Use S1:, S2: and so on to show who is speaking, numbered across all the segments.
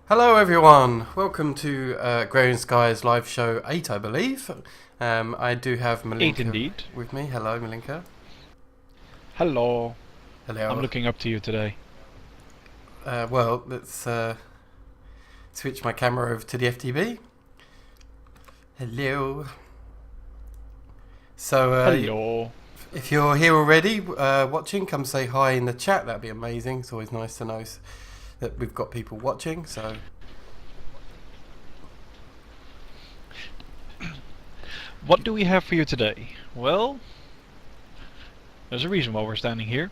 S1: Hello everyone, welcome to Agrarian Sky's live show 8 I believe. I do have
S2: 8
S1: Malinka
S2: indeed.
S1: with me. Hello Malinka.
S2: Hello. I'm
S1: Hello.
S2: looking up to you today.
S1: Well, let's switch my camera over to the FTB. Hello. So
S2: Hello.
S1: if you're here already watching, come say hi in the chat, that'd be amazing. It's always nice to know that we've got people watching, so...
S2: What do we have for you today? Well, there's a reason why we're standing here.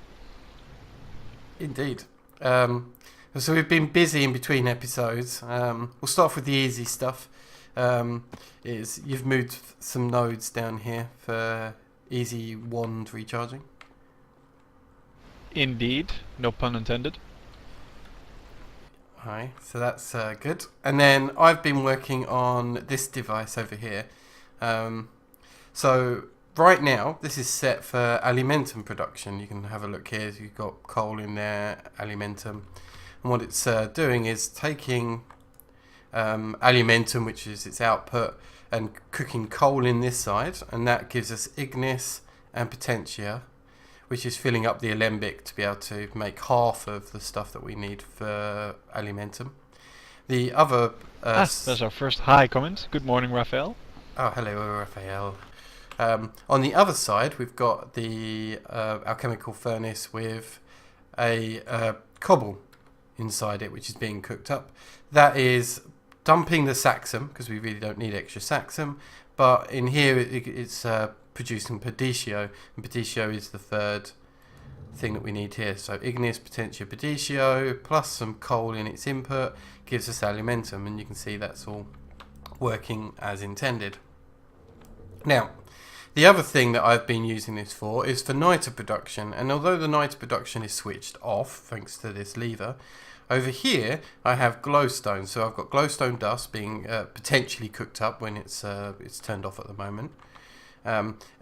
S1: Indeed. So we've been busy in between episodes. We'll start off with the easy stuff. Is you've moved some nodes down here for easy wand recharging.
S2: Indeed. No pun intended.
S1: Hi, so that's good. And then I've been working on this device over here. So right now, this is set for alimentum production. You can have a look here. You've got coal in there, alimentum. And what it's doing is taking alimentum, which is its output, and cooking coal in this side. And that gives us ignis and potentia, which is filling up the alembic to be able to make half of the stuff that we need for alimentum. The other...
S2: That's our first hi comment. Good morning, Raphael.
S1: Oh, hello, Raphael. On the other side, we've got the alchemical furnace with a cobble inside it, which is being cooked up. That is dumping the saxum, because we really don't need extra saxum. But in here, it's producing petitio, and petitio is the third thing that we need here. So ignis, potentia, petitio, plus some coal in its input, gives us alimentum, and you can see that's all working as intended. Now, the other thing that I've been using this for is for niter production, and although the niter production is switched off thanks to this lever, over here I have glowstone. So I've got glowstone dust being potentially cooked up when it's turned off at the moment.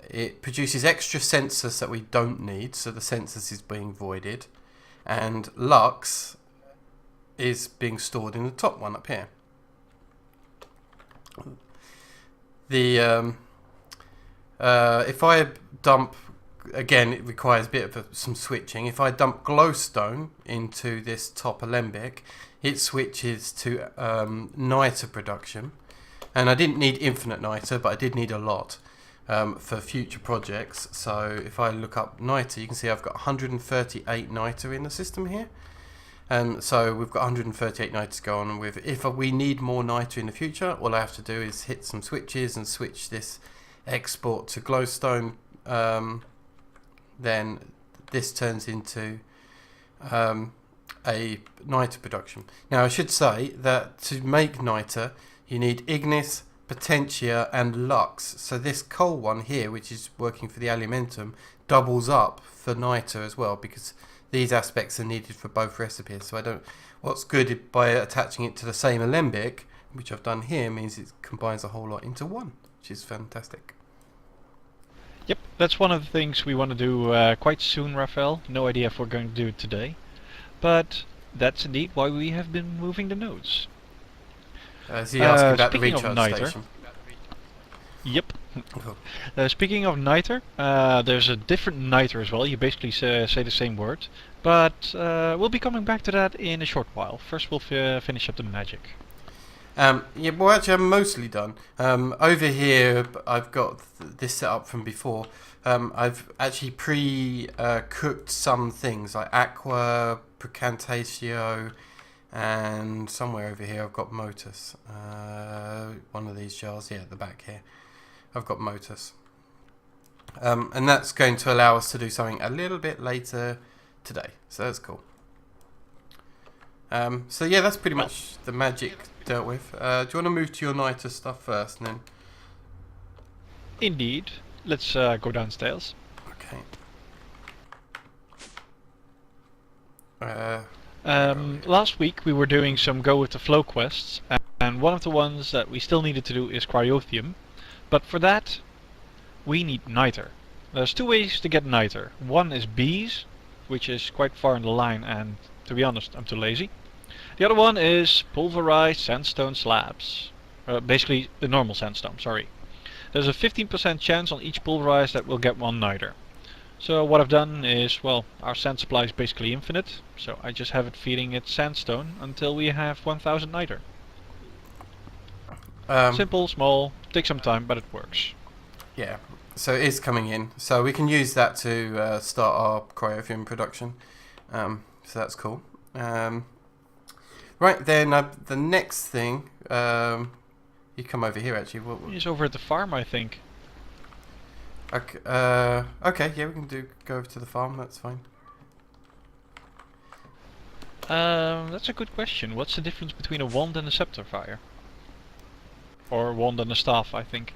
S1: It produces extra sensors that we don't need, so the sensors is being voided, and lux is being stored in the top one up here. The if I dump, again it requires a bit of some switching. If I dump glowstone into this top alembic, it switches to niter production, and I didn't need infinite niter, but I did need a lot for future projects. So if I look up niter, you can see I've got 138 niter in the system here. So we've got 138 niter to go on with. If we need more niter in the future, all I have to do is hit some switches and switch this export to glowstone. Then this turns into a niter production. Now I should say that to make niter, you need ignis, potentia, and lux. So this coal one here, which is working for the alimentum, doubles up for niter as well, because these aspects are needed for both recipes. So what's good by attaching it to the same alembic, which I've done here, means it combines a whole lot into one, which is fantastic.
S2: Yep, that's one of the things we want to do quite soon, Raphael. No idea if we're going to do it today. But that's indeed why we have been moving the nodes.
S1: Is he asking about the
S2: Speaking of
S1: recharge
S2: niter,
S1: station?
S2: Yep.
S1: Oh.
S2: Speaking of niter, there's a different niter as well. You basically say the same word, but we'll be coming back to that in a short while. First, we'll finish up the magic.
S1: Yeah, well, actually, I'm mostly done. Over here, I've got this set up from before. I've actually pre-cooked some things like aqua, precantatio, and somewhere over here I've got motus. One of these jars, yeah, at the back here. I've got motus. And that's going to allow us to do something a little bit later today. So that's cool. So yeah, that's pretty much the magic dealt with. Do you want to move to your niter stuff first, and then?
S2: Indeed. Let's go downstairs.
S1: Okay.
S2: Last week we were doing some go with the flow quests, and one of the ones that we still needed to do is cryothium. But for that, we need niter. There's two ways to get niter. One is bees, which is quite far in the line, and to be honest, I'm too lazy. The other one is pulverized sandstone slabs. Basically, the normal sandstone, sorry. There's a 15% chance on each pulverized that we'll get one niter. So what I've done is, well, our sand supply is basically infinite, so I just have it feeding it sandstone until we have 1000 niter. Simple, small, takes some time, but it works.
S1: Yeah, so it is coming in. So we can use that to start our cryofume production. So that's cool. Right, then the next thing, you come over here actually.
S2: He's over at the farm, I think.
S1: Okay, yeah, we can go over to the farm, that's fine.
S2: That's a good question. What's the difference between a wand and a scepter fire? Or a wand and a staff, I think.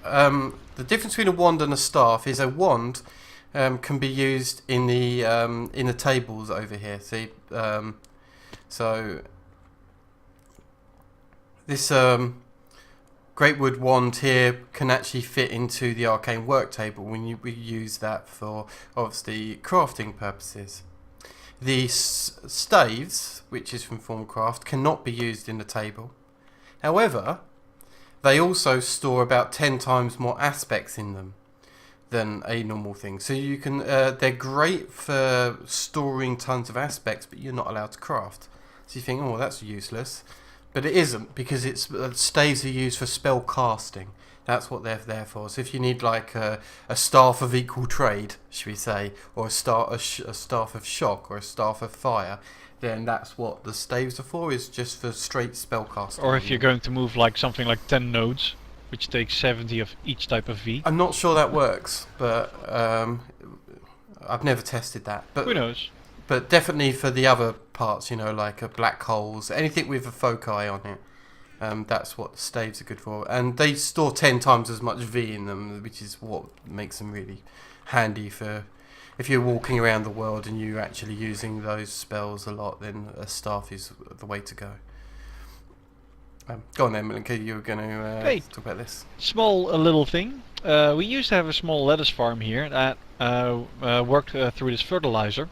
S1: The difference between a wand and a staff is a wand can be used in the tables over here. See, so this great wood wand here can actually fit into the arcane work table when we use that for obviously crafting purposes. The staves, which is from Formcraft, cannot be used in the table. However, they also store about 10 times more aspects in them than a normal thing. So you can, they're great for storing tons of aspects, but you're not allowed to craft. So you think, oh, that's useless. But it isn't, because it's staves are used for spell casting. That's what they're there for. So if you need like a staff of equal trade, should we say, or a staff of shock, or a staff of fire, then that's what the staves are for, is just for straight spell casting.
S2: Or if you're going to move like something like 10 nodes, which takes 70 of each type of V.
S1: I'm not sure that works, but I've never tested that. But
S2: who knows?
S1: But definitely for the other parts, you know, like black holes, anything with a foci on it, that's what the staves are good for. And they store 10 times as much V in them, which is what makes them really handy for if you're walking around the world and you're actually using those spells a lot, then a staff is the way to go. Go on then, Malinka, you were going to talk about this.
S2: Small little thing. We used to have a small lettuce farm here that worked through this fertilizer.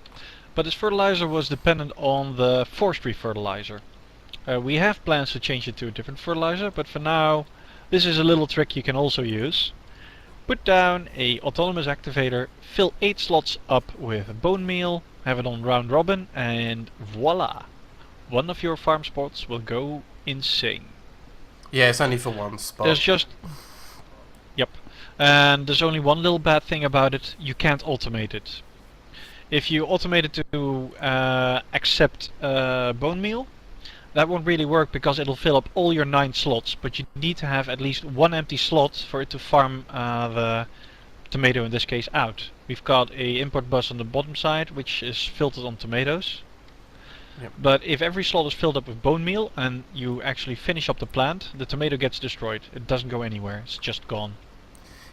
S2: But this fertilizer was dependent on the forestry fertilizer. We have plans to change it to a different fertilizer, but for now this is a little trick you can also use. Put down a autonomous activator, fill 8 slots up with bone meal, have it on round robin, and voila! One of your farm spots will go insane.
S1: Yeah, it's only for one spot.
S2: There's just... Yep. And there's only one little bad thing about it, you can't automate it. If you automate it to accept bone meal, that won't really work because it'll fill up all your 9 slots, but you need to have at least one empty slot for it to farm the tomato, in this case, out. We've got a import bus on the bottom side which is filtered on tomatoes.
S1: Yep.
S2: But if every slot is filled up with bone meal and you actually finish up the plant, the tomato gets destroyed. It doesn't go anywhere, it's just gone.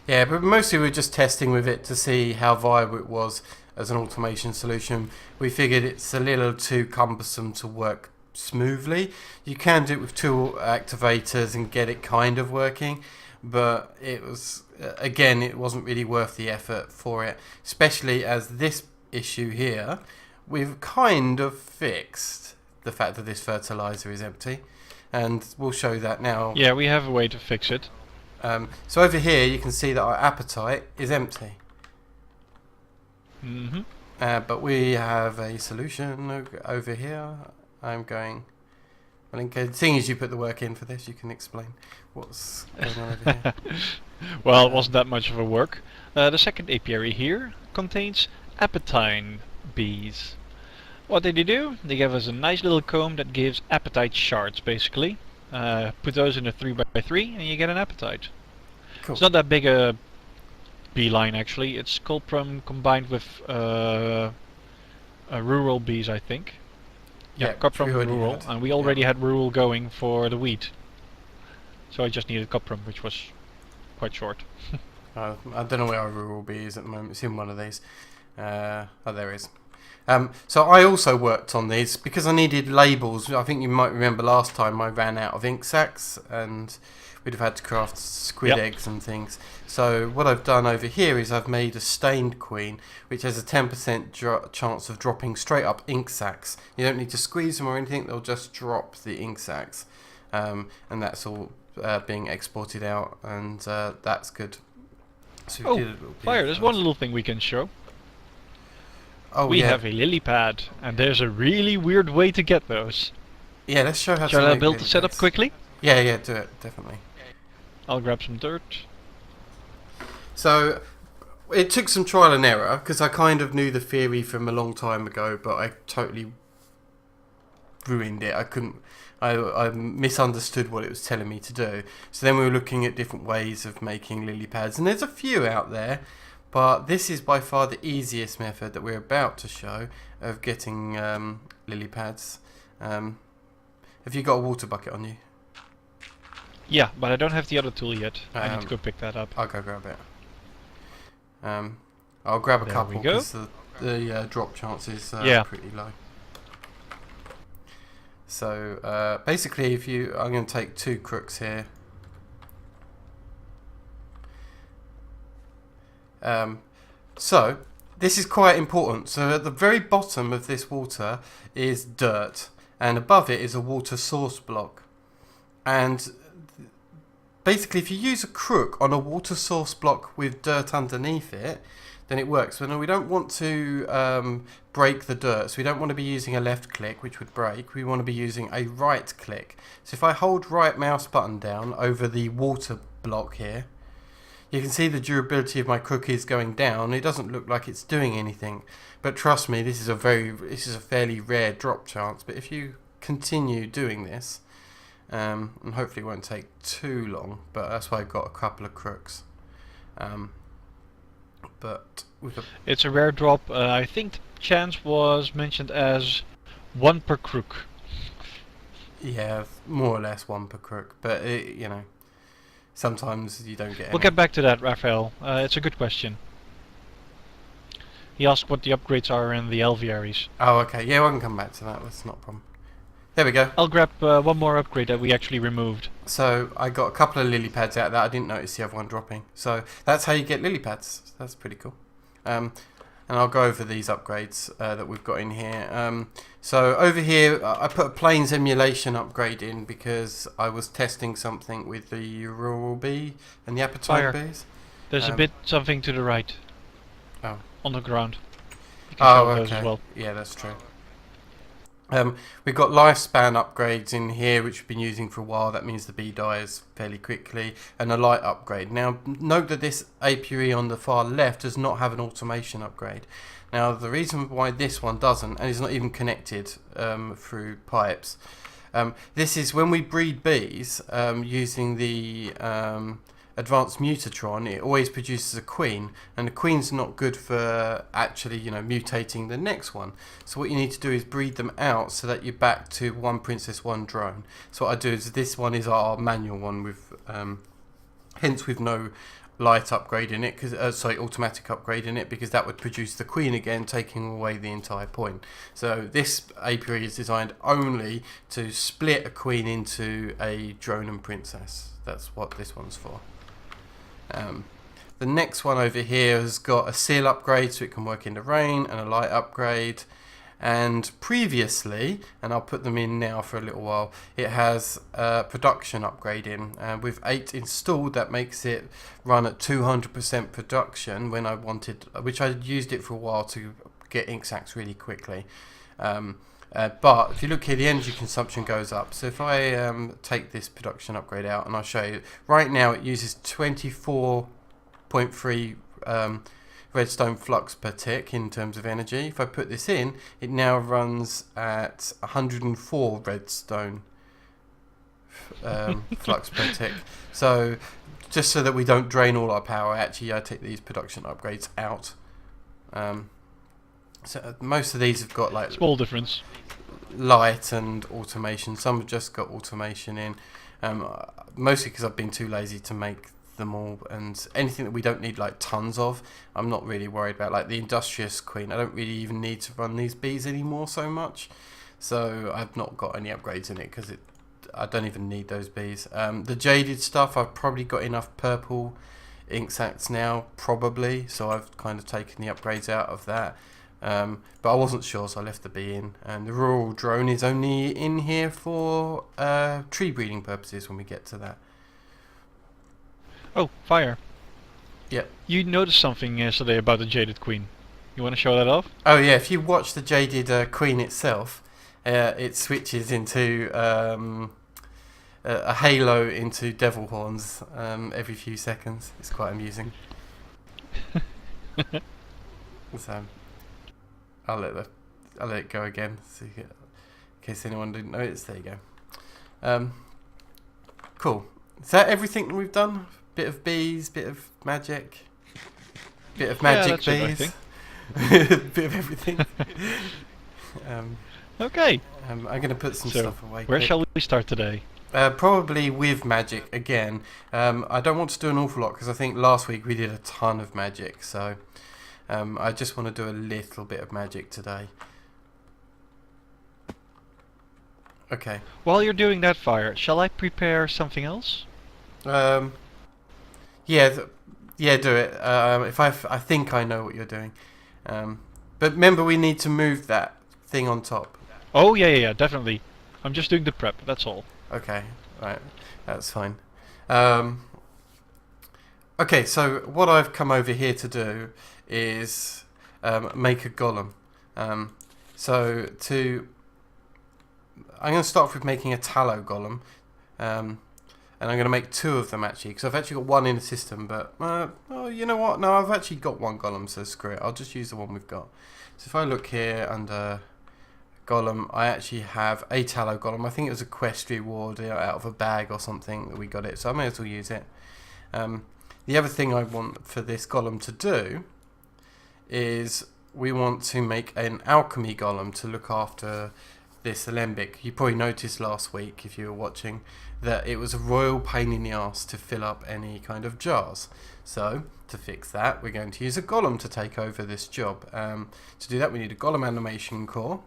S1: Yeah, but mostly we're just testing with it to see how viable it was as an automation solution. We figured it's a little too cumbersome to work smoothly. You can do it with 2 activators and get it kind of working, but it was, again, it wasn't really worth the effort for it, especially as this issue here, we've kind of fixed the fact that this fertilizer is empty, and we'll show that now.
S2: Yeah, we have a way to fix it.
S1: So over here you can see that our appetite is empty. But we have a solution over here. I'm going... Well, seeing as you put the work in for this, you can explain what's going on over here.
S2: Well, it wasn't that much of a work. The second apiary here contains apatine bees. What do? They give us a nice little comb that gives apatite shards, basically. Put those in a 3x3 and you get an apatite.
S1: Cool.
S2: It's not that big a beeline actually. It's coprum combined with rural bees, I think. Yeah, coprum and rural, and we already had rural going for the wheat. So I just needed coprum, which was quite short.
S1: I don't know where our rural bee is at the moment. It's in one of these. Oh, there it is. So I also worked on these because I needed labels. I think you might remember last time I ran out of ink sacs, and we'd have had to craft squid
S2: Yep.
S1: eggs and things. So what I've done over here is I've made a stained queen, which has a 10% chance of dropping straight up ink sacs. You don't need to squeeze them or anything; they'll just drop the ink sacs, and that's all being exported out, and that's good. So
S2: Oh, Fire, there's one little thing we can show.
S1: Oh,
S2: We
S1: yeah.
S2: have a lily pad, and there's a really weird way to get those.
S1: Yeah, let's show how
S2: Shall
S1: to
S2: I
S1: make
S2: build
S1: lily
S2: the setup
S1: pads.
S2: quickly?
S1: Yeah, do it, definitely.
S2: I'll grab some dirt.
S1: So, it took some trial and error, because I kind of knew the theory from a long time ago, but I totally ruined it. I misunderstood what it was telling me to do. So then we were looking at different ways of making lily pads, and there's a few out there, but this is by far the easiest method that we're about to show of getting lily pads. Have you got a water bucket on you?
S2: Yeah, but I don't have the other tool yet. I need to
S1: Um,
S2: go pick that up.
S1: I'll go grab it. I'll grab a
S2: There
S1: couple
S2: we go.
S1: because the drop chances are
S2: Yeah.
S1: pretty low. So basically, I'm going to take 2 crooks here. So this is quite important. So at the very bottom of this water is dirt, and above it is a water source block. And basically, if you use a crook on a water source block with dirt underneath it, then it works. But no, we don't want to break the dirt, so we don't want to be using a left click, which would break. We want to be using a right click. So if I hold right mouse button down over the water block here, you can see the durability of my crook is going down. It doesn't look like it's doing anything, but trust me, this is a fairly rare drop chance. But if you continue doing this, and hopefully it won't take too long, but that's why I've got a couple of crooks. But with a
S2: It's a rare drop. I think the chance was mentioned as 1 per crook.
S1: yeah, more or less 1 per crook, but sometimes you don't get
S2: We'll
S1: any.
S2: get back to that, Raphael. It's a good question. He asked what the upgrades are in the alvearies.
S1: Oh, okay, yeah, I can come back to that. That's not a problem. There we go.
S2: I'll grab one more upgrade that we actually removed.
S1: So I got a couple of lily pads out of that. I didn't notice the other one dropping. So that's how you get lily pads. That's pretty cool. And I'll go over these upgrades that we've got in here. So over here, I put a planes emulation upgrade in because I was testing something with the rural bee and the appetite
S2: Fire.
S1: bees.
S2: There's a bit something to the right.
S1: Oh.
S2: On the ground. You can
S1: Oh,
S2: show those
S1: okay.
S2: as well.
S1: Yeah, that's true. We've got lifespan upgrades in here, which we've been using for a while. That means the bee dies fairly quickly, and a light upgrade. Now, note that this apiary on the far left does not have an automation upgrade. Now, the reason why this one doesn't, and is not even connected through pipes, this is when we breed bees using the advanced mutatron, it always produces a queen, and the queen's not good for actually mutating the next one. So what you need to do is breed them out so that you're back to 1 princess 1 drone. So what I do is this one is our manual one with hence with no light upgrade in it, because automatic upgrade in it, because that would produce the queen again, taking away the entire point. So this apiary is designed only to split a queen into a drone and princess. That's what this one's for. The next one over here has got a seal upgrade so it can work in the rain, and a light upgrade. And previously, and I'll put them in now for a little while, it has a production upgrade in. With 8 installed, that makes it run at 200% production when I wanted, which I used it for a while to get ink sacs really quickly. But if you look here, the energy consumption goes up. So if I take this production upgrade out, and I'll show you, right now it uses 24.3 redstone flux per tick in terms of energy. If I put this in, it now runs at 104 redstone flux per tick. So just so that we don't drain all our power, actually I take these production upgrades out. So most of these have got like
S2: Small difference.
S1: light and automation. Some have just got automation in, mostly because I've been too lazy to make them all, and anything that we don't need like tons of, I'm not really worried about. Like the industrious queen, I don't really even need to run these bees anymore so much, so I've not got any upgrades in it because I don't even need those bees. The jaded stuff, I've probably got enough purple ink sacs now, probably, so I've kind of taken the upgrades out of that. But I wasn't sure, so I left the bee in. And the rural drone is only in here for tree breeding purposes when we get to that.
S2: Oh, fire.
S1: Yep.
S2: You noticed something yesterday about the Jaded Queen. You want to show that off?
S1: Oh yeah, if you watch the Jaded Queen itself, it switches into a halo into devil horns every few seconds. It's quite amusing. So I'll let it go again, so in case anyone didn't notice. There you go. Cool. Is that everything we've done? Bit of bees, bit of magic, bit of magic
S2: yeah,
S1: bees, bit of everything.
S2: Okay.
S1: I'm going to put some stuff away.
S2: Where shall we start today?
S1: Probably with magic again. I don't want to do an awful lot because I think last week we did a ton of magic, so I just want to do a little bit of magic today. Okay.
S2: While you're doing that, Fire, shall I prepare something else?
S1: Yeah, yeah, do it. I think I know what you're doing. But remember, we need to move that thing on top.
S2: Oh, yeah, definitely. I'm just doing the prep, that's all.
S1: Okay, right, that's fine. Okay, so what I've come over here to do is make a golem. I'm going to start off with making a tallow golem. And I'm going to make 2 of them actually, because I've actually got 1 in the system, but oh, you know what? No, I've actually got 1 golem, so screw it. I'll just use the one we've got. So if I look here under golem, I actually have a tallow golem. I think it was a quest reward out of a bag or something that we got it, so I may as well use it. The other thing I want for this golem to do is we want to make an alchemy golem to look after this alembic. You probably noticed last week, if you were watching, that it was a royal pain in the arse to fill up any kind of jars. So to fix that, we're going to use a golem to take over this job. To do that, we need a golem animation core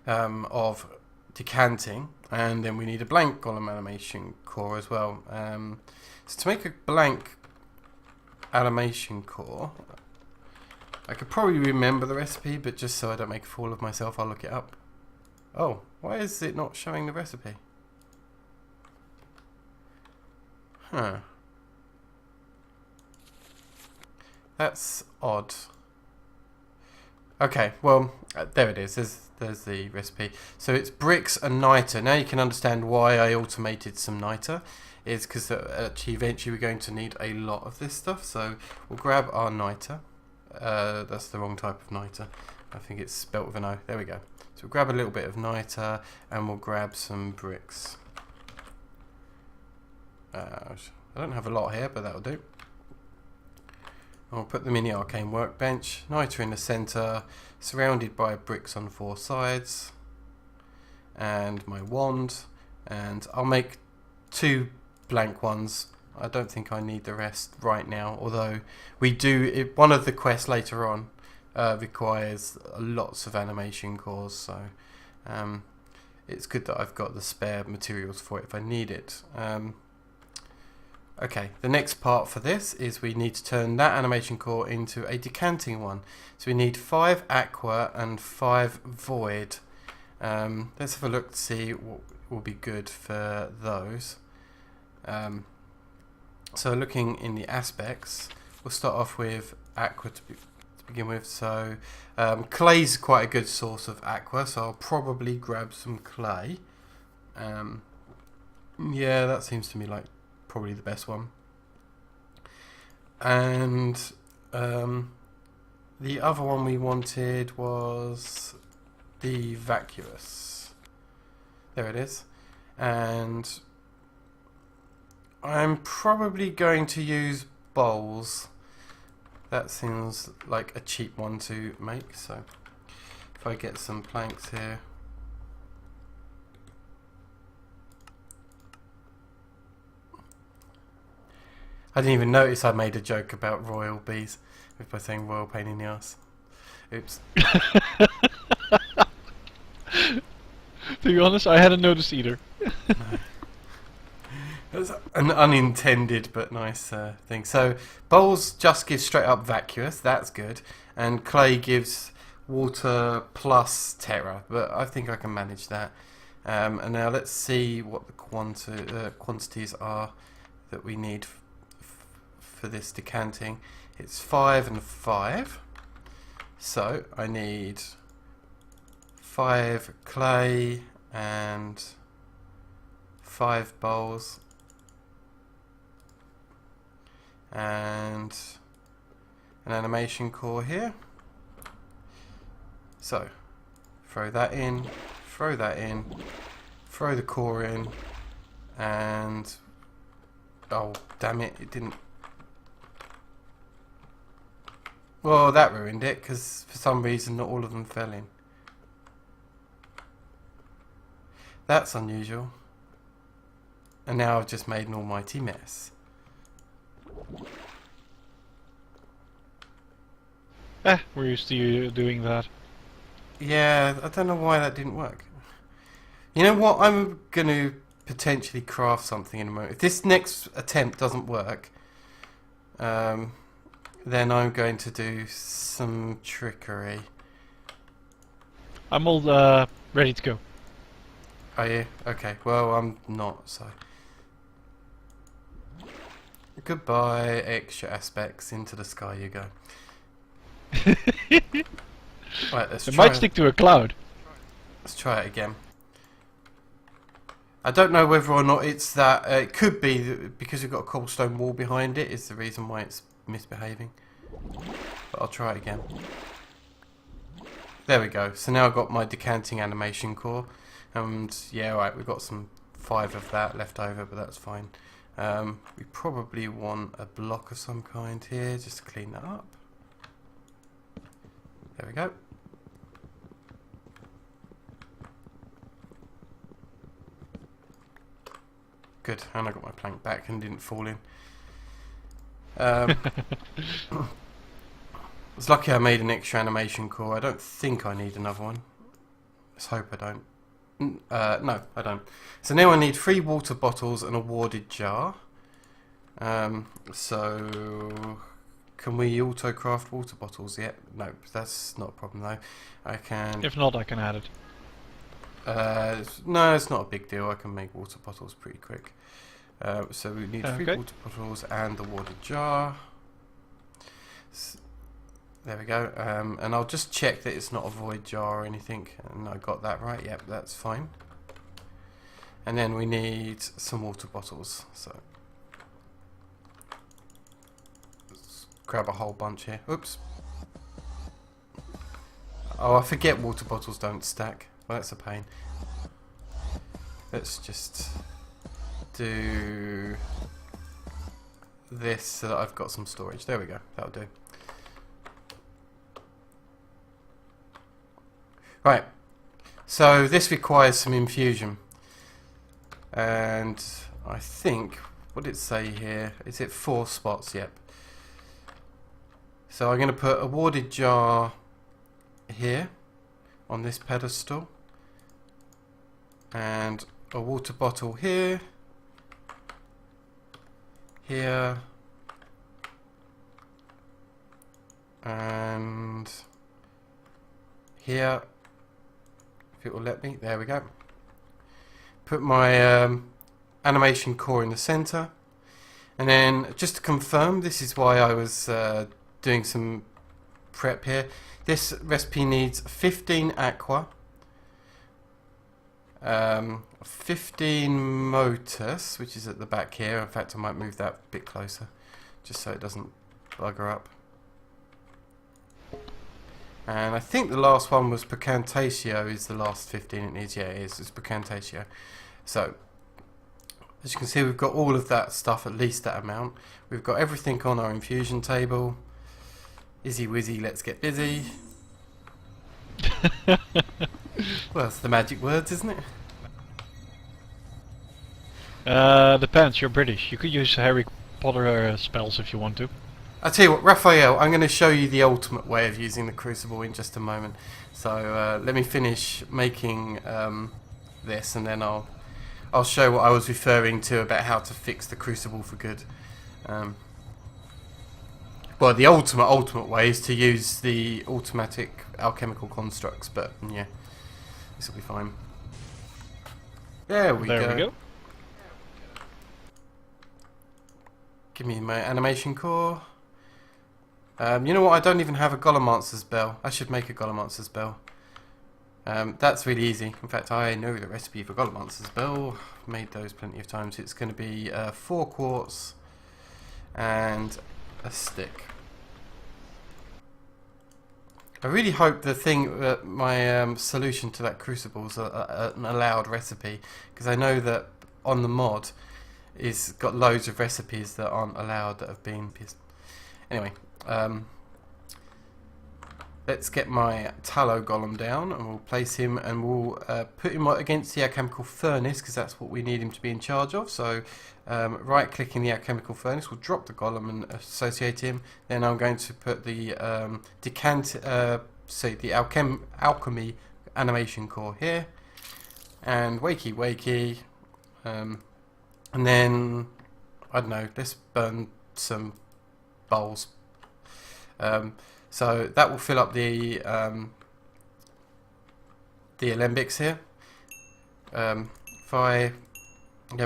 S1: of decanting, and then we need a blank golem animation core as well. So to make a blank animation core, I could probably remember the recipe, but just so I don't make a fool of myself, I'll look it up. Oh, why is it not showing the recipe? Huh. That's odd. Okay, well, there it is. There's the recipe. So it's bricks and niter. Now you can understand why I automated some niter. It's because actually eventually we're going to need a lot of this stuff. So we'll grab our niter. That's the wrong type of niter. I think it's spelt with an O. There we go. So we'll grab a little bit of niter and we'll grab some bricks. I don't have a lot here, but that'll do. I'll put them in the arcane workbench. Niter in the center, surrounded by bricks on 4 sides. And my wand. And I'll make 2 blank ones. I don't think I need the rest right now, although we do. One of the quests later on requires lots of animation cores, so it's good that I've got the spare materials for it if I need it. Okay, the next part for this is we need to turn that animation core into a decanting one. So we need 5 aqua and 5 void. Let's have a look to see what will be good for those. So looking in the aspects, we'll start off with aqua to begin with. So clay's quite a good source of aqua, so I'll probably grab some clay. Yeah, that seems to me like probably the best one. And the other one we wanted was the vacuous. There it is. And I'm probably going to use bowls. That seems like a cheap one to make, so if I get some planks here. I didn't even notice I made a joke about royal bees by saying royal pain in the ass. Oops.
S2: To be honest, I hadn't noticed either.
S1: No. It was an unintended but nice thing. So bowls just give straight up vacuous. That's good. And clay gives water plus terra. But I think I can manage that. And now let's see what the quantities are that we need for this decanting. It's 5 and 5. So I need 5 clay and 5 bowls and an animation core here. So throw that in, throw that in, throw the core in, and oh damn it, it didn't. Well, that ruined it because for some reason not all of them fell in. That's unusual. And now I've just made an almighty mess.
S2: We're used to you doing that.
S1: Yeah, I don't know why that didn't work. You know what? I'm going to potentially craft something in a moment. If this next attempt doesn't work, then I'm going to do some trickery.
S2: I'm all ready to go.
S1: Are you? Okay, well, I'm not, so. Goodbye, extra aspects. Into the sky you go. Right, let's
S2: It
S1: try.
S2: might stick to a cloud.
S1: Let's try it again. I don't know whether or not it's that. It could be that because we've got a cobblestone wall behind it is the reason why it's misbehaving. But I'll try it again. There we go. So now I've got my decanting animation core. And yeah, right, we've got some 5 of that left over, but that's fine. We probably want a block of some kind here just to clean that up. There we go. Good, and I got my plank back and didn't fall in. I was lucky I made an extra animation core. I don't think I need another one. Let's hope I don't. No, I don't. So now I need 3 water bottles and a warded jar. So can we auto craft water bottles yet? No, that's not a problem though. I can.
S2: If not, I can add it.
S1: No, it's not a big deal. I can make water bottles pretty quick. So we need 3
S2: Okay.
S1: water bottles and the warded jar. There we go. And I'll just check that it's not a void jar or anything. And I got that right. Yep, that's fine. And then we need some water bottles. So let's grab a whole bunch here. Oops. Oh, I forget water bottles don't stack. Well, that's a pain. Let's just do this so that I've got some storage. There we go. That'll do. Right, so this requires some infusion, and I think, what did it say here? Is it 4 spots? Yep. So I'm going to put a warded jar here on this pedestal, and a water bottle here, here, and here. It will let me. There we go. Put my animation core in the center, and then just to confirm, this is why I was doing some prep here. This recipe needs 15 aqua, 15 motus, which is at the back here. In fact, I might move that a bit closer just so it doesn't bugger up. And I think the last one was Percantatio is the last 15 it needs. Yeah, it is. It's Percantatio. So, as you can see, we've got all of that stuff, at least that amount. We've got everything on our infusion table. Izzy wizzy, let's get busy. Well, that's the magic words, isn't it?
S2: Depends, you're British. You could use Harry Potter spells if you want to.
S1: I'll tell you what, Raphael, I'm going to show you the ultimate way of using the crucible in just a moment. So let me finish making this, and then I'll I'll show what I was referring to about how to fix the crucible for good. Well, the ultimate way is to use the automatic alchemical constructs, but yeah, this will be fine. There we go. Give me my animation core. You know what? I don't even have a Golem bell. I should make a Golem bell. That's really easy. In fact, I know the recipe for Golem bell. I've made those plenty of times. It's going to be 4 quartz and a stick. I really hope the thing that my solution to that crucible is an allowed recipe, because I know that on the mod it's got loads of recipes that aren't allowed that have been anyway. Let's get my tallow golem down, and we'll place him, and we'll put him against the alchemical furnace, because that's what we need him to be in charge of. So right clicking the alchemical furnace, we'll drop the golem and associate him. Then I'm going to put the alchemy animation core here, and wakey, and then I don't know, let's burn some bowls. So that will fill up the alembics here. There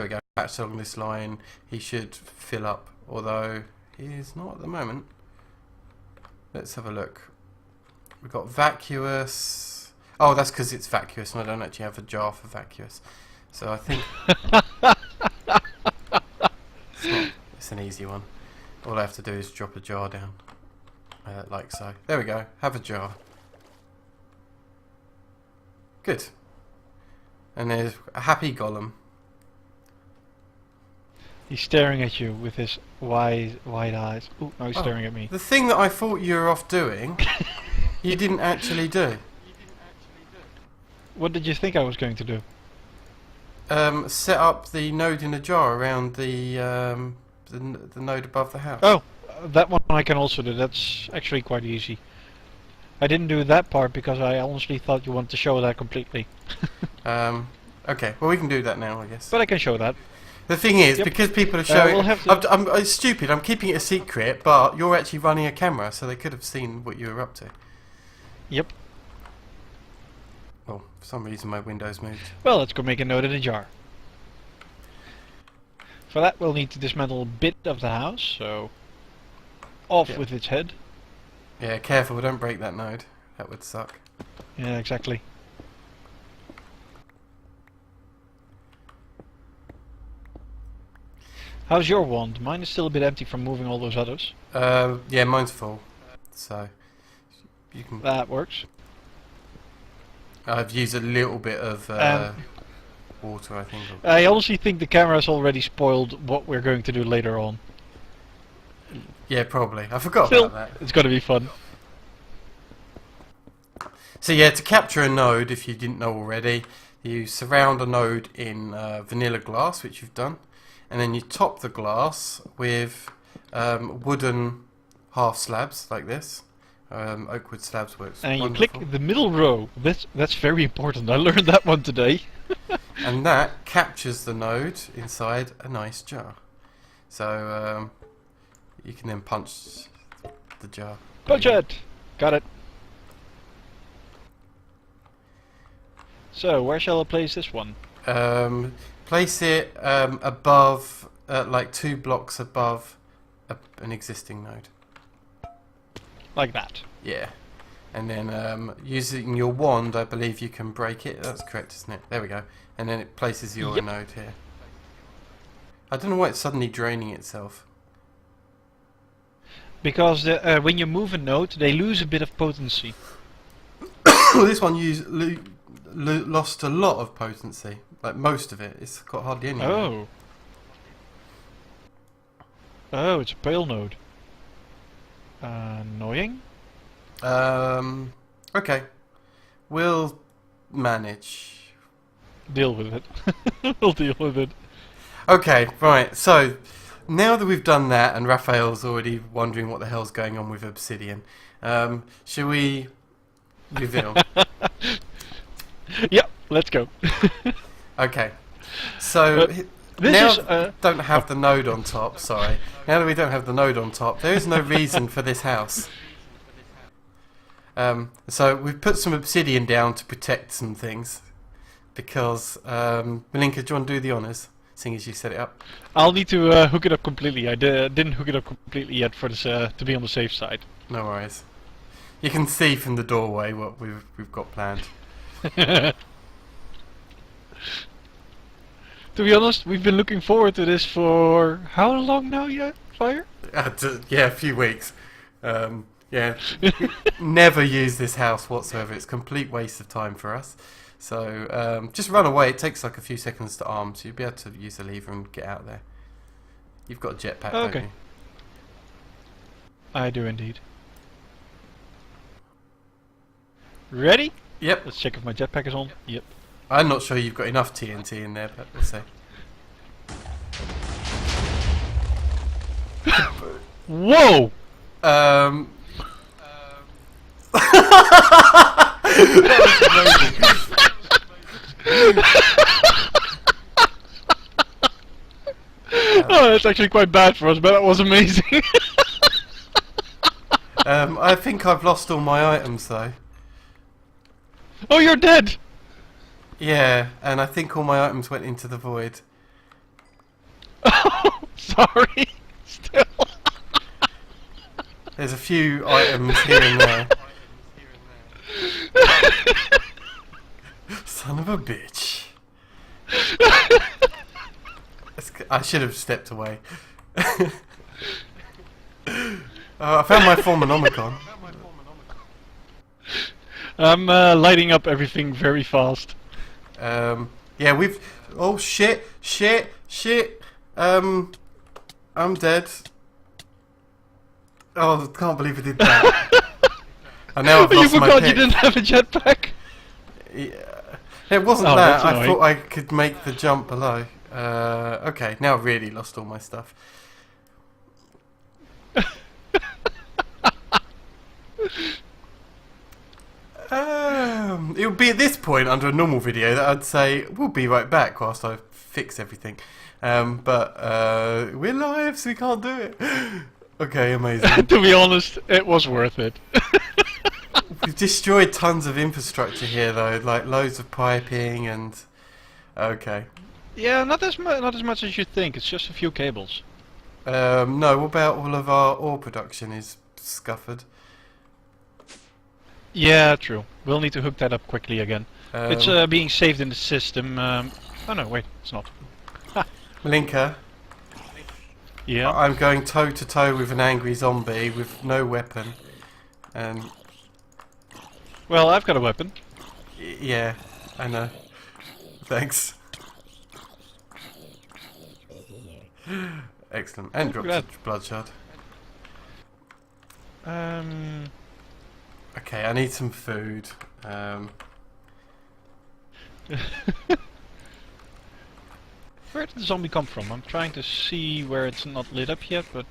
S1: we go, patch along this line, he should fill up, although he is not at the moment. Let's have a look. We've got vacuous. Oh, that's because it's vacuous and I don't actually have a jar for vacuous. So I think it's an easy one. All I have to do is drop a jar down. Like so. There we go. Have a jar. Good. And there's a happy golem.
S2: He's staring at you with his wide eyes. Ooh, now he's staring at me.
S1: The thing that I thought you were off doing, you didn't actually do.
S2: What did you think I was going to do?
S1: Set up the node in a jar around the node above the house.
S2: Oh! That one I can also do. That's actually quite easy. I didn't do that part because I honestly thought you wanted to show that completely.
S1: Okay, well we can do that now, I guess.
S2: But I can show that.
S1: The thing is, because people are showing... it's stupid, I'm keeping it a secret, but you're actually running a camera, so they could have seen what you were up to.
S2: Yep.
S1: Well, for some reason my window's moved.
S2: Well, let's go make a node in a jar. For that we'll need to dismantle a bit of the house, so... Off with its head.
S1: Yeah, careful, don't break that node. That would suck.
S2: Yeah, exactly. How's your wand? Mine is still a bit empty from moving all those others.
S1: Yeah, mine's full. So, you can...
S2: That works.
S1: I've used a little bit of water, I think.
S2: I honestly think the camera's already spoiled what we're going to do later on.
S1: Yeah, probably. I forgot
S2: Still,
S1: about that.
S2: It's going to be fun.
S1: So yeah, to capture a node, if you didn't know already, you surround a node in vanilla glass, which you've done, and then you top the glass with wooden half slabs like this. Oak wood slabs works.
S2: And
S1: wonderful.
S2: you click the middle row. That's very important. I learned that one today.
S1: And that captures the node inside a nice jar. So you can then punch the jar.
S2: Punch it! Got it. So, where shall I place this one?
S1: Place it above, like 2 blocks above an existing node.
S2: Like that?
S1: Yeah. And then using your wand, I believe you can break it. That's correct, isn't it? There we go. And then it places your node here. I don't know why it's suddenly draining itself.
S2: Because when you move a node, they lose a bit of potency.
S1: Well, this one lost a lot of potency. Like most of it. It's got hardly any.
S2: Oh. Oh, it's a pale node. Annoying.
S1: Okay. We'll manage.
S2: Deal with it. We'll deal with it.
S1: Okay, right. So, now that we've done that, and Raphael's already wondering what the hell's going on with obsidian, shall we reveal?
S2: Yep, let's go.
S1: Okay. So
S2: This
S1: now
S2: is
S1: we don't have the node on top. Sorry. Now that we don't have the node on top, there is no reason for this house. So we've put some obsidian down to protect some things. Because, Malinka, do you want to do the honours? Seeing as you set it up.
S2: I'll need to hook it up completely. I didn't hook it up completely yet for this to be on the safe side.
S1: No worries. You can see from the doorway what we've got planned.
S2: To be honest, we've been looking forward to this for how long now, Fire?
S1: Yeah, a few weeks. Yeah, never use this house whatsoever. It's a complete waste of time for us. So just run away. It takes like a few seconds to arm, so you'll be able to use the lever and get out there. You've got a jetpack, don't you?
S2: I do indeed. Ready?
S1: Yep.
S2: Let's check if my jetpack is on. Yep.
S1: I'm not sure you've got enough TNT in there, but we'll see.
S2: Whoa!
S1: That was amazing.
S2: Oh, that's actually quite bad for us, but that was amazing.
S1: I think I've lost all my items though.
S2: Oh, you're dead!
S1: Yeah, and I think all my items went into the void.
S2: Oh, sorry. Still.
S1: There's a few items here and there. Son of a bitch. I should have stepped away. I found my Formonomicon.
S2: I'm lighting up everything very fast.
S1: Yeah, we've... Oh, shit. I'm dead. Oh, I can't believe we did that. And now I've lost
S2: You
S1: my
S2: forgot
S1: pick.
S2: you didn't have a jetpack?
S1: Yeah. It wasn't
S2: Oh,
S1: that.
S2: that's
S1: I
S2: annoying.
S1: thought I could make the jump below. Okay, now I've really lost all my stuff. It would be at this point under a normal video that I'd say we'll be right back whilst I fix everything. But we're live, so we can't do it. Okay, amazing.
S2: To be honest, it was worth it.
S1: We've destroyed tons of infrastructure here, though, like loads of piping and. Okay.
S2: Yeah, not as much as you think. It's just a few cables.
S1: No. What about all of our ore production is scuffered?
S2: Yeah, true. We'll need to hook that up quickly again. It's
S1: Um,
S2: being saved in the system. Oh no, wait, it's not.
S1: Malinka,
S2: Yeah.
S1: I'm going toe to toe with an angry zombie with no weapon, and
S2: Well, I've got a weapon.
S1: yeah, I know. Thanks. Excellent. And
S2: Look
S1: dropped
S2: at
S1: a bloodshot.
S2: Um.
S1: Okay, I need some food.
S2: Where did the zombie come from? I'm trying to see where it's not lit up yet, but...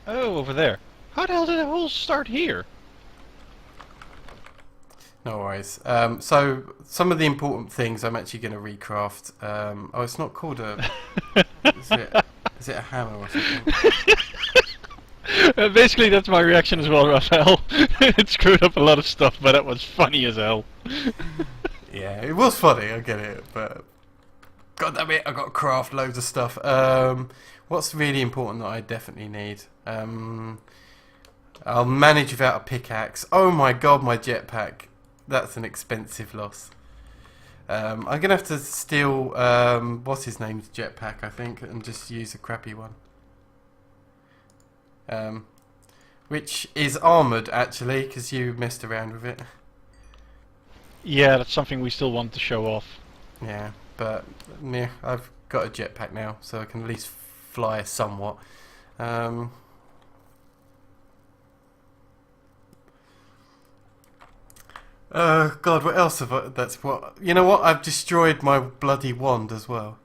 S2: Oh, over there. How the hell did it all start here?
S1: No worries. So some of the important things I'm actually going to recraft. Oh, it's not called a. Is it a hammer or something?
S2: Basically, that's my reaction as well, Raphael. It screwed up a lot of stuff, but that was funny as hell.
S1: Yeah, it was funny. I get it, but God damn it, I got to craft loads of stuff. What's really important that I definitely need? I'll manage without a pickaxe. Oh my God, my jetpack. That's an expensive loss. I'm gonna have to steal what's his name's jetpack, I think, and just use a crappy one. Which is armoured actually, because you messed around with it.
S2: Yeah, that's something we still want to show off.
S1: Yeah, but yeah, I've got a jetpack now, so I can at least fly somewhat. God, what else have I? That's what. You know what? I've destroyed my bloody wand as well,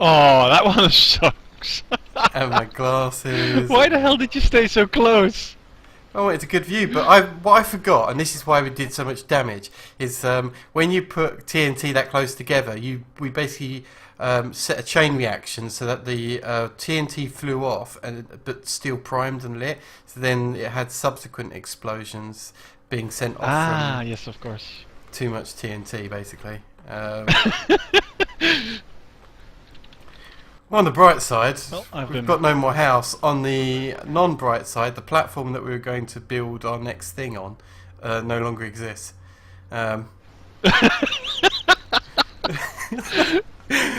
S2: Oh, that one sucks.
S1: and my glasses.
S2: Why the hell did you stay so close?
S1: Oh, it's a good view, but what I forgot, and this is why we did so much damage, is when you put TNT that close together, we basically set a chain reaction so that the TNT flew off, but still primed and lit. So then it had subsequent explosions being sent off from
S2: yes, of course.
S1: too much TNT, basically. Well, on the bright side, we've got no more house. On the non-bright side, the platform that we were going to build our next thing on no longer exists.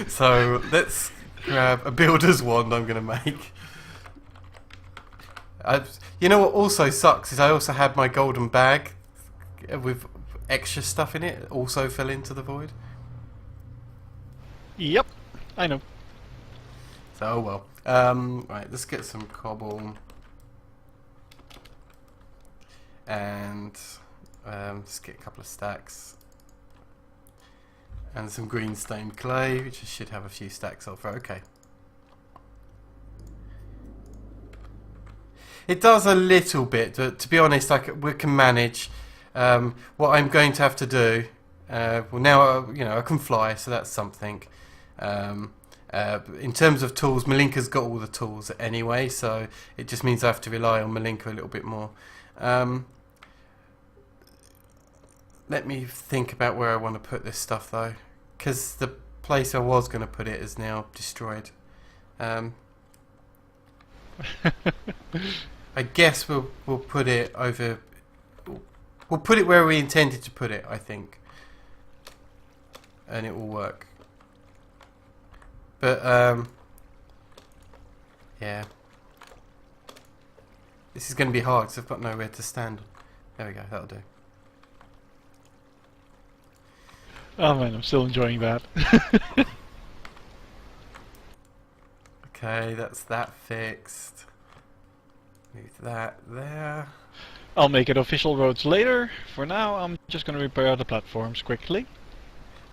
S1: So let's grab a builder's wand I'm going to make. You know what also sucks is I also had my golden bag with extra stuff in it. Also fell into the void.
S2: Yep, I know.
S1: So, oh well. Right, let's get some cobble. And let's get a couple of stacks. And some green stained clay, which I should have a few stacks of. Okay. It does a little bit, but to be honest, we can manage. What I'm going to have to do, well now, I can fly, so that's something. In terms of tools, Malinka's got all the tools anyway, so it just means I have to rely on Malinka a little bit more. Let me think about where I want to put this stuff though, because the place I was going to put it is now destroyed. I guess we'll put it over. We'll put it where we intended to put it, I think, and it will work. But yeah, this is going to be hard because I've got nowhere to stand. There we go. That'll do.
S2: Oh man, I'm still enjoying that.
S1: Okay, that's that fixed. Move that there.
S2: I'll make it official roads later. For now, I'm just going to repair the platforms quickly.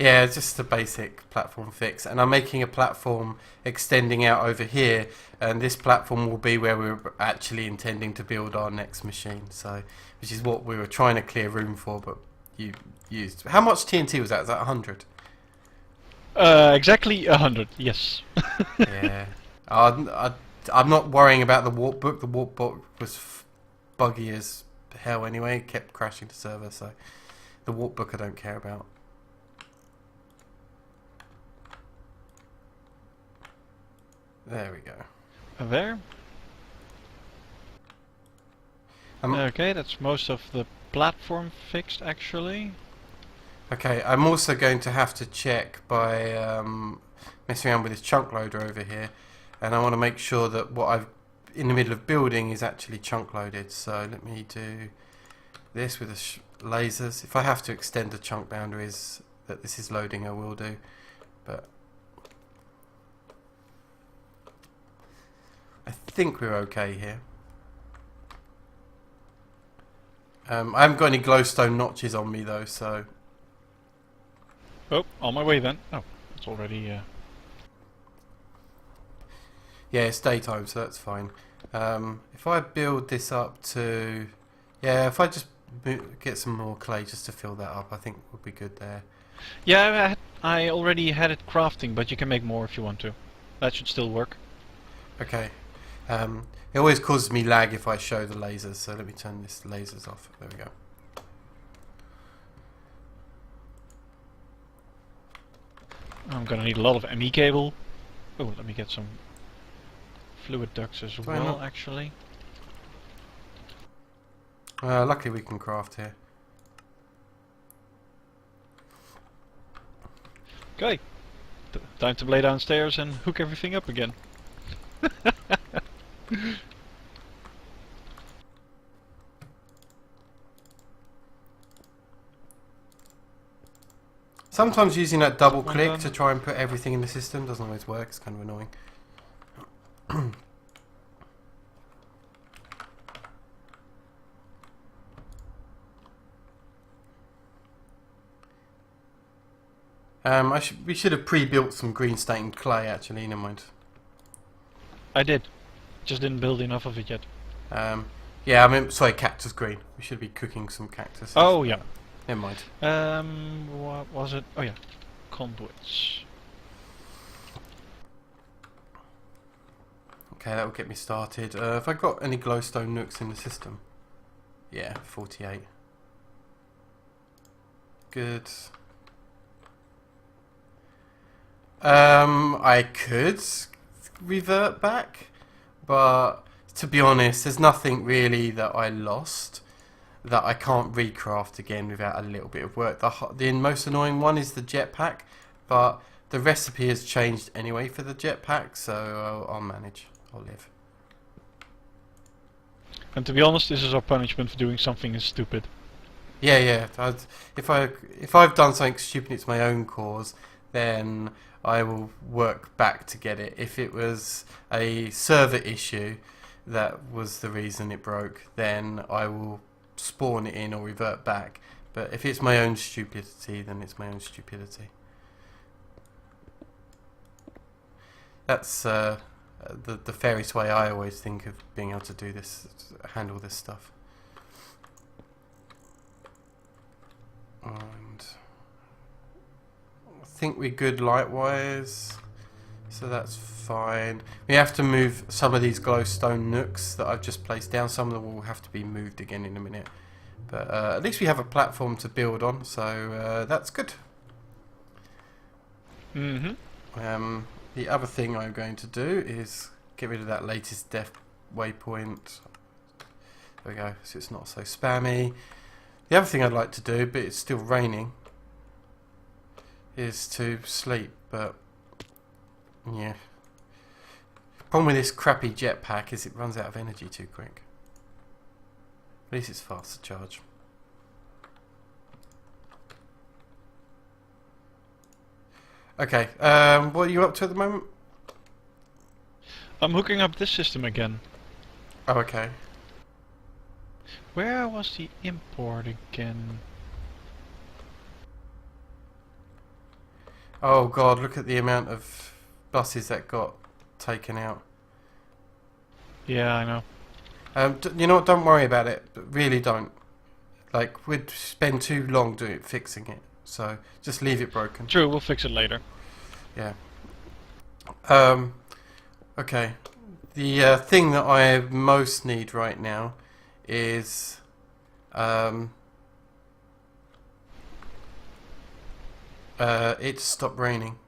S1: Yeah, it's just a basic platform fix, and I'm making a platform extending out over here, and this platform will be where we're actually intending to build our next machine. So, which is what we were trying to clear room for, but you used. How much TNT was that? Was that 100?
S2: Exactly 100. Yes.
S1: Yeah. I'm not worrying about the warp book. The warp book was buggy as hell anyway. It kept crashing the server, so the warp book I don't care about. There we go.
S2: There. Okay, that's most of the platform fixed actually.
S1: Okay, I'm also going to have to check by messing around with this chunk loader over here, and I want to make sure that what I've in the middle of building is actually chunk loaded. So let me do this with the lasers. If I have to extend the chunk boundaries that this is loading, I will do. But I think we're okay here. I haven't got any glowstone notches on me though, so.
S2: Oh, on my way then. Oh, it's already.
S1: Yeah, it's daytime, so that's fine. If I build this up to, yeah, if I just get some more clay just to fill that up, I think we'll be good there.
S2: Yeah, I already had it crafting, but you can make more if you want to. That should still work.
S1: Okay. It always causes me lag if I show the lasers, so let me turn this lasers off. There we go.
S2: I'm gonna need a lot of ME cable. Oh, let me get some fluid ducts as well, actually.
S1: Luckily we can craft here.
S2: Okay. Time to play downstairs and hook everything up again.
S1: Sometimes using that double click to try and put everything in the system doesn't always work. It's kind of annoying. We should have pre-built some green stained clay actually, never mind.
S2: I did. Just didn't build enough of it yet.
S1: Yeah, I mean, sorry, cactus green. We should be cooking some cactus.
S2: Oh yeah.
S1: Never mind.
S2: What was it? Oh yeah, conduits.
S1: Okay, that will get me started. Have I got any glowstone nooks in the system? Yeah, 48. Good. I could revert back, but to be honest, there's nothing really that I lost that I can't recraft again without a little bit of work. The most annoying one is the jetpack, but the recipe has changed anyway for the jetpack, so I'll manage. I'll live.
S2: And to be honest, this is our punishment for doing something stupid.
S1: Yeah. If I've done something stupid, it's my own cause. Then I will work back to get it. If it was a server issue that was the reason it broke, then I will spawn it in or revert back. But if it's my own stupidity, then it's my own stupidity. That's the fairest way I always think of being able to do this, handle this stuff. And I think we're good light-wise, so that's fine. We have to move some of these glowstone nooks that I've just placed down. Some of them will have to be moved again in a minute. But at least we have a platform to build on, so that's good.
S2: Mm-hmm.
S1: The other thing I'm going to do is get rid of that latest death waypoint. There we go, so it's not so spammy. The other thing I'd like to do, but it's still raining, is to sleep, but yeah. Problem with this crappy jetpack is it runs out of energy too quick. At least it's fast to charge. Okay, what are you up to at the moment?
S2: I'm hooking up this system again.
S1: Oh, okay.
S2: Where was the import again?
S1: Oh god, look at the amount of buses that got taken out.
S2: Yeah, I know.
S1: You know what, don't worry about it, but really don't. Like, we'd spend too long fixing it, so just leave it broken.
S2: True, we'll fix it later.
S1: Yeah. Okay. The thing that I most need right now is it to stop raining,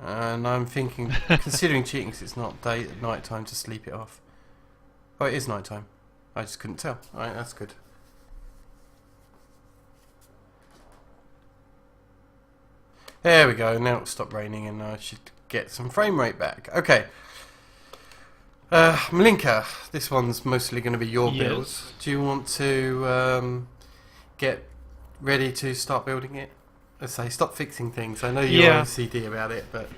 S1: and I'm thinking, considering cheating, 'cause it's not night time, to sleep it off. Oh, it is night time. I just couldn't tell. Alright, that's good. There we go. Now it's stopped raining, and I should get some frame rate back. Okay. Malinka, this one's mostly going to be your build. Do you want to get ready to start building it? Let's say, stop fixing things. I know you're OCD about it, but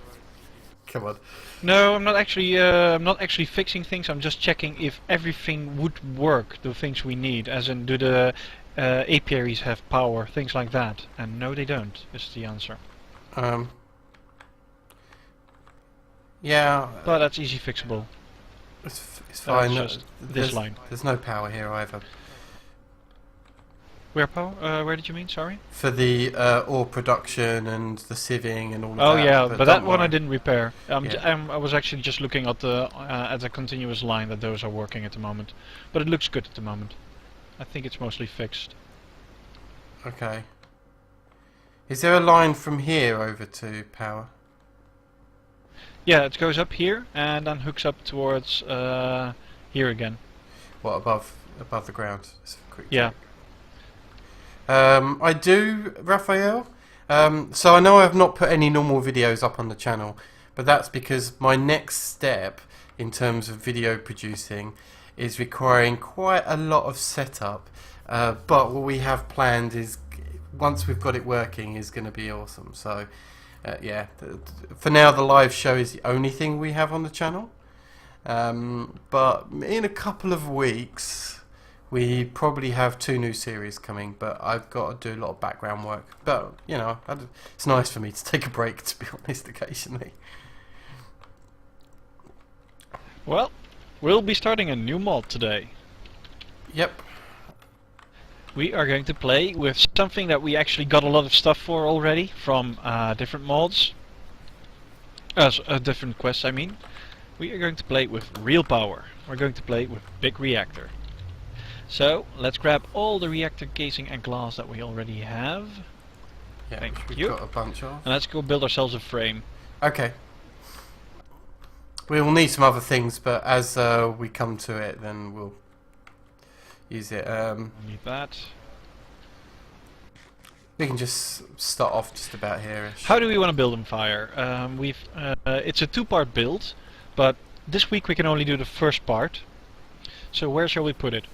S1: come on.
S2: No, I'm not actually fixing things. I'm just checking if everything would work, the things we need. As in, do the apiaries have power, things like that? And no, they don't. Is the answer.
S1: Yeah.
S2: But that's easy fixable.
S1: It's fine.
S2: Just this line.
S1: There's no power here either.
S2: Where power? Where did you mean? Sorry.
S1: For the ore production and the sieving and all of that.
S2: Oh yeah, but that one I didn't repair.
S1: Yeah.
S2: I was actually just looking at the continuous line that those are working at the moment, but it looks good at the moment. I think it's mostly fixed.
S1: Okay. Is there a line from here over to power?
S2: Yeah, it goes up here and then hooks up towards here again.
S1: What, above the ground? Just a quick
S2: yeah.
S1: check. I do, Raphael. So I know I've not put any normal videos up on the channel, but that's because my next step in terms of video producing is requiring quite a lot of setup. But what we have planned is, once we've got it working, is going to be awesome. So yeah, for now the live show is the only thing we have on the channel. But in a couple of weeks we probably have 2 new series coming, but I've got to do a lot of background work. But, you know, it's nice for me to take a break, to be honest, occasionally.
S2: Well, we'll be starting a new mod today.
S1: Yep.
S2: We are going to play with something that we actually got a lot of stuff for already from different mods. Different quests, I mean. We are going to play with real power. We're going to play with Big Reactor. So, let's grab all the reactor casing and glass that we already have.
S1: Yeah,
S2: Thank
S1: we've
S2: you.
S1: got a bunch of.
S2: And let's go build ourselves a frame.
S1: Okay. We will need some other things, but as we come to it, then we'll use it.
S2: Need that.
S1: We can just start off just about here-ish.
S2: How do we want to build them, Fire? It's a two-part build, but this week we can only do the first part. So where shall we put it?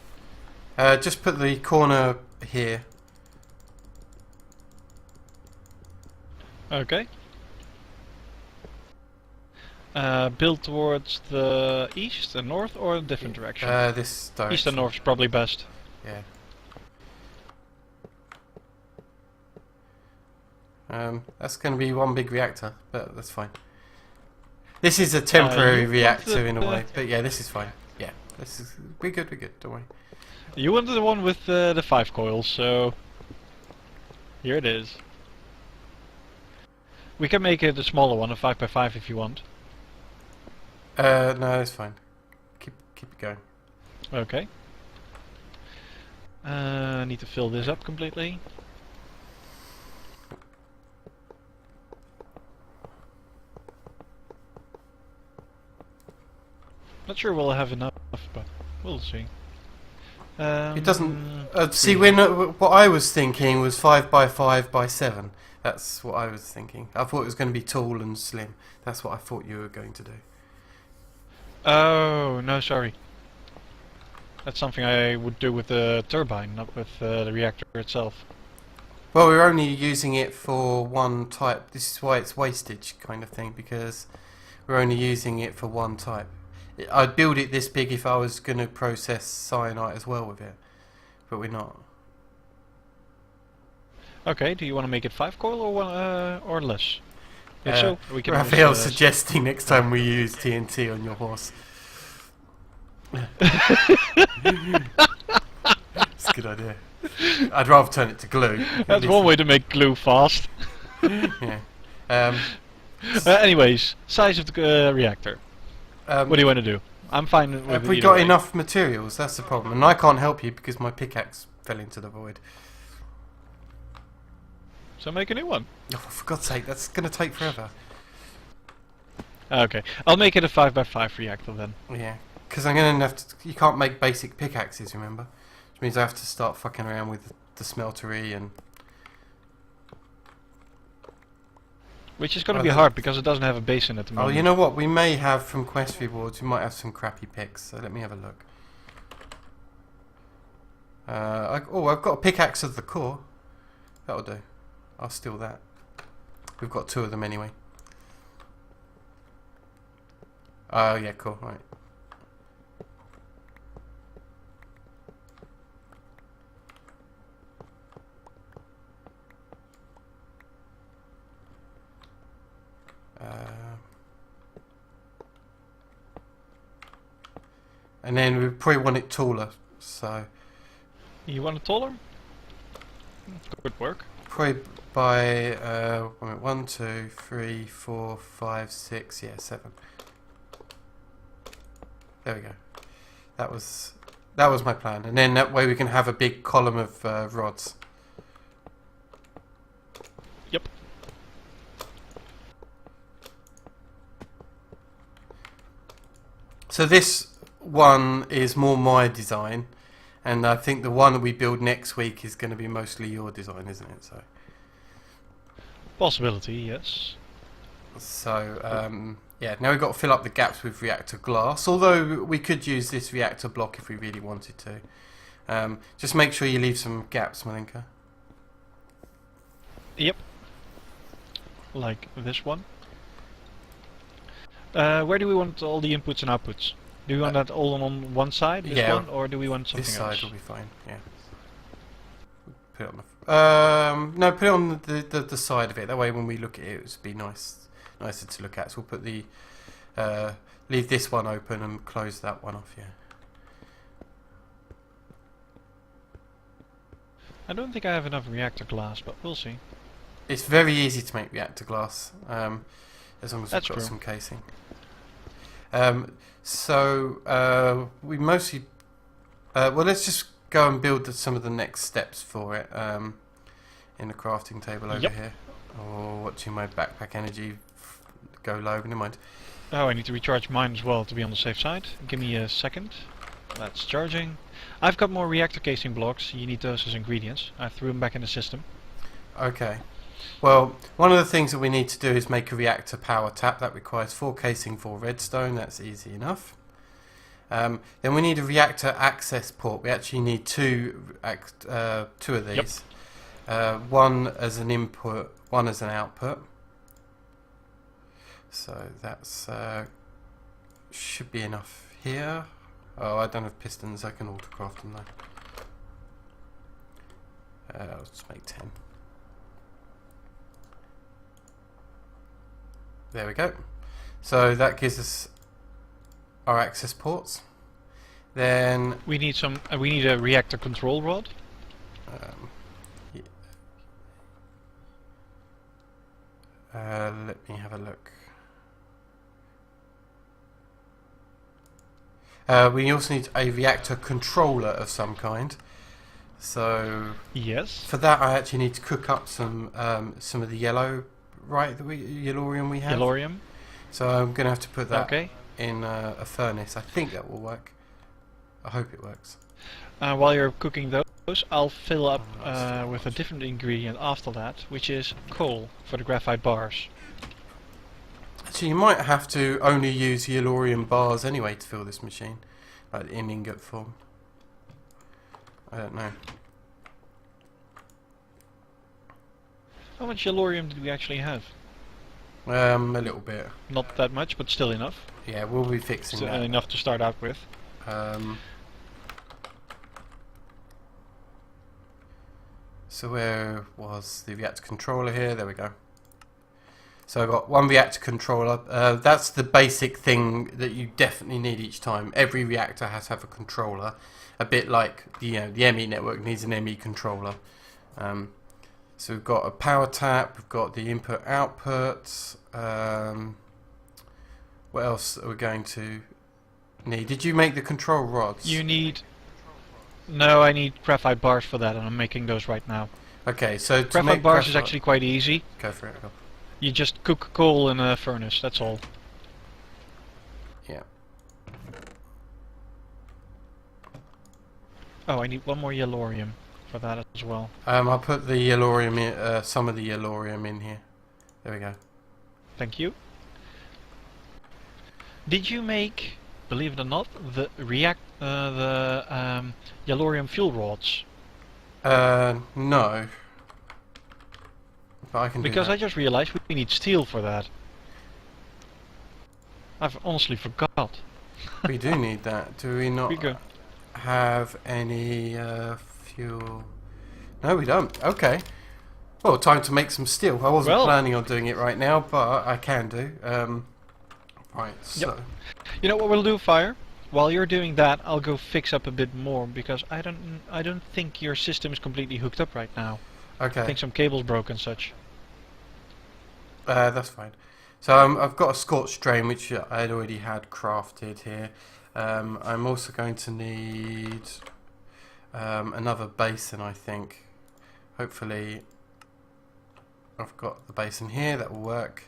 S1: Just put the corner here.
S2: Okay. Build towards the east and north, or a different direction?
S1: This direction.
S2: East and north is probably best.
S1: Yeah. That's going to be one big reactor, but that's fine. This is a temporary reactor in a way, but yeah, this is fine. Yeah, we're good, don't worry.
S2: You wanted the one with the 5 coils, so here it is. We can make it a smaller one, a 5x5 if you want.
S1: No, it's fine. Keep it going.
S2: Okay. I need to fill this up completely. Not sure we'll have enough, but we'll see.
S1: It doesn't. See, what I was thinking was 5x5x7. That's what I was thinking. I thought it was going to be tall and slim. That's what I thought you were going to do.
S2: Oh, no, sorry. That's something I would do with the turbine, not with the reactor itself.
S1: Well, we're only using it for one type. This is why it's wastage kind of thing, because we're only using it for one type. I'd build it this big if I was going to process cyanite as well with it, but we're not.
S2: Okay, do you want to make it 5 coil or one, or less? If so, we can.
S1: Raphael's suggesting next time we use TNT on your horse. It's a good idea. I'd rather turn it to glue.
S2: That's one way to make glue fast.
S1: Yeah.
S2: Anyways, size of the reactor. What do you want to do? I'm fine with
S1: Have we got enough materials? That's the problem. And I can't help you because my pickaxe fell into the void.
S2: So make a new one.
S1: Oh, for God's sake, that's going to take forever.
S2: Okay, I'll make it a 5x5 reactor then.
S1: Yeah, because I'm going to have to... You can't make basic pickaxes, remember? Which means I have to start fucking around with the smeltery and...
S2: Which is going to be hard because it doesn't have a basin at the moment.
S1: Oh, you know what? We may have from quest rewards, we might have some crappy picks, so let me have a look. I've got a pickaxe of the core. That'll do. I'll steal that. We've got 2 of them anyway. Oh, yeah, cool, right. And then we probably want it taller, so...
S2: You want it taller? Good work.
S1: Probably by 1, 2, 3, 4, 5, 6, yeah, 7. There we go. That was my plan, and then that way we can have a big column of rods.
S2: Yep.
S1: So this one is more my design, and I think the one that we build next week is going to be mostly your design, isn't it? So.
S2: Possibility, yes.
S1: So, yeah, now we've got to fill up the gaps with reactor glass, although we could use this reactor block if we really wanted to. Just make sure you leave some gaps, Malinka.
S2: Yep. Like this one. Where do we want all the inputs and outputs? Do we want that all on one side, this one, or do we want something
S1: this
S2: else?
S1: side will be fine, yeah. Put it on the... no, put it on the side of it. That way when we look at it, it would be nicer to look at. So we'll put the... leave this one open and close that one off, yeah.
S2: I don't think I have enough reactor glass, but we'll see.
S1: It's very easy to make reactor glass, as long as
S2: That's
S1: we've got
S2: true.
S1: some casing. We mostly... well, let's just go and build some of the next steps for it in the crafting table over
S2: Yep.
S1: here. Or watching my backpack energy go low, never mind.
S2: Oh, I need to recharge mine as well to be on the safe side. Give me a second. That's charging. I've got more reactor casing blocks. You need those as ingredients. I threw them back in the system.
S1: Okay. Well, one of the things that we need to do is make a reactor power tap. That requires 4 casing, 4 redstone. That's easy enough. Then we need a reactor access port. We actually need two of these. One as an input, one as an output. So that's should be enough here. Oh, I don't have pistons. I can autocraft them though. I'll just make 10. There we go. So that gives us our access ports. Then
S2: We need some. We need a reactor control rod.
S1: yeah. Let me have a look. We also need a reactor controller of some kind. So
S2: Yes.
S1: for that, I actually need to cook up some of the yellorium we have.
S2: Yellorium.
S1: So I'm going to have to put that
S2: Okay.
S1: in a furnace. I think that will work. I hope it works.
S2: While you're cooking those, I'll fill up
S1: that's
S2: with a different ingredient after that, which is coal for the graphite bars.
S1: So you might have to only use yellorium bars anyway to fill this machine, like in ingot form. I don't know.
S2: How much yellorium did we actually have?
S1: A little bit.
S2: Not that much, but still enough.
S1: Yeah, we'll be fixing
S2: Still
S1: that.
S2: enough to start out with.
S1: So where was the reactor controller here? There we go. So I've got one reactor controller. That's the basic thing that you definitely need each time. Every reactor has to have a controller. A bit like the ME network needs an ME controller. So we've got a power tap. We've got the input output. What else are we going to need? Did you make the control rods?
S2: You need... No, I need graphite bars for that, and I'm making those right now.
S1: Okay, so to
S2: Graphite
S1: make
S2: bars is actually quite easy.
S1: Go for it.
S2: You just cook coal in a furnace, that's all.
S1: Yeah.
S2: Oh, I need one more yellorium for that as well.
S1: I'll put the yellorium in, some of the yellorium in here. There we go.
S2: Thank you. Did you make, believe it or not, the yellorium fuel rods?
S1: No. But I can
S2: Because
S1: do
S2: I just realized we need steel for that. I've honestly forgot.
S1: We do need that. Do we not
S2: We go.
S1: have any fuel? No, we don't. Okay. Well, time to make some steel. I wasn't
S2: Well.
S1: planning on doing it right now, but I can do. Right, so...
S2: Yep. You know what we'll do, Fire? While you're doing that, I'll go fix up a bit more because I don't think your system is completely hooked up right now. I
S1: Okay,
S2: think some cables broke and such.
S1: that's fine. So I've got a scorched drain, which I'd already had crafted here. I'm also going to need another basin, I think. Hopefully I've got the basin here, that will work.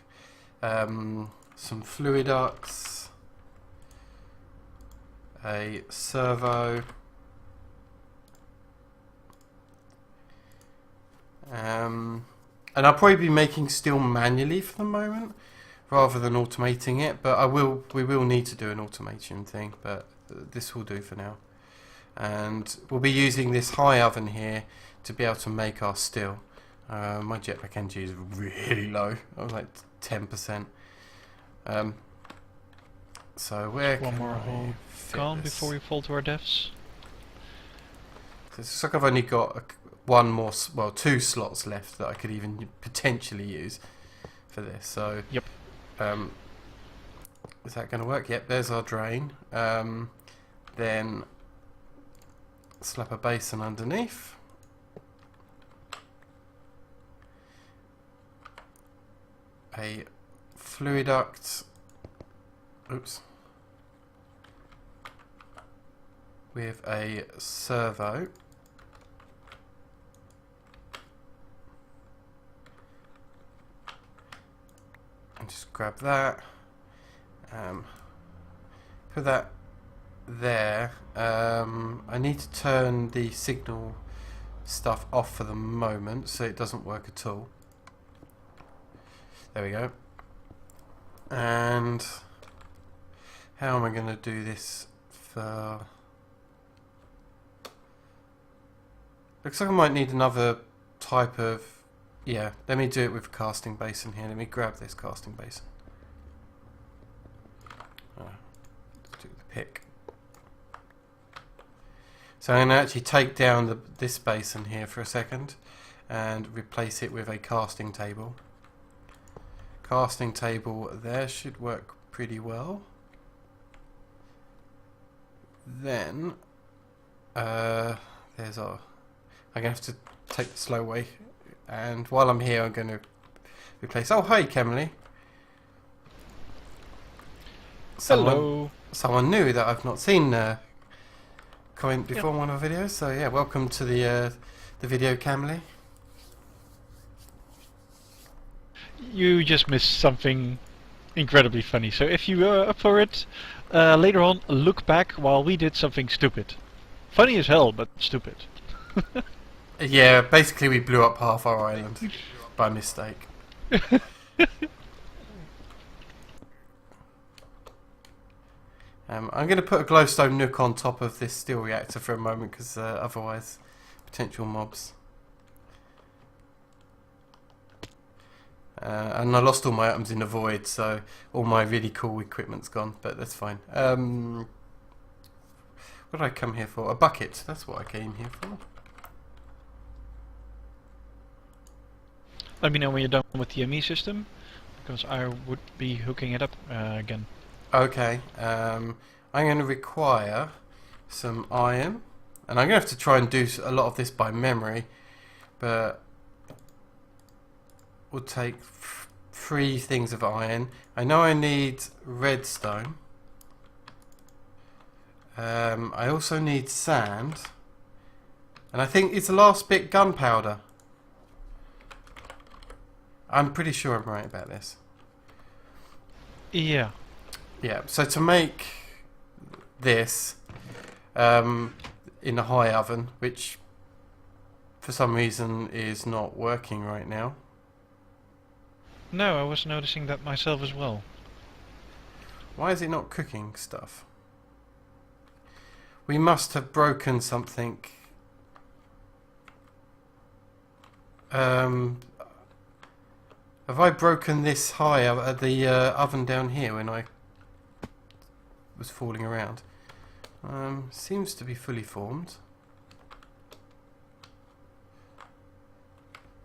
S1: Some fluid ducts, a servo, and I'll probably be making steel manually for the moment rather than automating it, but we will need to do an automation thing, but this will do for now. And we'll be using this high oven here to be able to make our steel. My jetpack energy is really low. I was like 10%. So where
S2: One
S1: can
S2: more
S1: I
S2: hole
S1: fit
S2: gone
S1: this?
S2: before we fall to our deaths.
S1: So it's like I've only got two slots left that I could even potentially use for this. So
S2: Yep.
S1: Is that going to work? Yep, there's our drain. Then slap a basin underneath. a fluid duct. Oops. With a servo. And just grab that. Put that there. I need to turn the signal stuff off for the moment so it doesn't work at all. There we go. And how am I going to do this for... Looks like I might need another type of... Yeah, let me do it with a casting basin here. Let me grab this casting basin. Let's do the pick. So I'm going to actually take down this basin here for a second and replace it with a casting table. Casting table there should work pretty well. Then there's our... I'm going to have to take the slow way, and while I'm here I'm going to replace... Oh, hi Kemley.
S2: Hello.
S1: Someone new that I've not seen comment before on one of our videos, so yeah, welcome to the video, Kemley.
S2: You just missed something incredibly funny, so if you are up for it, later on look back while we did something stupid. Funny as hell, but stupid.
S1: Yeah, basically we blew up half our island by mistake. I'm going to put a glowstone nook on top of this steel reactor for a moment because otherwise potential mobs. And I lost all my items in the void, so all my really cool equipment's gone, but that's fine. What did I come here for? A bucket, that's what I came here for.
S2: Let me know when you're done with the ME system, because I would be hooking it up again.
S1: Okay, I'm going to require some iron, and I'm going to have to try and do a lot of this by memory, but we'll take 3 things of iron. I know I need redstone. I also need sand, and I think it's the last bit gunpowder. I'm pretty sure I'm right about this.
S2: Yeah.
S1: Yeah, so to make this in a high oven, which for some reason is not working right now.
S2: No, I was noticing that myself as well.
S1: Why is it not cooking stuff? We must have broken something. Have I broken this high at the oven down here when I was falling around? Seems to be fully formed.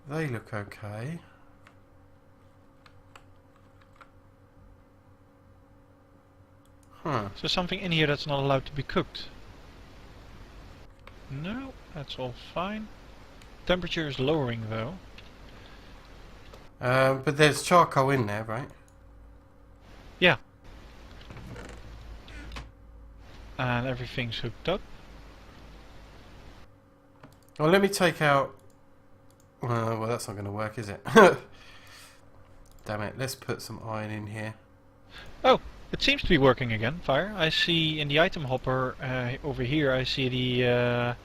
S1: They look okay. Huh.
S2: Is there something in here that's not allowed to be cooked? No, that's all fine. Temperature is lowering though.
S1: But there's charcoal in there, right?
S2: Yeah. And everything's hooked up.
S1: Well, let me take out... well, that's not going to work, is it? Damn it, let's put some iron in here.
S2: Oh, it seems to be working again, Fire. I see in the item hopper over here, I see the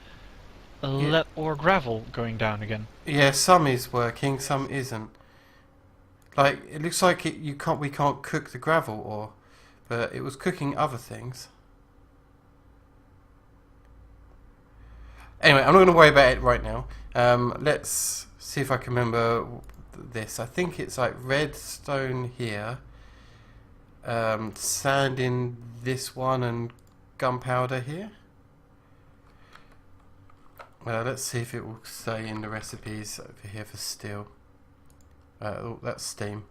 S2: lead or gravel going down again.
S1: Yeah, some is working, some isn't. Like, it looks like we can't cook the gravel ore, but it was cooking other things. Anyway, I'm not going to worry about it right now. Let's see if I can remember this. I think it's like redstone here, sand in this one, and gunpowder here. Let's see if it will say in the recipes over here for steel. Oh, that's steam.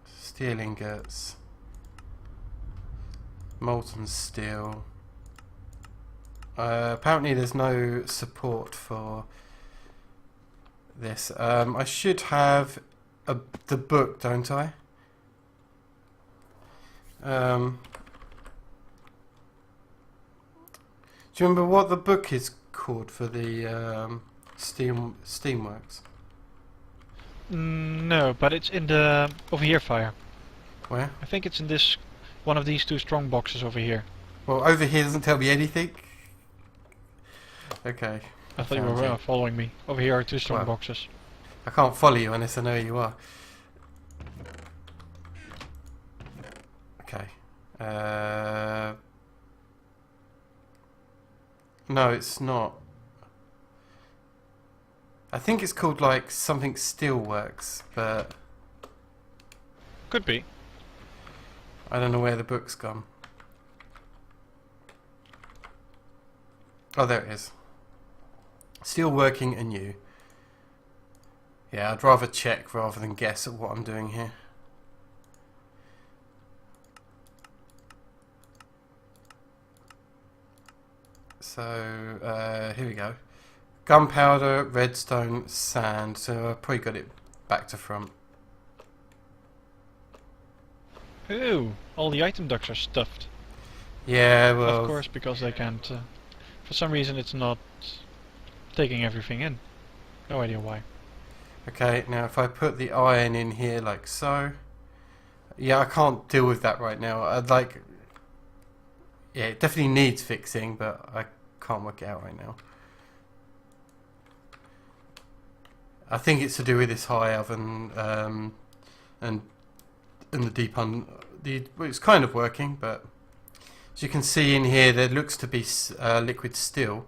S1: Steel ingots. Molten steel. Apparently there's no support for this. I should have the book, don't I? Do you remember what the book is called for the Steamworks?
S2: No, but it's in the over here, Fire.
S1: Where?
S2: I think it's in this one of these two strong boxes over here.
S1: Well, over here doesn't tell me anything. Okay.
S2: I thought you were following me. Over here are two strong boxes.
S1: I can't follow you unless I know where you are. Okay. No, it's not. I think it's called like something Steelworks, but
S2: Could be.
S1: I don't know where the book's gone. Oh, there it is. Steelworking anew. Yeah, I'd rather check rather than guess at what I'm doing here. So, here we go. Gunpowder, redstone, sand. So I've probably got it back to front.
S2: Ooh, all the item ducts are stuffed.
S1: Yeah, well...
S2: Of course, because they can't... for some reason it's not taking everything in. No idea why.
S1: Okay, now if I put the iron in here like so... Yeah, I can't deal with that right now. I'd like... Yeah, it definitely needs fixing, but I can't work it out right now. I think it's to do with this high oven and the deep well, it's kind of working, but as you can see in here, there looks to be liquid steel,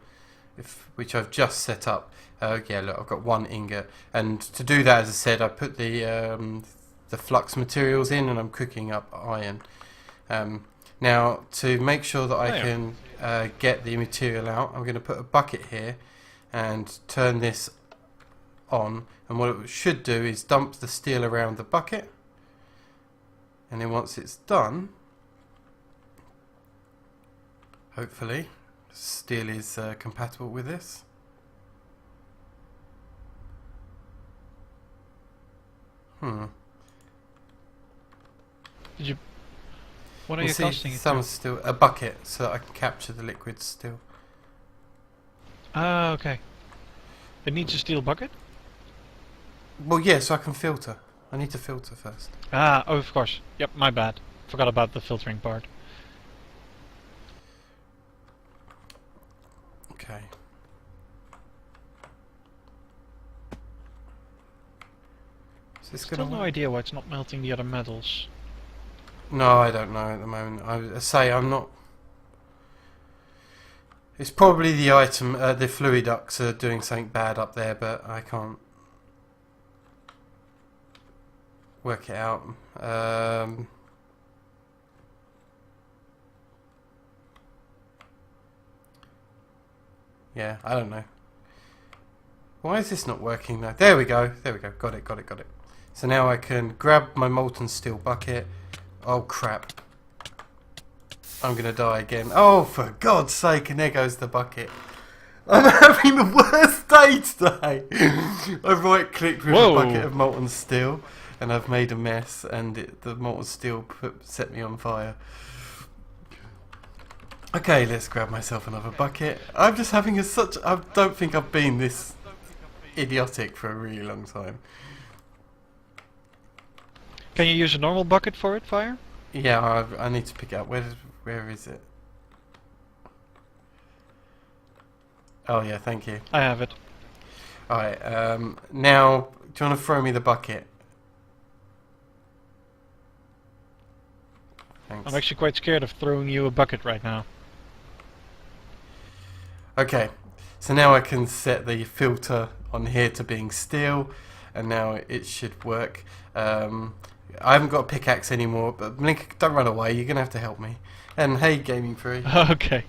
S1: which I've just set up. Yeah, look, I've got one ingot, and to do that, as I said, I put the flux materials in, and I'm cooking up iron. Now, to make sure that I can get the material out, I'm going to put a bucket here and turn this on, and what it should do is dump the steel around the bucket, and then once it's done, hopefully steel is compatible with this.
S2: Did you... What are you casting it
S1: some
S2: to?
S1: steel, a bucket, so that I can capture the liquid steel.
S2: Ah, okay. It needs a steel bucket?
S1: Well, yeah, so I can filter. I need to filter first.
S2: Ah, oh, of course. Yep, my bad. Forgot about the filtering part.
S1: Okay. Is this
S2: Still
S1: gonna
S2: no
S1: work?
S2: idea why it's not melting the other metals.
S1: No, I don't know at the moment. I say I'm not... It's probably the item, the fluid ducts are doing something bad up there, but I can't work it out. Yeah, I don't know. Why is this not working though? There we go. There we go. Got it, got it, got it. So now I can grab my molten steel bucket. Oh crap. I'm going to die again. Oh, for God's sake, and there goes the bucket. I'm having the worst day today. I right-clicked with a bucket of molten steel, and I've made a mess, and the molten steel set me on fire. Okay, let's grab myself another bucket. I'm just having I don't think I've been this idiotic for a really long time.
S2: Can you use a normal bucket for it, Fire?
S1: Yeah, I need to pick it up. Where is it? Oh yeah, thank you.
S2: I have it.
S1: Alright, now, do you want to throw me the bucket? Thanks.
S2: I'm actually quite scared of throwing you a bucket right now.
S1: Okay, so now I can set the filter on here to being steel, and now it should work. I haven't got a pickaxe anymore, but Blink, don't run away, you're going to have to help me. And hey, Gaming Free.
S2: Okay.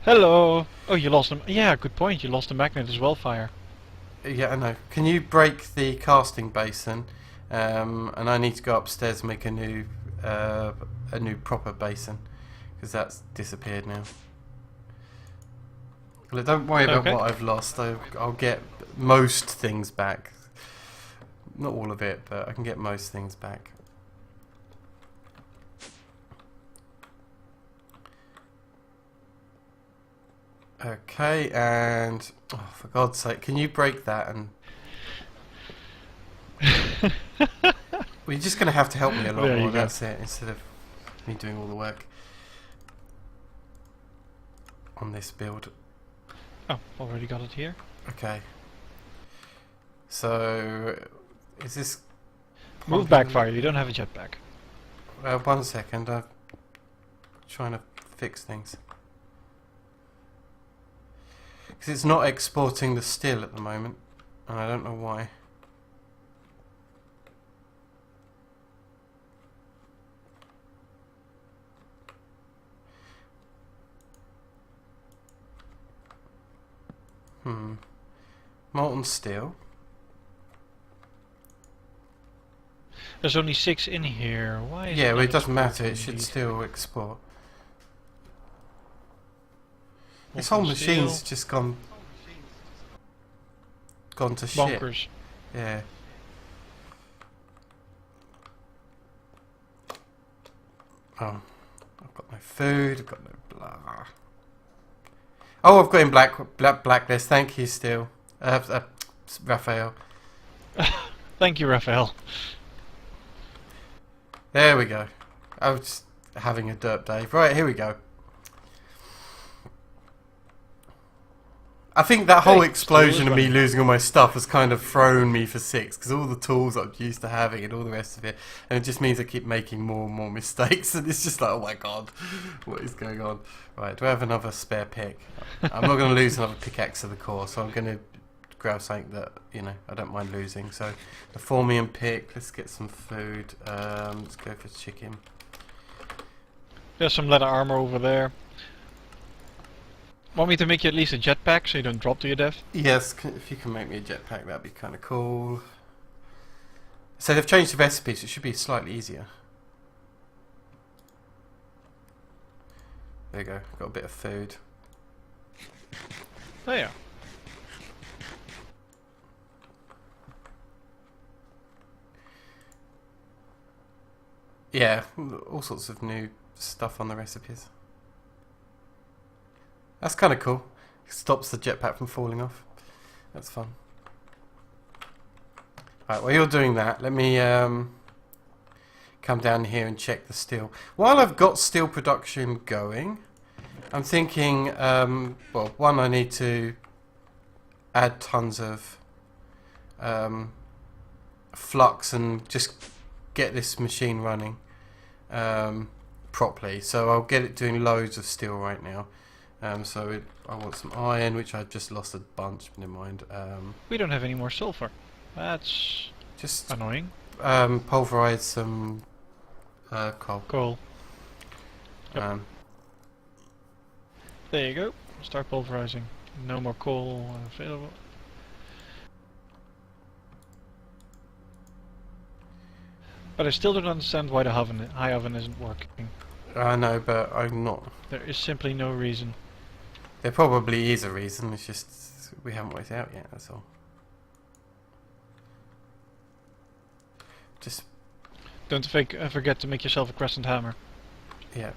S2: Hello! Oh, you lost them. Yeah, good point. You lost the magnet as well, Fire.
S1: Yeah, I know. Can you break the casting basin? And I need to go upstairs and make a new proper basin, because that's disappeared now. Well, don't worry about what I've lost. I'll get most things back. Not all of it, but I can get most things back. Okay, and oh, for God's sake, can you break that? And well, you're just going to have to help me a lot
S2: There you
S1: more.
S2: go.
S1: That's it. Instead of me doing all the work on this build.
S2: Oh, already got it here.
S1: Okay. So, is this...
S2: Move back, Fire. You don't have a jetpack.
S1: 1 second. I'm trying to fix things. Because it's not exporting the still at the moment. And I don't know why. Molten steel.
S2: There's only 6 in here. Why is
S1: Yeah,
S2: it
S1: well,
S2: not
S1: it doesn't matter.
S2: exporting
S1: It should
S2: these?
S1: still export. This
S2: Molten
S1: whole machine's
S2: steel.
S1: just gone to shit.
S2: Bonkers.
S1: Yeah. Oh, I've got no food. I've got no blah. Oh, I've got in blacklist. Thank you, still, Raphael.
S2: Thank you, Raphael.
S1: There we go. I was just having a derp day. Right, here we go. I think that whole
S2: Hey,
S1: explosion
S2: still
S1: of me
S2: running.
S1: losing all my stuff has kind of thrown me for 6 because all the tools I'm used to having and all the rest of it, and it just means I keep making more and more mistakes, and it's just like, oh my god, what is going on? Right, do I have another spare pick? I'm not going to lose another pickaxe of the core, so I'm going to grab something that, you know, I don't mind losing. So the Formium pick, let's get some food. Let's go for chicken.
S2: There's some leather armor over there. Want me to make you at least a jetpack so you don't drop to your death?
S1: Yes, if you can make me a jetpack, that'd be kind of cool. So they've changed the recipe, so it should be slightly easier. There you go, got a bit of food.
S2: Oh yeah.
S1: Yeah, all sorts of new stuff on the recipes. That's kind of cool. Stops the jetpack from falling off. That's fun. Right, while you're doing that, let me come down here and check the steel. While I've got steel production going, I'm thinking, well, one, I need to add tons of flux and just get this machine running properly. So I'll get it doing loads of steel right now. I want some iron, which I've just lost a bunch, but never mind.
S2: We don't have any more sulfur. That's
S1: Just
S2: annoying.
S1: pulverize some coal.
S2: Coal. Yep.
S1: Um,
S2: There you go. Start pulverizing. No more coal available. But I still don't understand why the high oven isn't working.
S1: I know, but I'm not.
S2: There is simply no reason.
S1: There probably is a reason. It's just we haven't worked it out yet. That's all. Just
S2: Don't forget to make yourself a crescent hammer.
S1: yeah,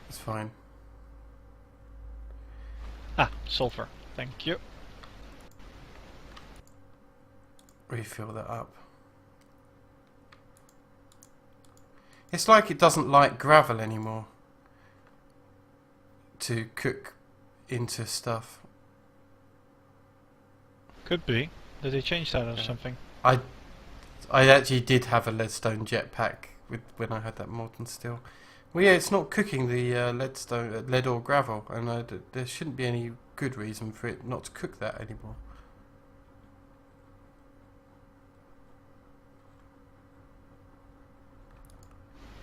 S1: it's fine.
S2: Ah, sulfur. Thank you.
S1: Refill that up. It's like it doesn't like gravel anymore to cook into stuff.
S2: Could be. Did they change that or
S1: Yeah.
S2: something?
S1: I actually did have a leadstone jetpack when I had that molten steel. Well, yeah, it's not cooking the lead or gravel, and there shouldn't be any good reason for it not to cook that anymore.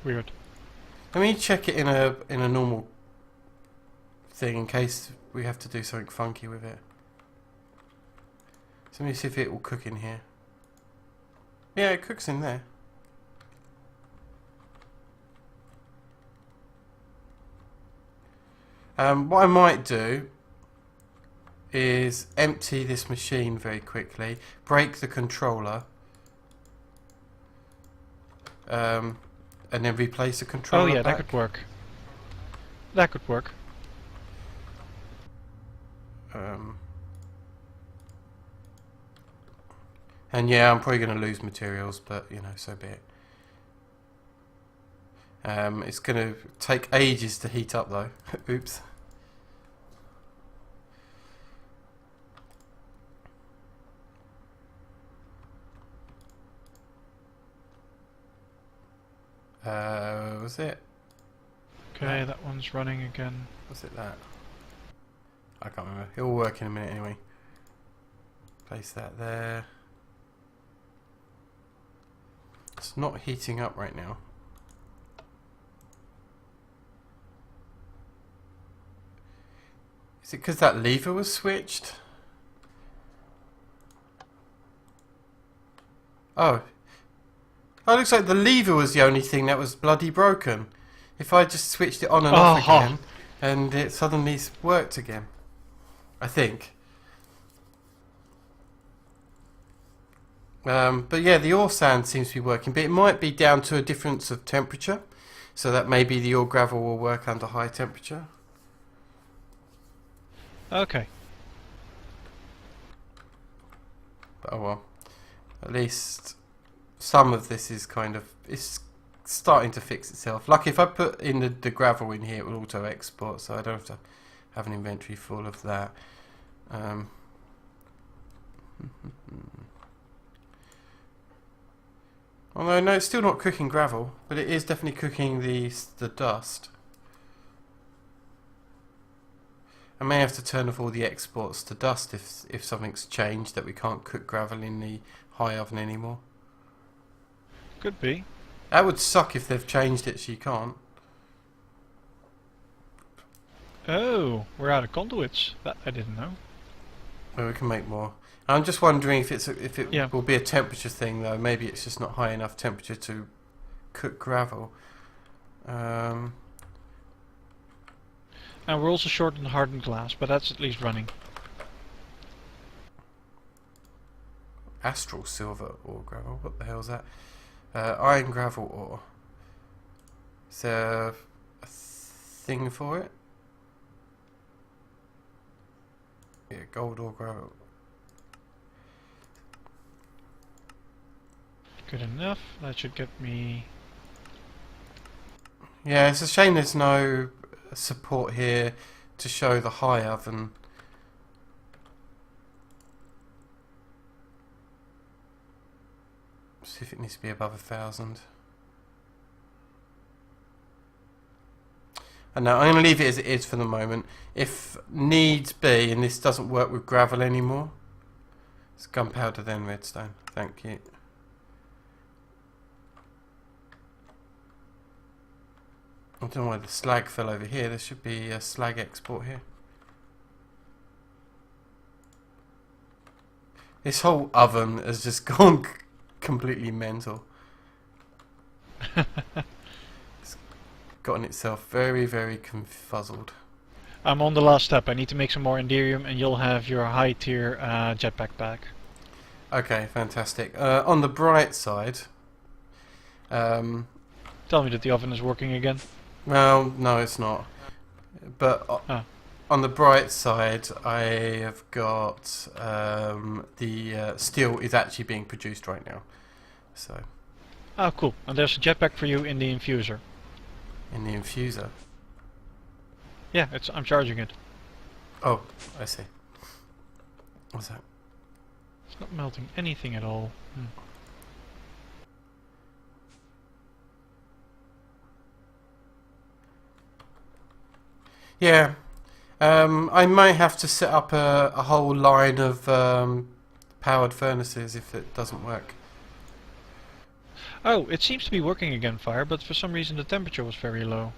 S2: Weird.
S1: Let me check it in a normal thing in case we have to do something funky with it. So let me see if it will cook in here. Yeah, it cooks in there. What I might do is empty this machine very quickly, break the controller, and then replace the controller.
S2: Oh yeah,
S1: back.
S2: that could work. That could work.
S1: And yeah, I'm probably going to lose materials, but you know, so be it. It's going to take ages to heat up though. Oops. Was it?
S2: Okay, that one's running again.
S1: Was it that? I can't remember. It'll work in a minute anyway. Place that there. It's not heating up right now. Is it because that lever was switched? Oh. Oh, it looks like the lever was the only thing that was bloody broken. If I just switched it on and off again, and it suddenly worked again. I think. But yeah, the ore sand seems to be working, but it might be down to a difference of temperature, so that maybe the ore gravel will work under high temperature.
S2: Okay.
S1: But oh well. At least some of this is kind of, it's starting to fix itself. Like if I put in the gravel in here, it will auto export, so I don't have to have an inventory full of that. Although no, it's still not cooking gravel, but it is definitely cooking the dust. I may have to turn off all the exports to dust if something's changed that we can't cook gravel in the high oven anymore.
S2: Could be.
S1: That would suck if they've changed it so you can't.
S2: Oh, we're out of conduits. That I didn't know.
S1: Well, we can make more. I'm just wondering if it will be a temperature thing though. Maybe it's just not high enough temperature to cook gravel.
S2: And we're also short on hardened glass, but that's at least running.
S1: Astral silver ore gravel. What the hell is that? Iron gravel ore. Is there a thing for it? Yeah, gold ore gravel.
S2: Good enough. That should get me...
S1: Yeah, it's a shame there's no support here to show the high oven. See if it needs to be above 1,000. And now I'm going to leave it as it is for the moment. If needs be, and this doesn't work with gravel anymore, it's gunpowder then redstone. Thank you. I don't know why the slag fell over here. There should be a slag export here. This whole oven has just gone completely mental. It's gotten itself very, very confuzzled.
S2: I'm on the last step. I need to make some more Enderium and you'll have your high tier jetpack back.
S1: Okay, fantastic. On the bright side...
S2: Tell me that the oven is working again.
S1: Well, no, it's not. But on the bright side, I have got the steel is actually being produced right now. So.
S2: Oh, cool. And there's a jetpack for you in the infuser.
S1: In the infuser.
S2: Yeah, I'm charging it.
S1: Oh, I see. What's that?
S2: It's not melting anything at all.
S1: Yeah, I may have to set up a whole line of powered furnaces if it doesn't work.
S2: Oh, it seems to be working again, Fire, but for some reason the temperature was very low.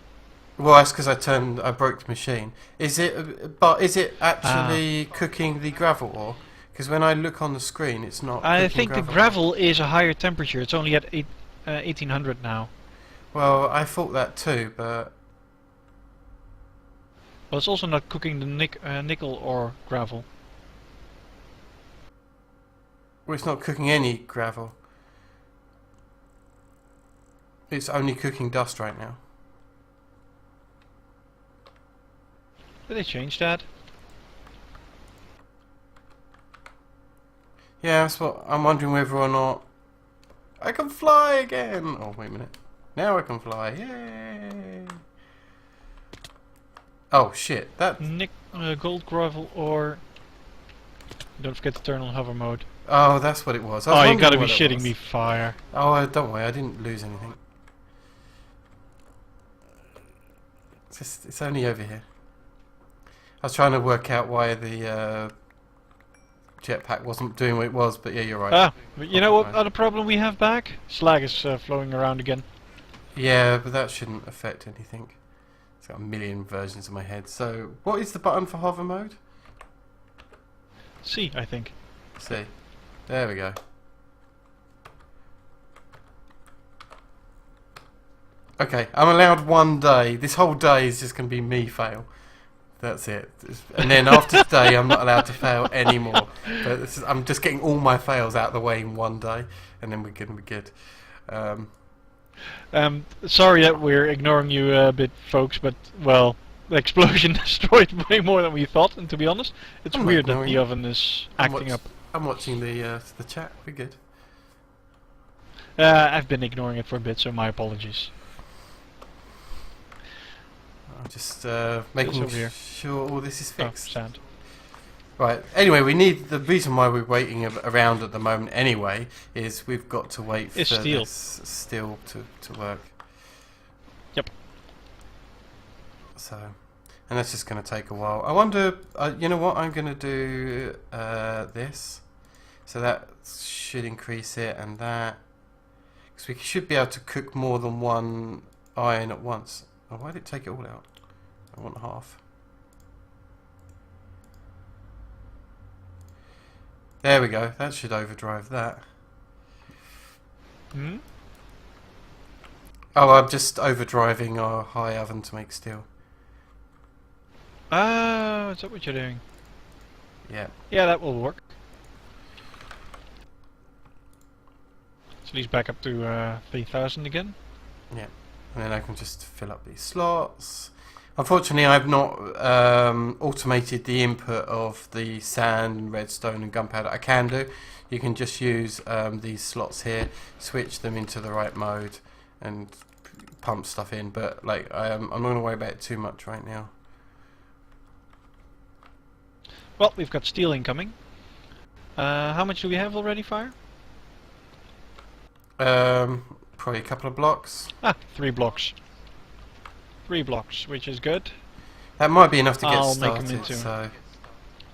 S1: Well, that's because I broke the machine. Is it actually cooking the gravel ore? Because when I look on the screen, it's not.
S2: I think the gravel is a higher temperature. It's only at 1800 now.
S1: Well, I thought that too, but.
S2: Well, it's also not cooking the nickel or gravel.
S1: Well, it's not cooking any gravel. It's only cooking dust right now.
S2: Did they change that?
S1: Yeah, that's what I'm wondering, whether or not I can fly again. Oh, wait a minute. Now I can fly. Yay! Oh shit! That.
S2: Gold gravel ore. Don't forget to turn on hover mode.
S1: Oh, that's what it was.
S2: Oh, you gotta be shitting me, fire.
S1: Oh, don't worry. I didn't lose anything. It's only over here. I was trying to work out why the jetpack wasn't doing what it was, but yeah, you're right.
S2: Ah, but you know what other problem we have back? Slag is flowing around again.
S1: Yeah, but that shouldn't affect anything. It's got a million versions in my head. So, what is the button for hover mode?
S2: C, I think.
S1: C. There we go. Okay, I'm allowed 1 day. This whole day is just going to be me fail. That's it. And then after today, I'm not allowed to fail anymore. But I'm just getting all my fails out of the way in 1 day, and then we're going to be good.
S2: Sorry that we're ignoring you a bit, folks, but, well, the explosion destroyed way more than we thought, and to be honest, it's weird that the oven is acting up.
S1: I'm watching the chat. We're good.
S2: I've been ignoring it for a bit, so my apologies.
S1: I'm just making sure all this is fixed.
S2: Oh, sand.
S1: Right. Anyway, the reason why we're waiting around at the moment anyway is we've got to wait for this steel to work.
S2: Yep.
S1: So, and that's just going to take a while. I wonder, you know what, I'm going to do this. So that should increase it, and that. Because we should be able to cook more than one iron at once. Oh, why did it take it all out? I want half. There we go. That should overdrive that.
S2: Hmm?
S1: Oh, I'm just overdriving our high oven to make steel.
S2: Oh, is that what you're doing?
S1: Yeah.
S2: Yeah, that will work. So he's back up to 3,000 again.
S1: Yeah. And then I can just fill up these slots. Unfortunately, I've not automated the input of the sand, redstone and gunpowder. I can do. You can just use these slots here, switch them into the right mode and pump stuff in. But like, I'm not going to worry about it too much right now.
S2: Well, we've got steel incoming. How much do we have already, Fire?
S1: Probably a couple of blocks.
S2: 3 blocks. 3 blocks, which is good.
S1: That might be enough to get
S2: I'll
S1: started.
S2: make them into
S1: so.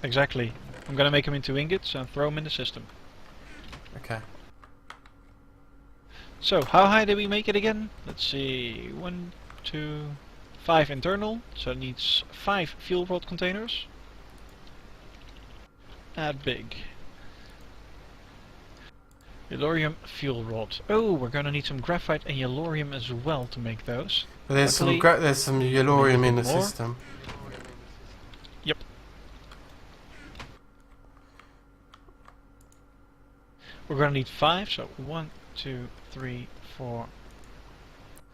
S2: Exactly. I'm gonna make them into ingots and throw them in the system.
S1: Okay.
S2: So, how high did we make it again? Let's see. 1, 2, 5 internal. So it needs 5 fuel rod containers. Add big. Yellorium fuel rod. Oh, we're gonna need some graphite and yellorium as well to make those.
S1: But there's some yellorium in the system.
S2: Yep. We're gonna need 5, so 1, 2, 3, 4.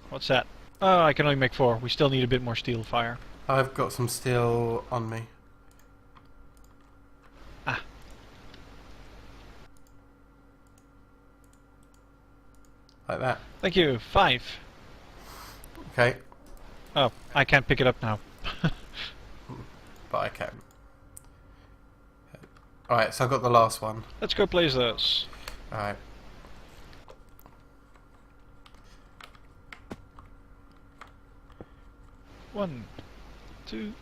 S2: What's that? Oh, I can only make 4. We still need a bit more steel, Fire.
S1: I've got some steel on me.
S2: Ah.
S1: Like that.
S2: Thank you. 5.
S1: Okay.
S2: Oh, I can't pick it up now.
S1: But I can. Alright, so I've got the last one.
S2: Let's go place those.
S1: Alright.
S2: One, 2,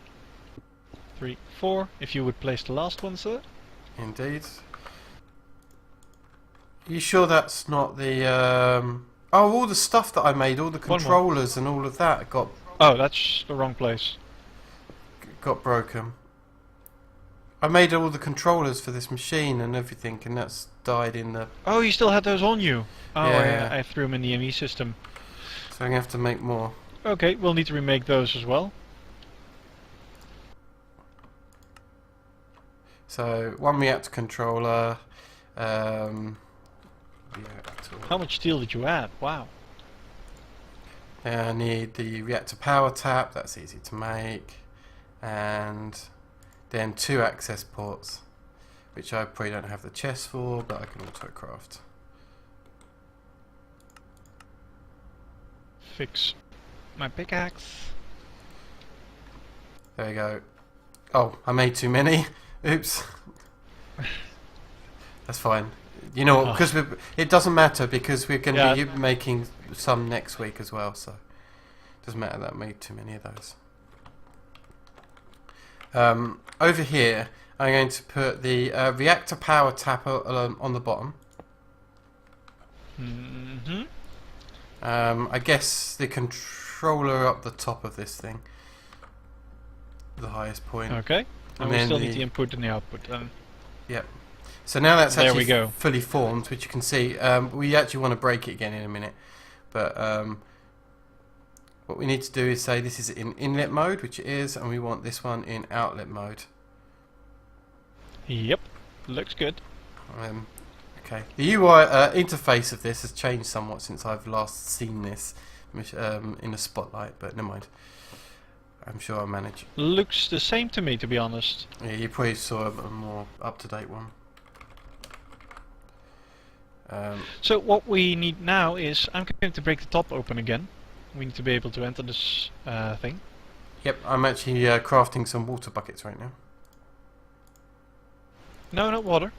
S2: 3, 4. If you would place the last one, sir.
S1: Indeed. You sure that's not the oh, all the stuff that I made, all the controllers and all of that got
S2: Oh, that's the wrong place.
S1: Got broken. I made all the controllers for this machine and everything, and that's died in the...
S2: Oh, you still had those on you? Oh,
S1: yeah.
S2: I threw them in the ME system.
S1: So I'm going to have to make more.
S2: Okay, we'll need to remake those as well.
S1: So, 1 reactor controller, Reactor.
S2: How much steel did you add? Wow.
S1: I need the Reactor Power Tap, that's easy to make, and then 2 access ports, which I probably don't have the chest for, but I can auto craft.
S2: Fix my pickaxe.
S1: There we go. Oh, I made too many. Oops. That's fine. You know, because it doesn't matter because we're going to be making some next week as well, so it doesn't matter that I made too many of those. Over here, I'm going to put the Reactor Power Tap on the bottom. I guess the controller up the top of this thing, the highest point.
S2: Okay. And we still need the input and the output.
S1: Yep. So now that's
S2: there
S1: actually fully formed, which you can see. We actually want to break it again in a minute, but what we need to do is say this is in inlet mode, which it is, and we want this one in outlet mode.
S2: Yep, looks good.
S1: Okay, the UI interface of this has changed somewhat since I've last seen this in the spotlight, but never mind. I'm sure I'll manage.
S2: Looks the same to me, to be honest.
S1: Yeah, you probably saw a more up-to-date one.
S2: So what we need now is, I'm going to break the top open again. We need to be able to enter this thing.
S1: Yep, I'm actually crafting some water buckets right now.
S2: No, not water.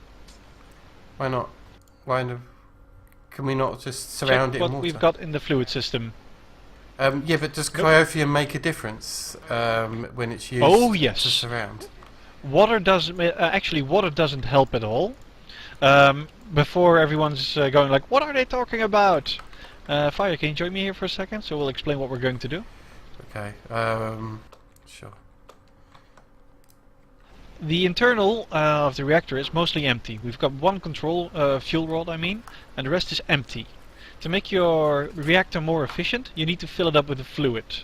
S1: Why not? Can we not just surround it in water?
S2: What we've got in the fluid system.
S1: Yeah, but does cryophium make a difference when it's used to surround?
S2: Water doesn't. Actually, water doesn't help at all. Before everyone's going like, what are they talking about? Fire, can you join me here for a second? So we'll explain what we're going to do.
S1: Okay, sure.
S2: The internal of the reactor is mostly empty. We've got one control fuel rod, and the rest is empty. To make your reactor more efficient, you need to fill it up with a fluid.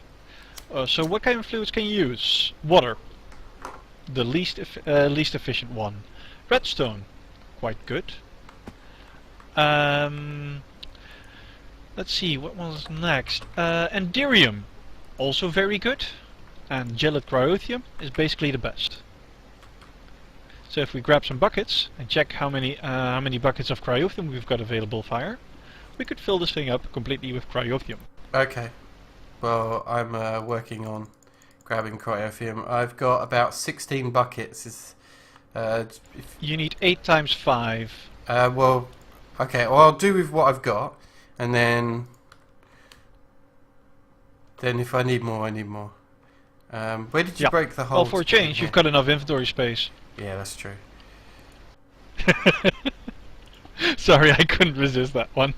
S2: So what kind of fluids can you use? Water, the least efficient one. Redstone, quite good. Let's see, what was next? Enderium, also very good. And gelate cryothium is basically the best. So if we grab some buckets and check how many buckets of cryothium we've got available, Fire, we could fill this thing up completely with cryothium.
S1: Okay. Well, I'm working on grabbing cryothium. I've got about 16 buckets.
S2: You need 8 times 5.
S1: Well, okay. Well, I'll do with what I've got, and then if I need more, I need more. Where did you break the hole?
S2: Well, for a change, you've got enough inventory space.
S1: Yeah, that's true.
S2: Sorry, I couldn't resist that one.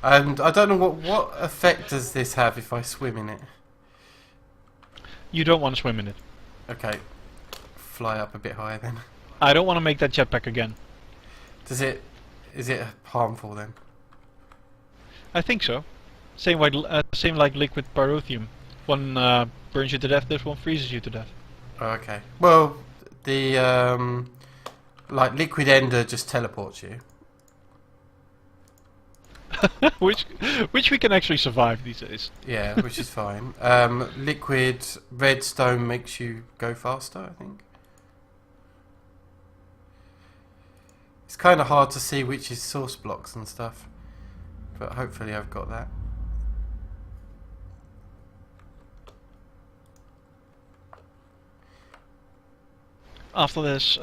S1: And I don't know what effect does this have if I swim in it?
S2: You don't want to swim in it.
S1: Okay, fly up a bit higher then.
S2: I don't want to make that jetpack again.
S1: Is it harmful then?
S2: I think so. Same like liquid pyrotheum. One burns you to death, this one freezes you to death.
S1: Okay. Well, the like liquid ender just teleports you.
S2: which we can actually survive these days.
S1: Yeah, which is fine. Liquid redstone makes you go faster, I think. It's kind of hard to see which is source blocks and stuff, but hopefully I've got that.
S2: After this,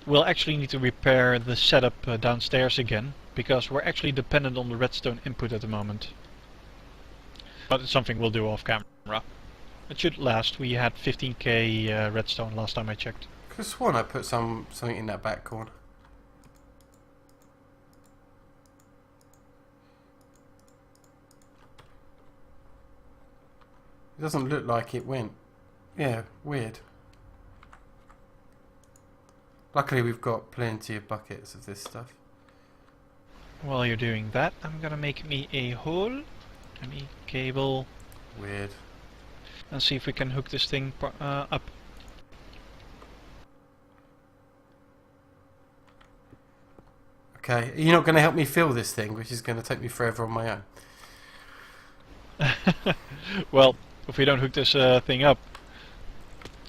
S2: we'll actually need to repair the setup downstairs again, because we're actually dependent on the redstone input at the moment. But it's something we'll do off camera. It should last. We had 15k redstone last time I checked.
S1: I could have sworn I put something in that back corner. It doesn't look like it went. Yeah, weird. Luckily we've got plenty of buckets of this stuff.
S2: While you're doing that, I'm gonna make me a hole. Let me cable.
S1: Weird.
S2: And see if we can hook this thing up.
S1: Okay, you're not going to help me fill this thing, which is going to take me forever on my own.
S2: Well, if we don't hook this thing up,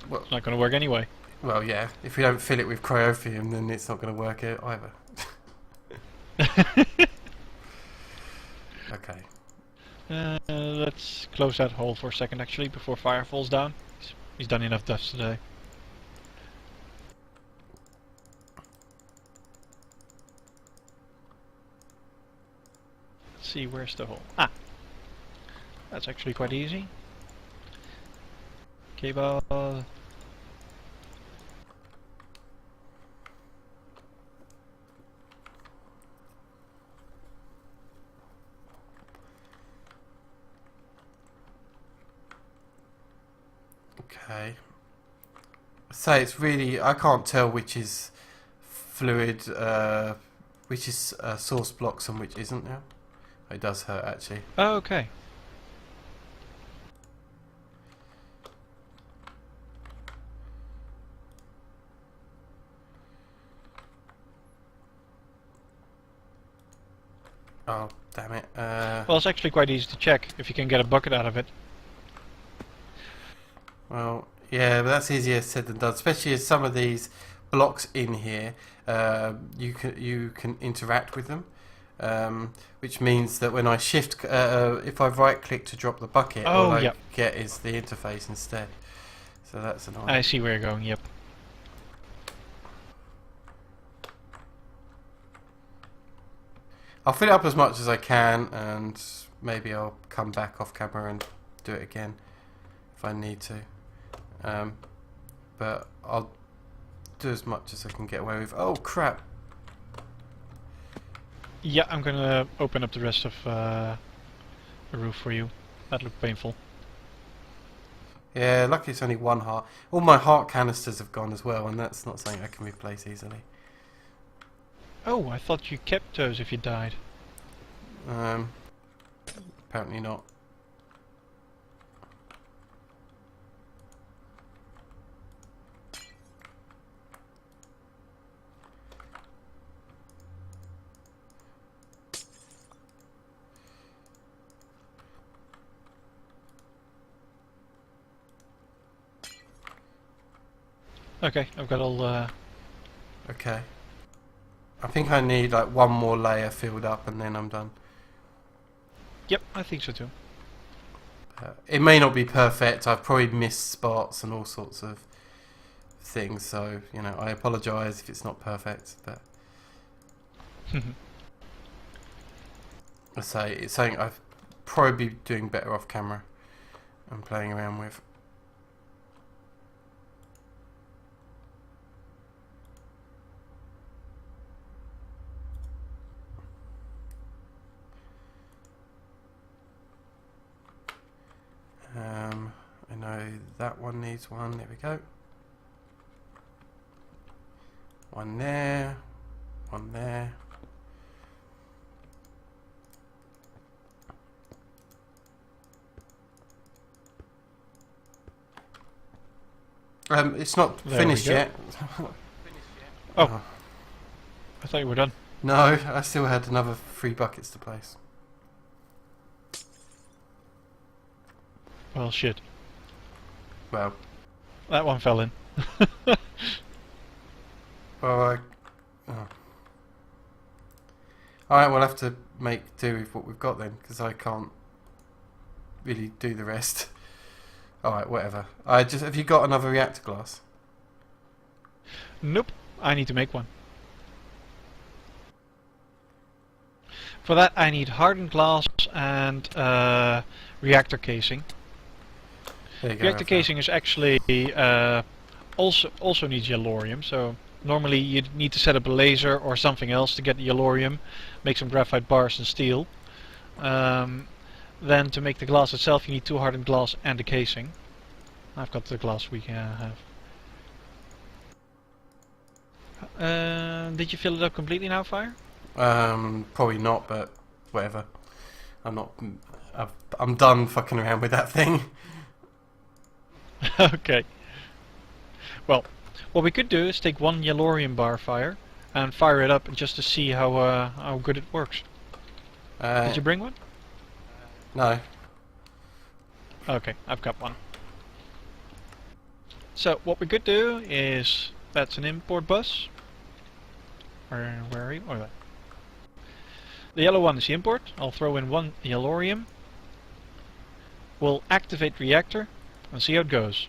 S1: Well,
S2: it's not going to work anyway.
S1: well, yeah. If we don't fill it with cryothium, then it's not going to work either. Okay.
S2: Let's close that hole for a second, actually, before fire falls down. He's done enough dust today. Let's see, where's the hole? Ah! That's actually quite easy. Cable.
S1: Okay. So it's really, I can't tell which is fluid, which is source blocks and which isn't now. It does hurt actually.
S2: Oh, okay.
S1: Oh, damn it.
S2: Well, it's actually quite easy to check if you can get a bucket out of it.
S1: Well, yeah, but that's easier said than done. Especially as some of these blocks in here, you can interact with them, which means that when I shift, if I right-click to drop the bucket, all I get is the interface instead. So that's annoying.
S2: I see where you're going. Yep.
S1: I'll fill it up as much as I can, and maybe I'll come back off camera and do it again if I need to. But I'll do as much as I can get away with. Oh crap!
S2: Yeah, I'm gonna open up the rest of the roof for you. That looked painful.
S1: Yeah, lucky it's only one heart. All my heart canisters have gone as well, and that's not something I can replace easily.
S2: Oh, I thought you kept those if you died.
S1: Apparently not.
S2: Okay, I've got all.
S1: Okay. I think I need like one more layer filled up and then I'm done.
S2: Yep, I think so too.
S1: It may not be perfect. I've probably missed spots and all sorts of things, so you know I apologise if it's not perfect. But I say it's something I've probably be doing better off camera and playing around with. I know that one needs one. There we go. One there. One there. It's not finished yet.
S2: Oh. I thought you were done.
S1: No, I still had another 3 buckets to place.
S2: Well, shit.
S1: Well,
S2: that one fell in.
S1: well, alright, we'll have to make do with what we've got then, because I can't really do the rest. Alright, whatever. Have you got another reactor glass?
S2: Nope, I need to make one. For that I need hardened glass and reactor casing. Reactor casing is actually also needs yellorium, so normally you need to set up a laser or something else to get the yellorium, make some graphite bars and steel. Then to make the glass itself you need 2 hardened glass and a casing. I've got the glass we have. Did you fill it up completely now, Fire?
S1: Probably not, but whatever. I'm done fucking around with that thing.
S2: Okay. Well, what we could do is take 1 yellorium bar, Fire, and fire it up just to see how good it works. Did you bring one?
S1: No.
S2: Okay, I've got one. So what we could do is, that's an import bus. Where are you? Oh, there. The yellow one is the import. I'll throw in one yellorium. We'll activate reactor and see how it goes.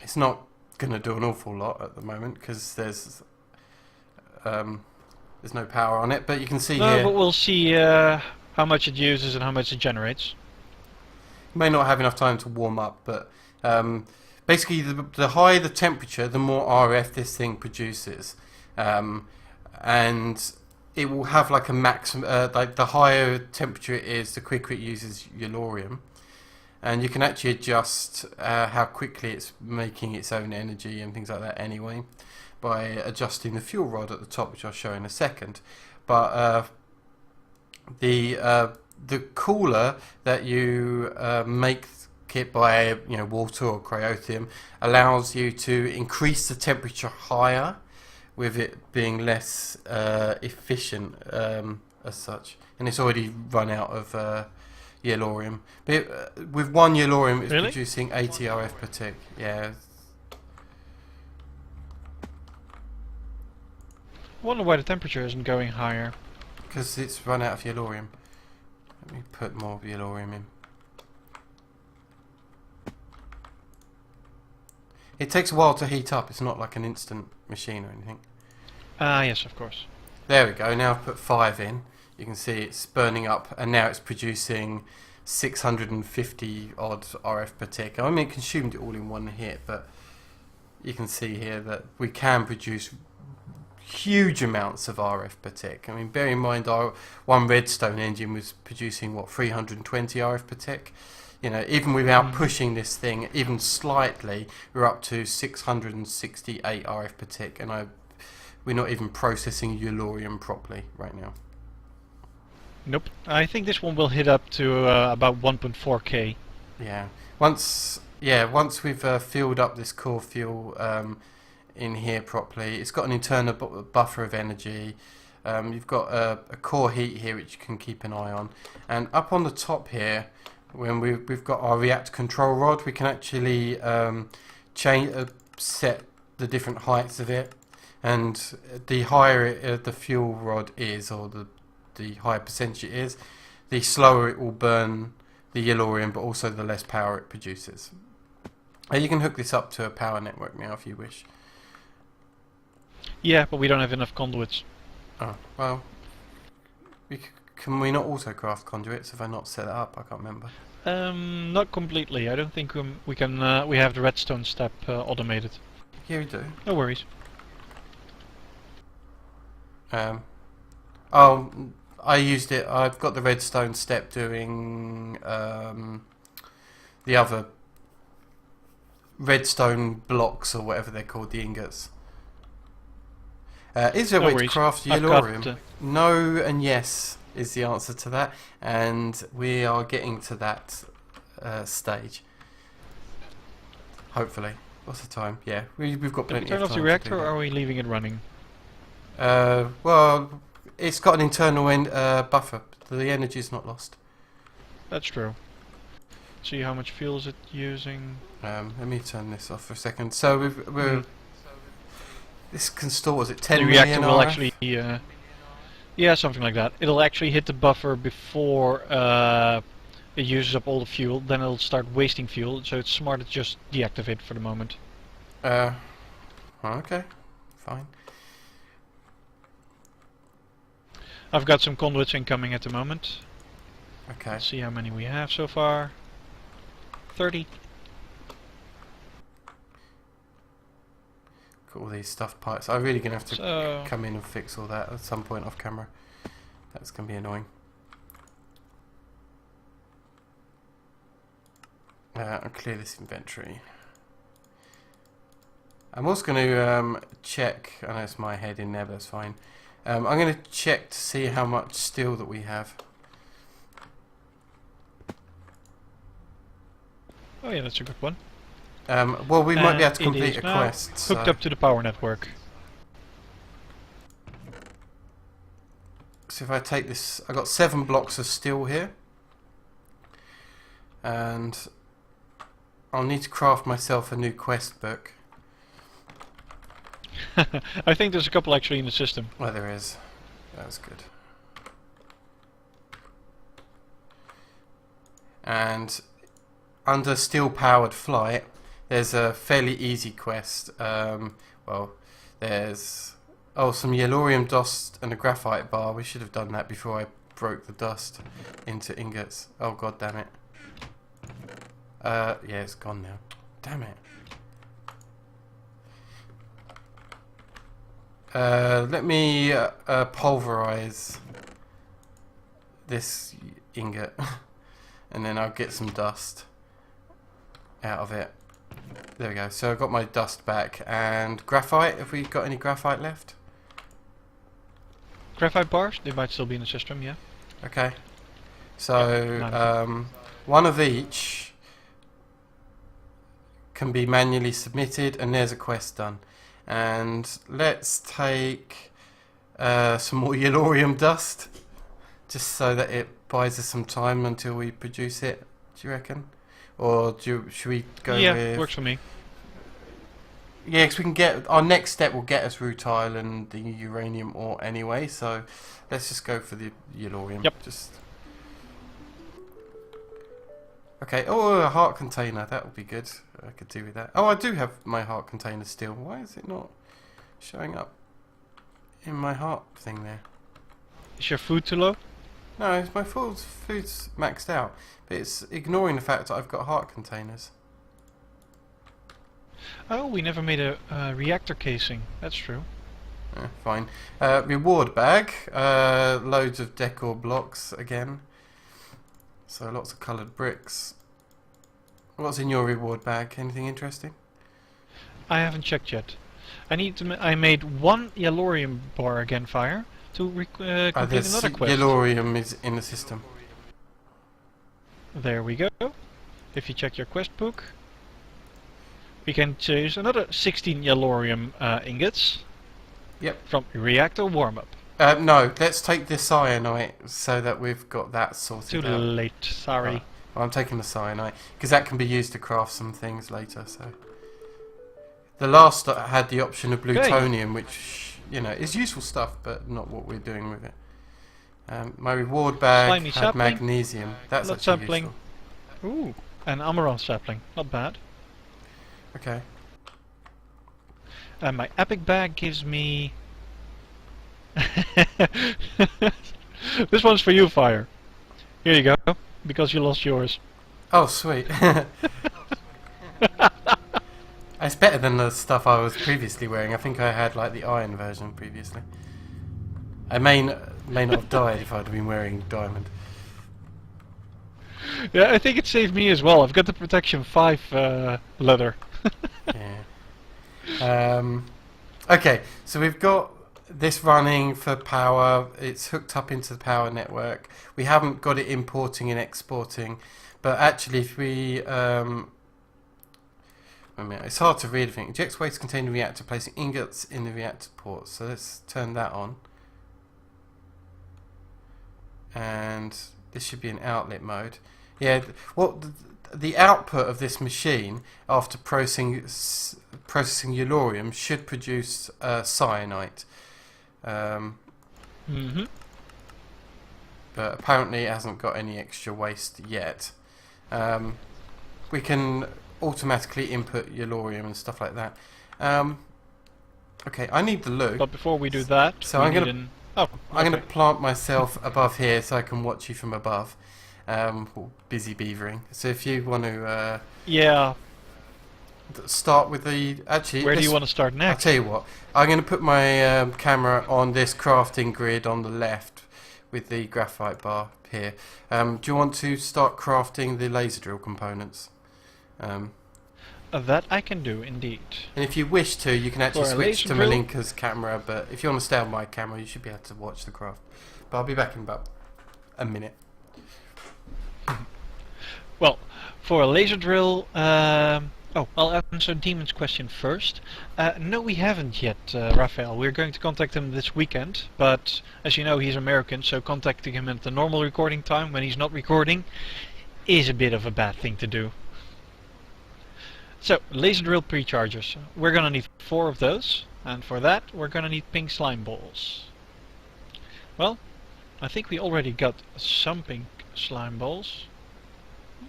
S1: It's not going to do an awful lot at the moment because there's no power on it, but you can see here.
S2: But we'll see how much it uses and how much it generates.
S1: You may not have enough time to warm up, but basically the higher the temperature, the more RF this thing produces, and it will have like a maximum. Like the higher temperature it is, the quicker it uses yellorium, and you can actually adjust how quickly it's making its own energy and things like that anyway, by adjusting the fuel rod at the top, which I'll show in a second. But the cooler that you make it by water or cryothium allows you to increase the temperature higher, with it being less efficient as such. And it's already run out of yellorium. But with one yellorium, it's
S2: really?
S1: producing 80 RF per tick. Yeah.
S2: I wonder why the temperature isn't going higher.
S1: Because it's run out of yellorium. Let me put more yellorium in. It takes a while to heat up. It's not like an instant machine or anything.
S2: Yes, of course.
S1: There we go. Now I've put 5 in. You can see it's burning up, and now it's producing 650 odd RF per tick. I mean, it consumed it all in one hit, but you can see here that we can produce huge amounts of RF per tick. I mean, bear in mind our one Redstone engine was producing what, 320 RF per tick. Even without pushing this thing even slightly, we're up to 668 RF per tick, and we're not even processing yellorium properly right now.
S2: Nope. I think this one will hit up to about 1.4k.
S1: Yeah. Once we've filled up this core fuel in here properly, it's got an internal buffer of energy. You've got a core heat here which you can keep an eye on, and up on the top here, when we've got our Reactor Control Rod, we can actually set the different heights of it, and the higher the fuel rod is, or the higher percentage it is, the slower it will burn the yellorium, but also the less power it produces. You can hook this up to a power network now if you wish.
S2: Yeah, but we don't have enough conduits.
S1: Oh, well, can we not also craft conduits? Have I not set it up? I can't remember.
S2: Not completely. I don't think we can. We have the redstone step automated.
S1: Yeah, we do.
S2: No worries.
S1: Oh, I used it. I've got the redstone step doing the other redstone blocks, or whatever they're called, the ingots. Is there a way to craft yellorium? No and yes is the answer to that, and we are getting to that stage. Hopefully. What's the time? Yeah, we've got plenty of time.
S2: Turn off the reactor, or are we leaving it running?
S1: Well, it's got an internal buffer. The energy's not lost.
S2: That's true. See how much fuel is it using?
S1: Let me turn this off for a second. So this can store, is it 10
S2: the
S1: million
S2: reactor will
S1: RF?
S2: actually, yeah, something like that. It'll actually hit the buffer before it uses up all the fuel. Then it'll start wasting fuel. So it's smart to just deactivate for the moment.
S1: Okay, fine.
S2: I've got some conduits incoming at the moment.
S1: Okay.
S2: Let's see how many we have so far. 30.
S1: Got all these stuff pipes. I'm really going to have to come in and fix all that at some point off camera. That's going to be annoying. I'll clear this inventory. I'm also going to check, I know it's my head in there, but that's fine. I'm going to check to see how much steel that we have.
S2: Oh yeah, that's a good one.
S1: Well, we might be able to complete a quest.
S2: Hooked up to the power network.
S1: So if I take this, I got 7 blocks of steel here, and I'll need to craft myself a new quest book.
S2: I think there's a couple actually in the system.
S1: Well, there is. That's good. And under steel powered flight, there's a fairly easy quest. Well, there's some yellorium dust and a graphite bar. We should have done that before I broke the dust into ingots. Oh god damn it. Yeah, it's gone now. Damn it. Let me pulverize this ingot and then I'll get some dust out of it. There we go. So I've got my dust back. And graphite, have we got any graphite left?
S2: Graphite bars? They might still be in the system, yeah.
S1: Okay. So,
S2: Yeah,
S1: one of each can be manually submitted, and there's a quest done. And let's take some more yellorium dust, just so that it buys us some time until we produce it. Do you reckon? Or should we go with...
S2: Yeah, works for me.
S1: Yeah, because we can get... Our next step will get us rutile and the uranium ore anyway, so let's just go for the yellorium.
S2: Yep.
S1: Just... Okay, oh, a heart container, that would be good. I could do with that. Oh, I do have my heart container still. Why is it not showing up in my heart thing there?
S2: Is your food too low?
S1: No, my food's maxed out, but it's ignoring the fact that I've got heart containers.
S2: Oh, we never made a reactor casing. That's true.
S1: Fine. Reward bag. Loads of decor blocks again. So lots of coloured bricks. What's in your reward bag? Anything interesting?
S2: I haven't checked yet. I made 1 yellorium bar again fire to complete another quest.
S1: Yellorium is in the system.
S2: There we go. If you check your quest book, we can choose another 16 yellorium ingots.
S1: Yep.
S2: From reactor warm-up.
S1: No, let's take the cyanite so that we've got that sorted
S2: Too
S1: out.
S2: late, sorry.
S1: Well, I'm taking the cyanite because that can be used to craft some things later. So the last had the option of plutonium, which is useful stuff, but not what we're doing with it. My reward bag
S2: Slimy
S1: had
S2: sapling.
S1: magnesium. That's
S2: Blood
S1: actually
S2: sapling.
S1: useful.
S2: Ooh, an amaranth sapling. Not bad.
S1: Okay.
S2: And my epic bag gives me... This one's for you, Fire. Here you go, because you lost yours.
S1: Oh, sweet. It's better than the stuff I was previously wearing. I think I had like the iron version previously. I may not have died if I'd been wearing diamond.
S2: Yeah, I think it saved me as well. I've got the protection 5 leather.
S1: Yeah. Okay, so we've got this running for power. It's hooked up into the power network. We haven't got it importing and exporting, but actually if we wait a minute, it's hard to read everything. Ejects waste containing reactor, placing ingots in the reactor port. So let's turn that on. And this should be in outlet mode. Yeah, well, the output of this machine after processing yellorium should produce cyanite.
S2: Mm-hmm.
S1: But apparently it hasn't got any extra waste yet. We can automatically input yellorium and stuff like that. Okay, I need the loot.
S2: But before we do that,
S1: So I'm going to plant myself above here so I can watch you from above. Busy beavering. So if you want to
S2: yeah.
S1: start with the... Actually,
S2: Where do you want to start next?
S1: I'll tell you what. I'm going to put my camera on this crafting grid on the left with the graphite bar here. Do you want to start crafting the laser drill components?
S2: That I can do, indeed.
S1: And if you wish to, you can actually
S2: For a
S1: switch
S2: laser
S1: to
S2: drill?
S1: Malinka's camera, but if you want to stay on my camera, you should be able to watch the craft. But I'll be back in about a minute.
S2: Well, for a laser drill, Oh, I'll answer Demon's question first. No, we haven't yet, Raphael. We're going to contact him this weekend, but as you know, he's American, so contacting him at the normal recording time when he's not recording is a bit of a bad thing to do. So, laser drill pre-chargers. We're gonna need 4 of those, and for that we're gonna need pink slime balls. Well, I think we already got some pink slime balls.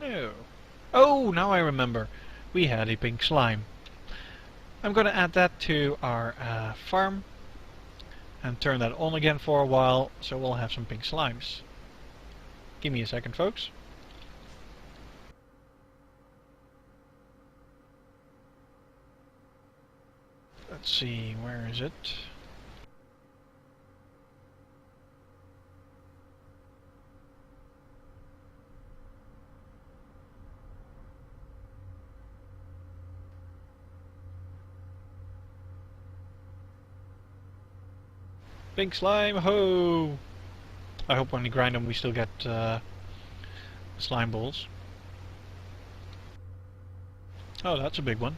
S2: No. Oh, now I remember. We had a pink slime. I'm gonna add that to our farm and turn that on again for a while, so we'll have some pink slimes. Give me a second, folks. Let's see, where is it? Pink slime, ho! I hope when we grind them we still get slime balls. Oh, that's a big one.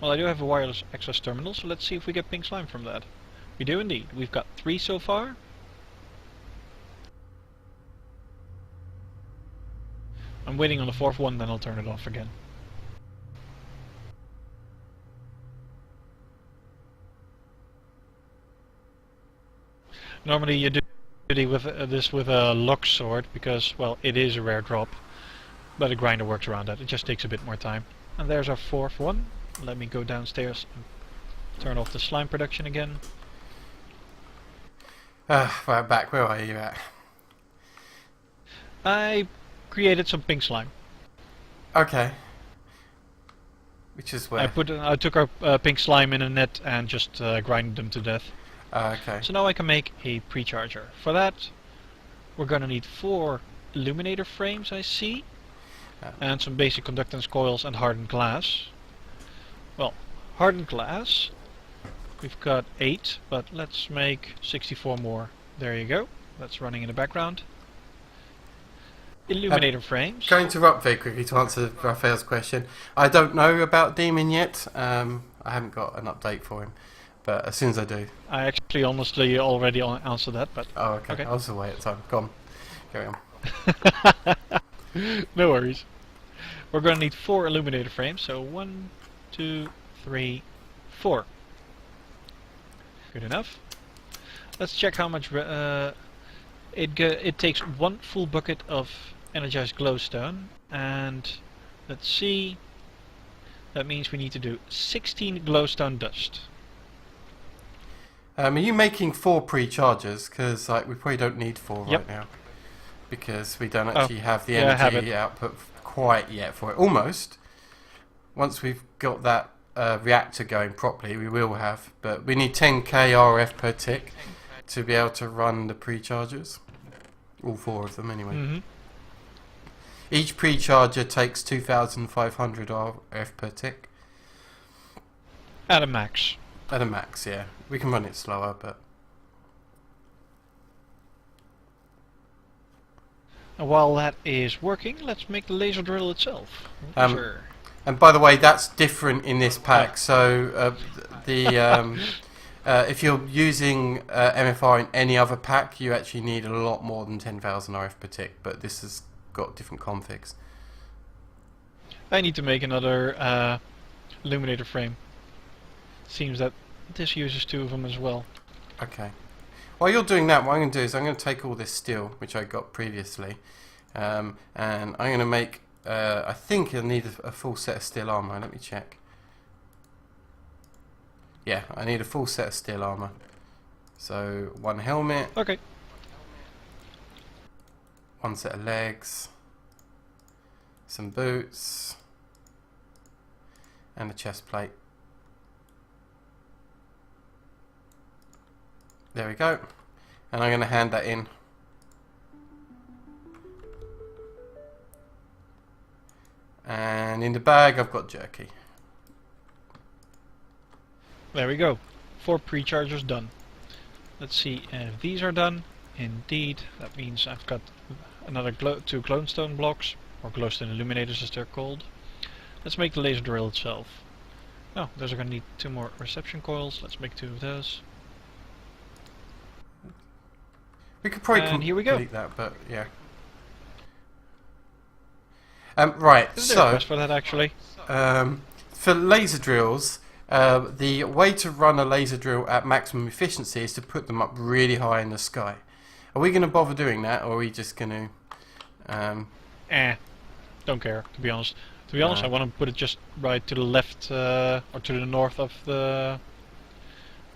S2: Well, I do have a wireless access terminal, so let's see if we get pink slime from that. We do indeed. We've got 3 so far. I'm waiting on the 4th one, then I'll turn it off again. Normally you do this with a lock sword, because, well, it is a rare drop. But a grinder works around that. It just takes a bit more time. And there's our 4th one. Let me go downstairs and turn off the slime production again.
S1: Right back. Where are you at?
S2: I created some pink slime.
S1: Okay. Which is where?
S2: I took our pink slime in a net and just grinded them to death.
S1: Okay.
S2: So now I can make a pre-charger. For that, we're gonna need 4 illuminator frames, I see, and some basic conductance coils and hardened glass. Well, hardened glass, we've got 8, but let's make 64 more. There you go. That's running in the background. Illuminator frames.
S1: Going to interrupt very quickly to answer Raphael's question. I don't know about Demon yet. I haven't got an update for him, but as soon as I do.
S2: I actually honestly already answered that, but...
S1: Oh, okay. I was away at the time. Go on. Carry on.
S2: No worries. We're going to need 4 illuminator frames, so 1, 2, 3, 4. Good enough. Let's check how much it takes 1 full bucket of energized glowstone, and let's see, that means we need to do 16 glowstone dust.
S1: Are you making 4 pre-chargers? Because we probably don't need 4
S2: Yep.
S1: right now, because we don't actually have the
S2: yeah, I have
S1: energy output quite yet for it. Almost. Once we've got that reactor going properly, we will have, but we need 10k RF per tick to be able to run the pre-chargers. All 4 of them anyway.
S2: Mm-hmm.
S1: Each pre-charger takes 2,500 RF per tick.
S2: At a max.
S1: At a max, yeah. We can run it slower, but...
S2: And while that is working, let's make the laser drill itself. Sure.
S1: And by the way, that's different in this pack. So if you're using MFR in any other pack, you actually need a lot more than 10,000 RF per tick. But this has got different configs.
S2: I need to make another illuminator frame. Seems that this uses 2 of them as well.
S1: Okay. While you're doing that, what I'm going to do is I'm going to take all this steel, which I got previously, and I'm going to make... I think you'll need a full set of steel armor. Let me check. Yeah, I need a full set of steel armor. So 1 helmet.
S2: Okay.
S1: 1 set of legs. Some boots. And a chest plate. There we go. And I'm going to hand that in. And in the bag I've got jerky.
S2: There we go. 4 pre-chargers done. Let's see if these are done. Indeed, that means I've got another 2 glowstone blocks, or glowstone illuminators as they're called. Let's make the laser drill itself. Oh, those are going to need 2 more reception coils. Let's make 2 of those.
S1: We could probably
S2: And here we go.
S1: complete that, but yeah. Right,
S2: Is there a
S1: so
S2: quest for that actually?
S1: for laser drills, the way to run a laser drill at maximum efficiency is to put them up really high in the sky. Are we going to bother doing that, or are we just going to...
S2: Don't care, to be honest. To be honest, I want to put it just right to the left, or to the north of the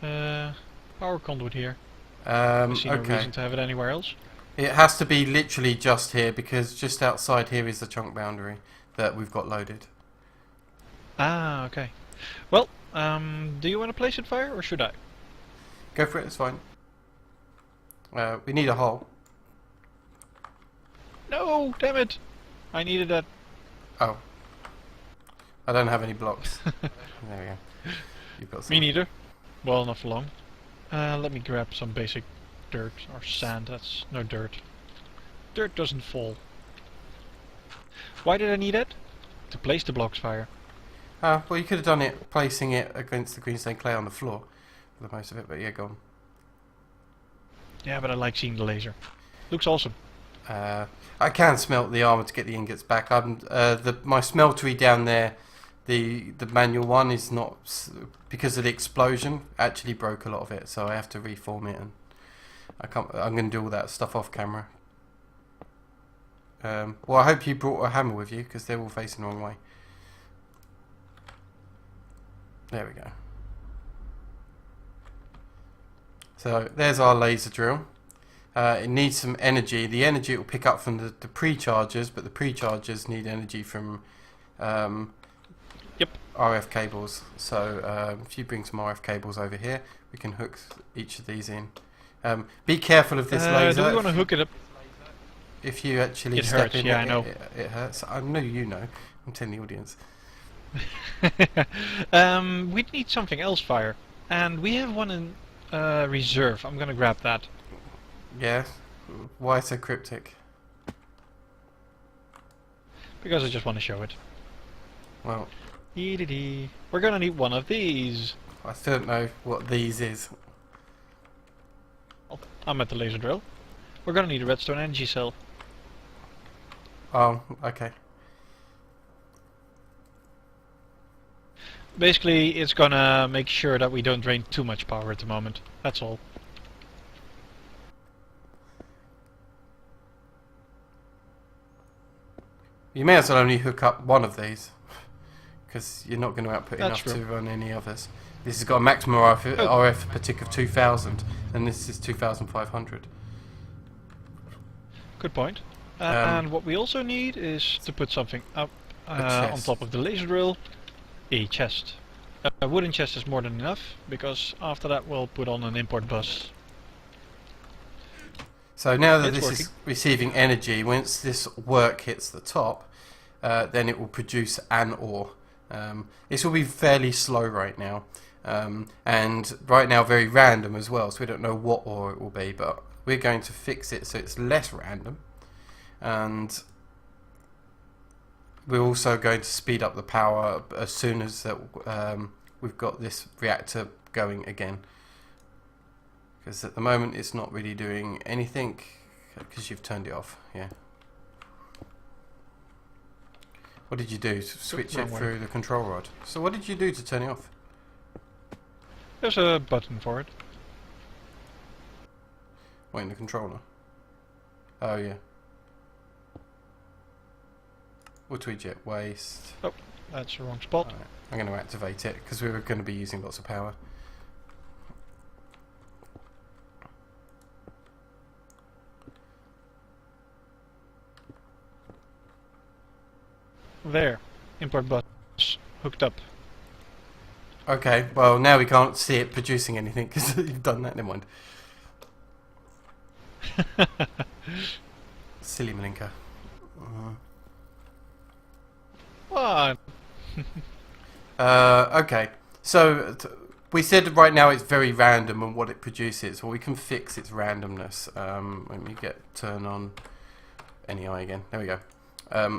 S2: power conduit here. I see no reason to have it anywhere else.
S1: It has to be literally just here, because just outside here is the chunk boundary that we've got loaded.
S2: Ah, okay. Well, do you want to place it fire, or should I?
S1: Go for it, it's fine. We need a hole.
S2: No, damn it! I needed that.
S1: Oh. I don't have any blocks. There we go. You've got some.
S2: Me neither. Well, not for long. Let me grab some basic dirt or sand. That's no dirt. Dirt doesn't fall. Why did I need it? To place the blocks fire.
S1: Well, you could have done it placing it against the greenstone clay on the floor for the most of it, but yeah, go on.
S2: Yeah, but I like seeing the laser. Looks awesome.
S1: I can smelt the armor to get the ingots back. My smeltery down there, the manual one is not, because of the explosion, actually broke a lot of it, so I have to reform it, and I'm going to do all that stuff off camera. Well, I hope you brought a hammer with you, because they're all facing the wrong way. There we go. So there's our laser drill. It needs some energy. The energy it will pick up from the pre-chargers, but the pre-chargers need energy from RF cables. So if you bring some RF cables over here, we can hook each of these in. Be careful of this laser.
S2: Do we want to hook it up?
S1: If you actually
S2: It
S1: step
S2: hurts,
S1: in,
S2: yeah, I know.
S1: It hurts. I know you know. I'm telling the audience.
S2: We need something else fire, and we have one in reserve. I'm gonna grab that.
S1: Yeah. Why so cryptic?
S2: Because I just want to show it.
S1: Well,
S2: we're gonna need one of these.
S1: I still don't know what these is.
S2: Oh, I'm at the laser drill. We're gonna need a redstone energy cell.
S1: Oh, okay.
S2: Basically, it's gonna make sure that we don't drain too much power at the moment. That's all.
S1: You may as well only hook up one of these, because you're not going to output
S2: That's
S1: enough
S2: true.
S1: to run any others. This has got a maximum RF per tick of 2,000, and this is 2,500.
S2: Good point. And what we also need is to put something up on top of the laser drill. A chest. A wooden chest is more than enough, because after that we'll put on an import bus.
S1: So now that
S2: It's
S1: this is receiving energy, once this work hits the top, then it will produce an ore. This will be fairly slow right now, and right now very random as well, so we don't know what ore it will be, but we're going to fix it so it's less random, and we're also going to speed up the power as soon as that we've got this reactor going again. Because at the moment it's not really doing anything, because you've turned it off, yeah. What did you do? Switch it through the control rod. So what did you do to turn it off?
S2: There's a button for it.
S1: What, in the controller? Oh yeah. Auto eject waste.
S2: Oh, that's the wrong spot.
S1: Right. I'm going to activate it, because we were going to be using lots of power.
S2: There. Import bus hooked up.
S1: Okay, well now we can't see it producing anything, because you've done that, never mind. Silly Malinka.
S2: What?
S1: Okay, so we said right now it's very random on what it produces. Well, we can fix its randomness. Let me turn on NEI again. There we go.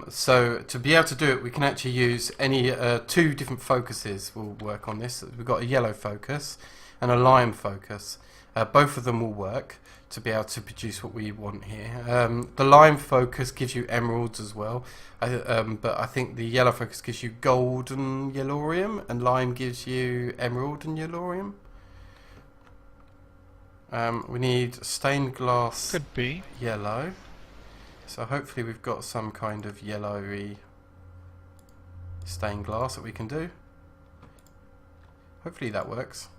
S1: So to be able to do it, we can actually use any two different focuses will work on this. We've got a yellow focus and a lime focus. Both of them will work to be able to produce what we want here. The lime focus gives you emeralds as well, but I think the yellow focus gives you gold and yellorium, and lime gives you emerald and yellorium. We need stained glass.
S2: Could be
S1: yellow. So hopefully we've got some kind of yellowy stained glass that we can do. Hopefully that works.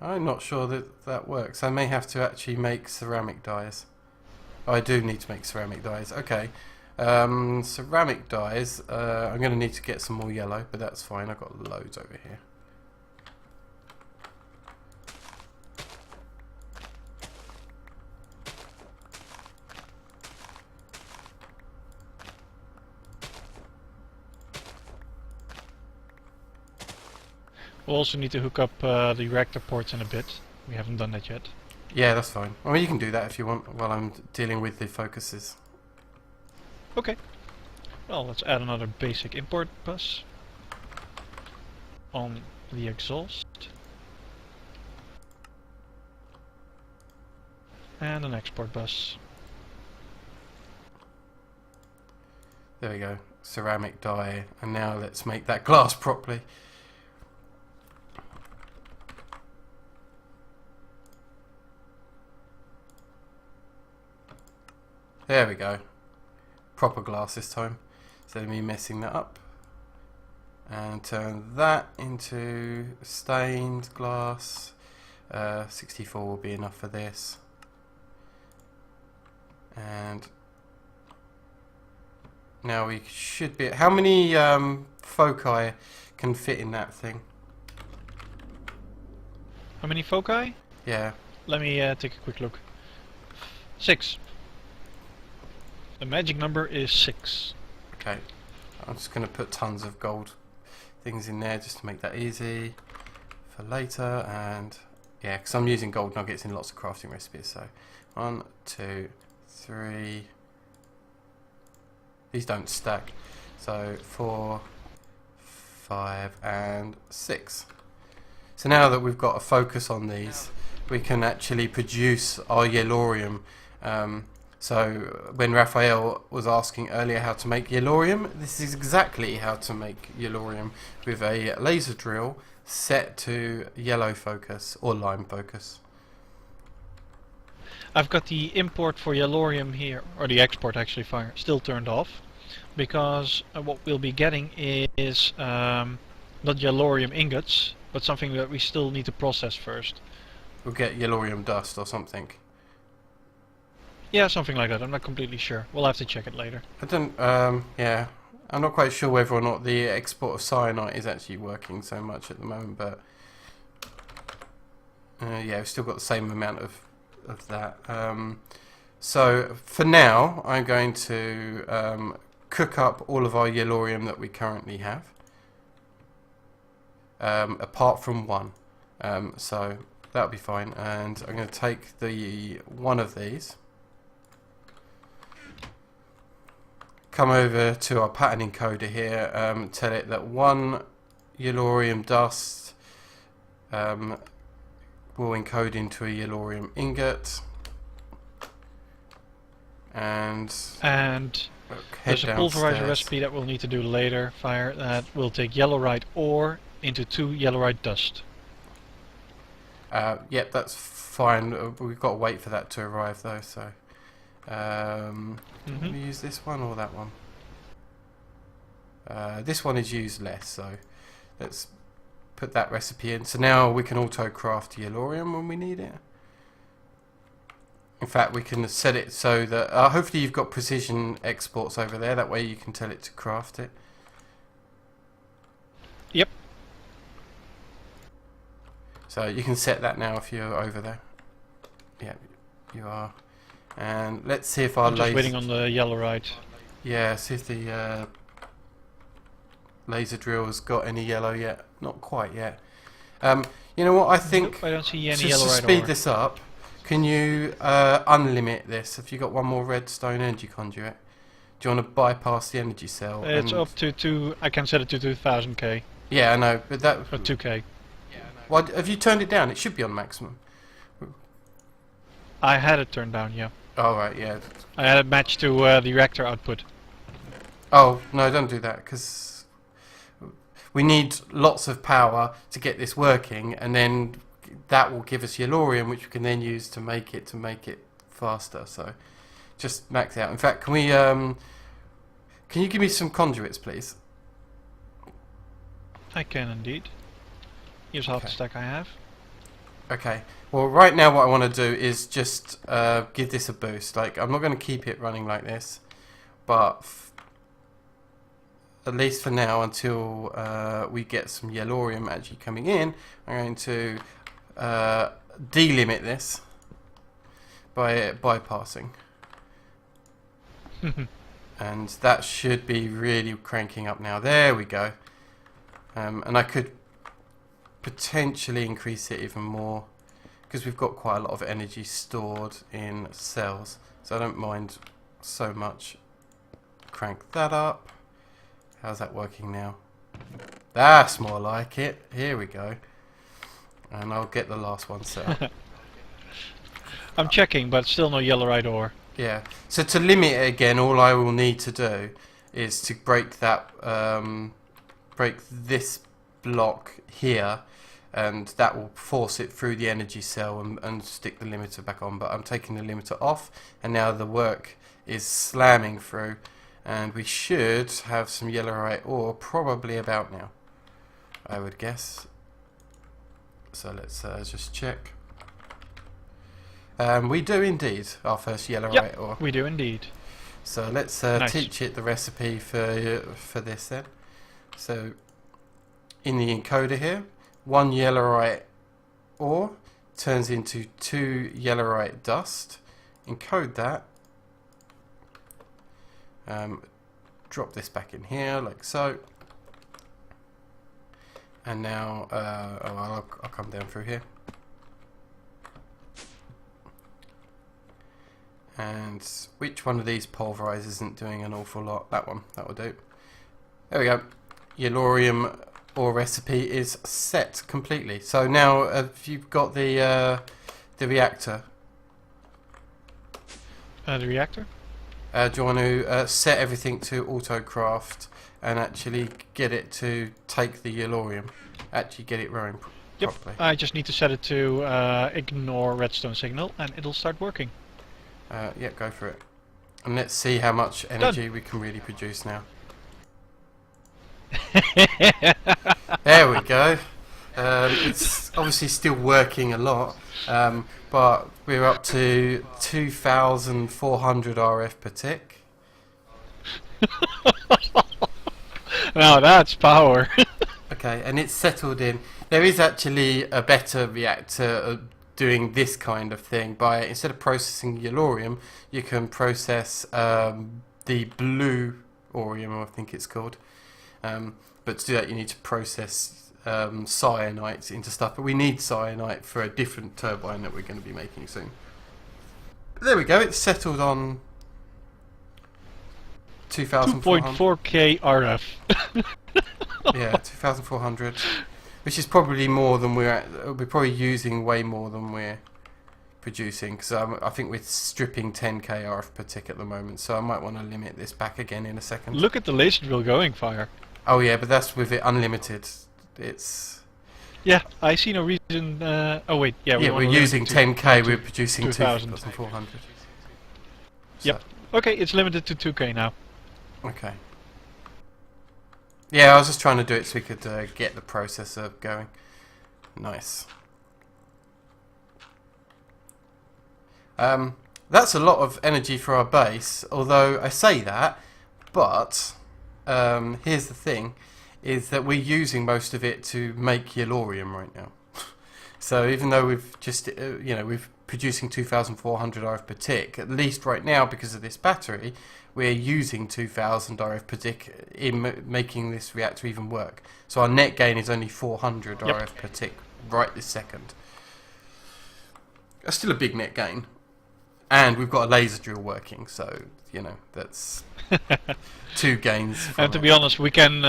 S1: I'm not sure that that works. I may have to actually make ceramic dyes. Oh, I do need to make ceramic dyes. Okay. Ceramic dyes. I'm going to need to get some more yellow, but that's fine. I've got loads over here.
S2: We'll also need to hook up the reactor ports in a bit. We haven't done that yet.
S1: Yeah, that's fine. I mean, you can do that if you want while I'm dealing with the focuses.
S2: Okay. Well, let's add another basic import bus on the exhaust. And an export bus.
S1: There we go. Ceramic dye. And now let's make that glass properly. There we go. Proper glass this time. Instead of me messing that up. And turn that into stained glass. 64 will be enough for this. And now we should be... How many foci can fit in that thing?
S2: How many foci?
S1: Yeah.
S2: Let me take a quick look. 6. The magic number is 6.
S1: Okay. I'm just going to put tons of gold things in there just to make that easy for later. And yeah, because I'm using gold nuggets in lots of crafting recipes. So 1, 2, 3. These don't stack. So 4, 5, and 6. So now that we've got a focus on these, we can actually produce our yellorium. So when Raphael was asking earlier how to make yellorium, this is exactly how to make yellorium with a laser drill set to yellow focus or lime focus.
S2: I've got the import for yellorium here, or the export actually, fire still turned off, because what we'll be getting is not yellorium ingots, but something that we still need to process first.
S1: We'll get yellorium dust or something.
S2: Yeah, something like that. I'm not completely sure. We'll have to check it later.
S1: I don't, yeah. I'm not quite sure whether or not the export of cyanide is actually working so much at the moment, but yeah, we've still got the same amount of that. So for now, I'm going to cook up all of our yellorium that we currently have, apart from one. So that'll be fine. And I'm going to take the one of these. Come over to our pattern encoder here, tell it that 1 yellorium dust will encode into a yellorium ingot, and
S2: there's a pulverized recipe that we'll need to do later, fire, that will take yellorite ore into 2 yellorite dust.
S1: Yep, that's fine. We've got to wait for that to arrive though, so can we use this one or that one? This one is used less, so let's put that recipe in. So now we can auto craft yellorium when we need it. In fact, we can set it so that hopefully you've got precision exports over there, that way you can tell it to craft it.
S2: Yep.
S1: So you can set that now if you're over there. Yeah, you are. And let's see if our
S2: I'm just waiting on the yellorite.
S1: Yeah, see if the laser drill has got any yellow yet. Not quite yet. You know what? I think
S2: Nope, I don't see any
S1: to
S2: yellow
S1: speed
S2: ore.
S1: this up, can you unlimit this? Have you got one more redstone energy conduit? Do you want to bypass the energy cell?
S2: It's
S1: and
S2: up to 2. I can set it to 2000k
S1: Yeah, I know, but that.
S2: or 2k.
S1: Why have you turned it down? It should be on maximum.
S2: I had it turned down. Yeah.
S1: Oh right, yeah.
S2: I had it matched to the reactor output.
S1: Oh no, don't do that because we need lots of power to get this working, and then that will give us yellorium, which we can then use to make it faster. So just max out. In fact, can we? Can you give me some conduits, please?
S2: I can indeed. Here's half the
S1: Okay.
S2: stack I have.
S1: Okay. Well, right now what I want to do is just give this a boost. Like, I'm not going to keep it running like this, but at least for now, until we get some yellorium actually coming in, I'm going to delimit this by bypassing. And that should be really cranking up now. There we go. And I could potentially increase it even more because we've got quite a lot of energy stored in cells, so I don't mind so much. Crank that up. How's that working now? That's more like it. Here we go. And I'll get the last one set up.
S2: I'm checking, but still no yellow ore.
S1: Yeah. So to limit it again, all I will need to do is to break that, break this block here, and that will force it through the energy cell and stick the limiter back on. But I'm taking the limiter off, and now the work is slamming through, and we should have some yellorite ore probably about now, I would guess. So let's just check. We do indeed, our first yellorite ore.
S2: We do indeed.
S1: So let's
S2: Nice.
S1: teach it the recipe for this then. So in the encoder here, 1 yellorite ore turns into 2 yellorite dust. Encode that. Drop this back in here like so. And now, I'll come down through here. And which one of these pulverized isn't doing an awful lot? That one, that will do. There we go. Yellorium ore recipe is set completely. So now, have you got the reactor?
S2: The reactor?
S1: Do you want to set everything to autocraft and actually get it to take the yellorium? Actually get it running properly.
S2: I just need to set it to ignore redstone signal, and it'll start working.
S1: Yeah, go for it. And let's see how much energy we can really produce now. There we go. It's obviously still working a lot, but we're up to 2,400 RF per tick.
S2: Now that's power.
S1: Okay, and it's settled in. There is actually a better reactor doing this kind of thing. By instead of processing yellorium, you can process the blue orium, I think it's called. But to do that, you need to process cyanites into stuff. But we need cyanite for a different turbine that we're going to be making soon. But there we go. It's settled on 2,400.
S2: 2.4k RF.
S1: Yeah, 2,400, which is probably more than we're probably using way more than we're producing, because I think we're stripping 10k RF per tick at the moment, so I might want to limit this back again in a second.
S2: Look at the laser drill going, Fire.
S1: Oh yeah, but that's with it unlimited. It's
S2: Yeah, I see no reason. Oh wait, yeah,
S1: we're using 10k, we're producing
S2: 2,000.
S1: 2,400.
S2: Yep. Okay, it's limited to 2k now.
S1: Okay. Yeah, I was just trying to do it so we could get the processor going. Nice. That's a lot of energy for our base, although I say that, but here's the thing, is that we're using most of it to make yellorium right now. So even though we've just, we're producing 2,400 RF per tick, at least right now because of this battery, we're using 2,000 RF per tick in making this reactor even work. So our net gain is only 400 RF per tick right this second. That's still a big net gain. And we've got a laser drill working, so, you know, that's 2 gains. From
S2: And to be honest, we can...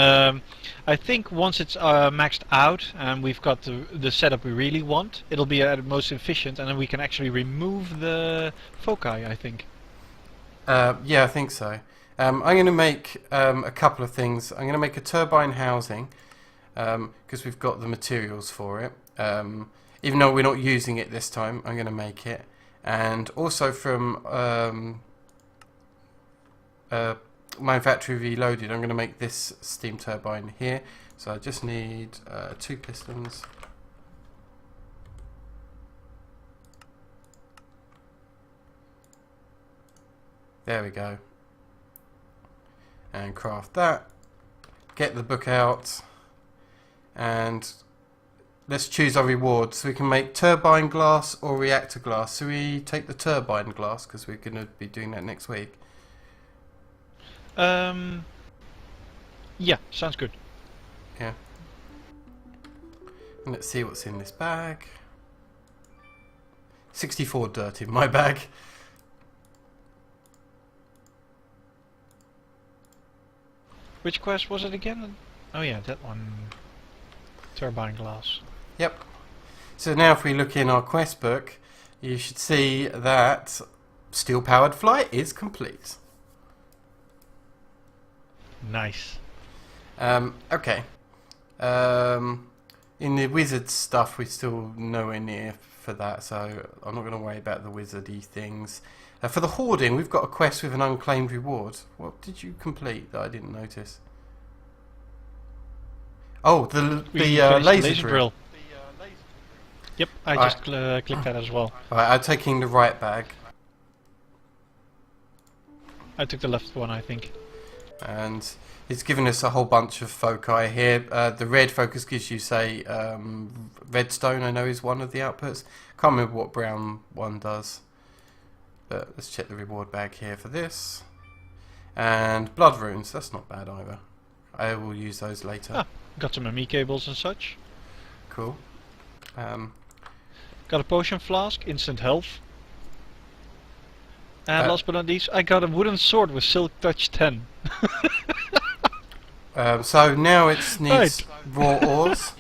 S2: I think once it's maxed out and we've got the setup we really want, it'll be at most efficient, and then we can actually remove the foci, I think.
S1: Yeah, I think so. I'm going to make a couple of things. I'm going to make a turbine housing, because we've got the materials for it. Even though we're not using it this time, I'm going to make it. And also from my factory reloaded, I'm going to make this steam turbine here. So I just need 2 pistons. There we go. And craft that. Get the book out. And let's choose our reward. So we can make turbine glass or reactor glass. So we take the turbine glass because we're going to be doing that next week.
S2: Yeah, sounds good.
S1: Yeah. And let's see what's in this bag. 64 dirt in my bag.
S2: Which quest was it again? Oh yeah, that one. Turbine glass.
S1: Yep. So now if we look in our quest book, you should see that steel powered flight is complete.
S2: Nice.
S1: Okay. In the wizard stuff, we're still nowhere near for that, so I'm not going to worry about the wizardy things. For the hoarding, we've got a quest with an unclaimed reward. What did you complete that I didn't notice? Oh, the laser drill.
S2: Yep, I just clicked that as well.
S1: Alright, I'm taking the right bag.
S2: I took the left one, I think.
S1: And it's given us a whole bunch of foci here. The red focus gives you, say, redstone, I know is one of the outputs. Can't remember what brown one does. But let's check the reward bag here for this. And blood runes, that's not bad either. I will use those later.
S2: Ah, got some ME cables and such.
S1: Cool.
S2: Got a potion flask, instant health. And last but not least, I got a wooden sword with Silk Touch 10.
S1: So now it needs raw ores.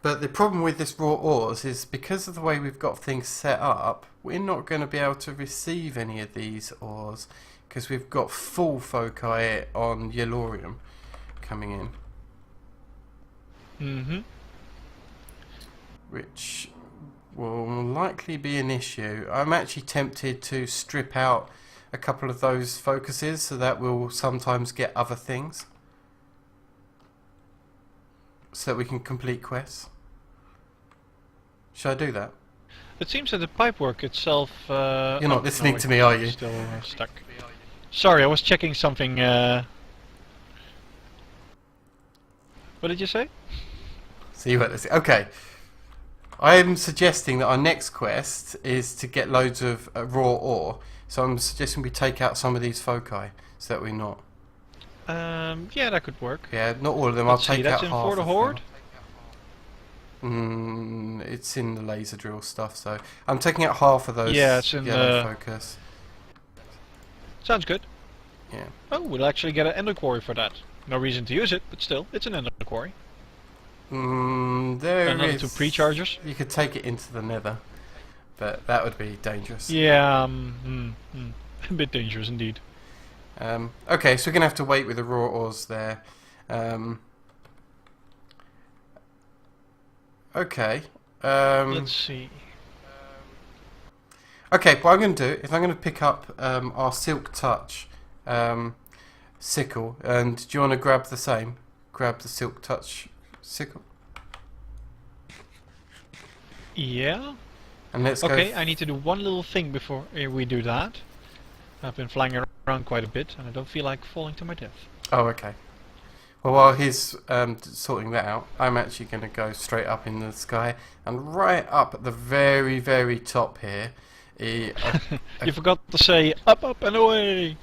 S1: But the problem with this raw ores is because of the way we've got things set up, we're not going to be able to receive any of these ores because we've got full foci on yellorium coming in.
S2: Mm-hmm.
S1: Which will likely be an issue. I'm actually tempted to strip out a couple of those focuses so that we'll sometimes get other things. So that we can complete quests. Should I do that?
S2: It seems that the pipework itself...
S1: You're not listening to me, are you?
S2: Still stuck. Sorry, I was checking something. What did you say?
S1: See what this. Okay. I'm suggesting that our next quest is to get loads of raw ore. So I'm suggesting we take out some of these foci so that we're not.
S2: Yeah, that could work.
S1: Yeah, not all of them.
S2: Let's
S1: I'll
S2: see,
S1: take out
S2: that's in
S1: half
S2: for the
S1: of
S2: horde?
S1: It's in the laser drill stuff, so I'm taking out half of those
S2: in
S1: yellow focus.
S2: Sounds good.
S1: Yeah.
S2: Oh, we'll actually get an ender quarry for that. No reason to use it, but still, it's an ender quarry.
S1: There
S2: Another
S1: is
S2: 2 pre-chargers.
S1: You could take it into the nether, but that would be dangerous.
S2: Yeah, a bit dangerous indeed.
S1: Okay, so we're going to have to wait with the raw ores there. Okay.
S2: Let's see.
S1: Okay, what I'm going to do is I'm going to pick up our Silk Touch sickle, and do you want to grab the same? Grab the Silk Touch sickle.
S2: Yeah.
S1: And let's go.
S2: Okay, I need to do one little thing before we do that. I've been flying around quite a bit, and I don't feel like falling to my death.
S1: Oh, okay. Well, while he's sorting that out, I'm actually going to go straight up in the sky, and right up at the very, very top here.
S2: You forgot to say up, up, and away.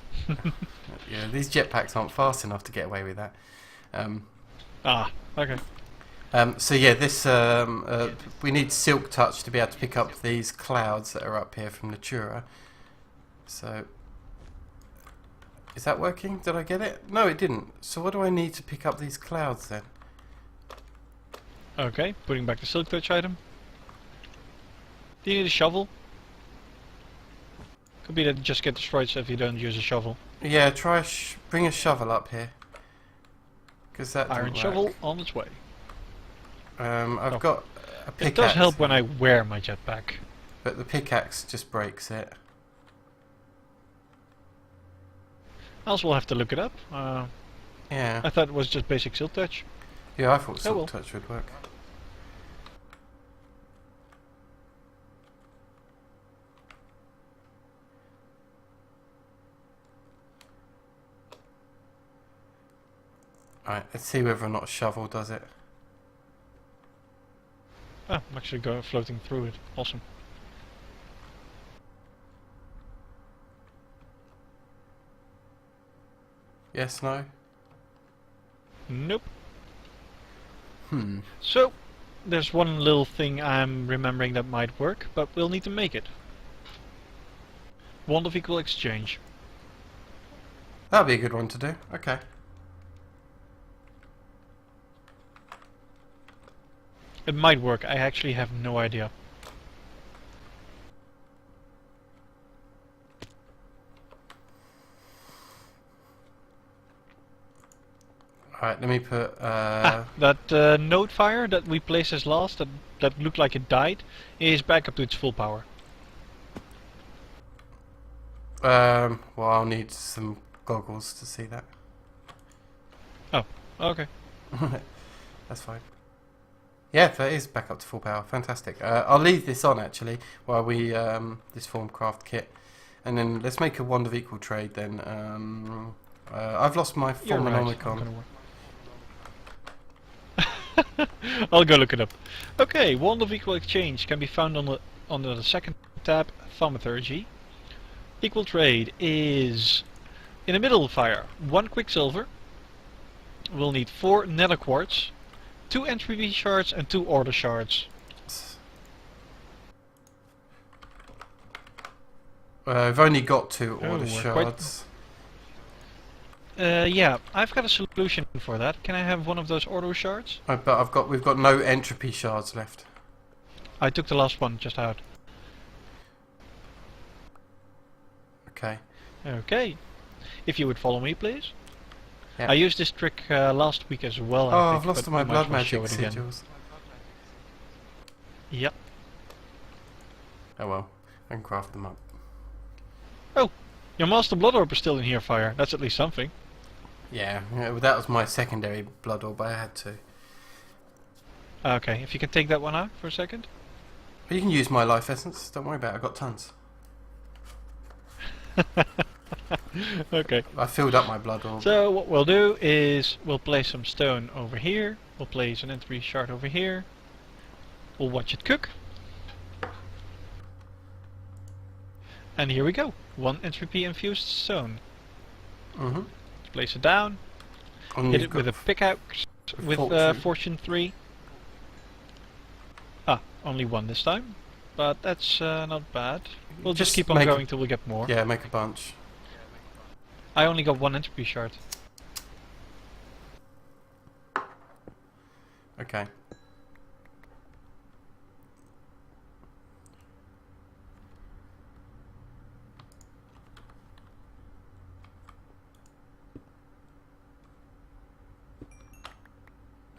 S1: Yeah, these jetpacks aren't fast enough to get away with that.
S2: Okay.
S1: So yeah, this we need Silk Touch to be able to pick up these clouds that are up here from Natura. So is that working? Did I get it? No, it didn't. So what do I need to pick up these clouds then?
S2: Okay, putting back the Silk Touch item. Do you need a shovel? Could be that you just get destroyed if you don't use a shovel.
S1: Yeah, try bring a shovel up here. Because that
S2: Iron shovel on its way.
S1: I've got a pickaxe.
S2: It does help when I wear my jetpack.
S1: But the pickaxe just breaks it.
S2: I also will have to look it up.
S1: Yeah.
S2: I thought it was just basic Silk Touch.
S1: Yeah, I thought
S2: Oh, well.
S1: Silk Touch would work. Alright, let's see whether or not shovel does it.
S2: Ah, I'm actually floating through it. Awesome.
S1: Yes, no?
S2: Nope.
S1: Hmm.
S2: So, there's one little thing I'm remembering that might work, but we'll need to make it. Wand of equal exchange.
S1: That'd be a good one to do. Okay.
S2: It might work, I actually have no idea.
S1: Alright, let me put...
S2: That node fire that we placed as last, that looked like it died, is back up to its full power.
S1: well, I'll need some goggles to see that.
S2: Oh, okay.
S1: That's fine. Yeah, that is back up to full power. Fantastic. I'll leave this on actually while we this form craft kit, and then let's make a wand of equal trade. Then I've lost my
S2: You're right,
S1: Formonomicon.
S2: I'll go look it up. Okay, wand of equal exchange can be found under the second tab, Thaumaturgy. Equal trade is in the middle fire 1 quicksilver. We'll need 4 nether quartz, 2 entropy shards and 2 order shards.
S1: I've only got 2 order
S2: we're
S1: shards.
S2: Yeah, I've got a solution for that. Can I have one of those order shards?
S1: But we've got no entropy shards left.
S2: I took the last one just out.
S1: Okay.
S2: Okay. If you would follow me, please.
S1: Yeah.
S2: I used this trick last week as well.
S1: Oh,
S2: I think,
S1: I've lost
S2: but
S1: my
S2: we might
S1: blood
S2: as well show
S1: magic
S2: it again.
S1: sigils.
S2: Yep.
S1: Oh well, I can craft them up.
S2: Oh, your master blood orb is still in here, fire. That's at least something.
S1: Yeah, well, that was my secondary blood orb. I had to.
S2: Okay, if you can take that one out for a second.
S1: But you can use my life essence. Don't worry about it. I've got tons.
S2: Okay.
S1: I filled up my blood orb.
S2: So what we'll do is we'll place some stone over here. We'll place an entropy shard over here. We'll watch it cook. And here we go. 1 entropy infused stone.
S1: Mm-hmm.
S2: Place it down.
S1: And
S2: Hit
S1: you've
S2: it with a
S1: got
S2: pickaxe with
S1: fortune.
S2: fortune 3. Ah, only 1 this time. But that's not bad. We'll just keep on
S1: make
S2: going till we get more.
S1: Yeah, make a bunch.
S2: I only got 1 entropy shard.
S1: Okay.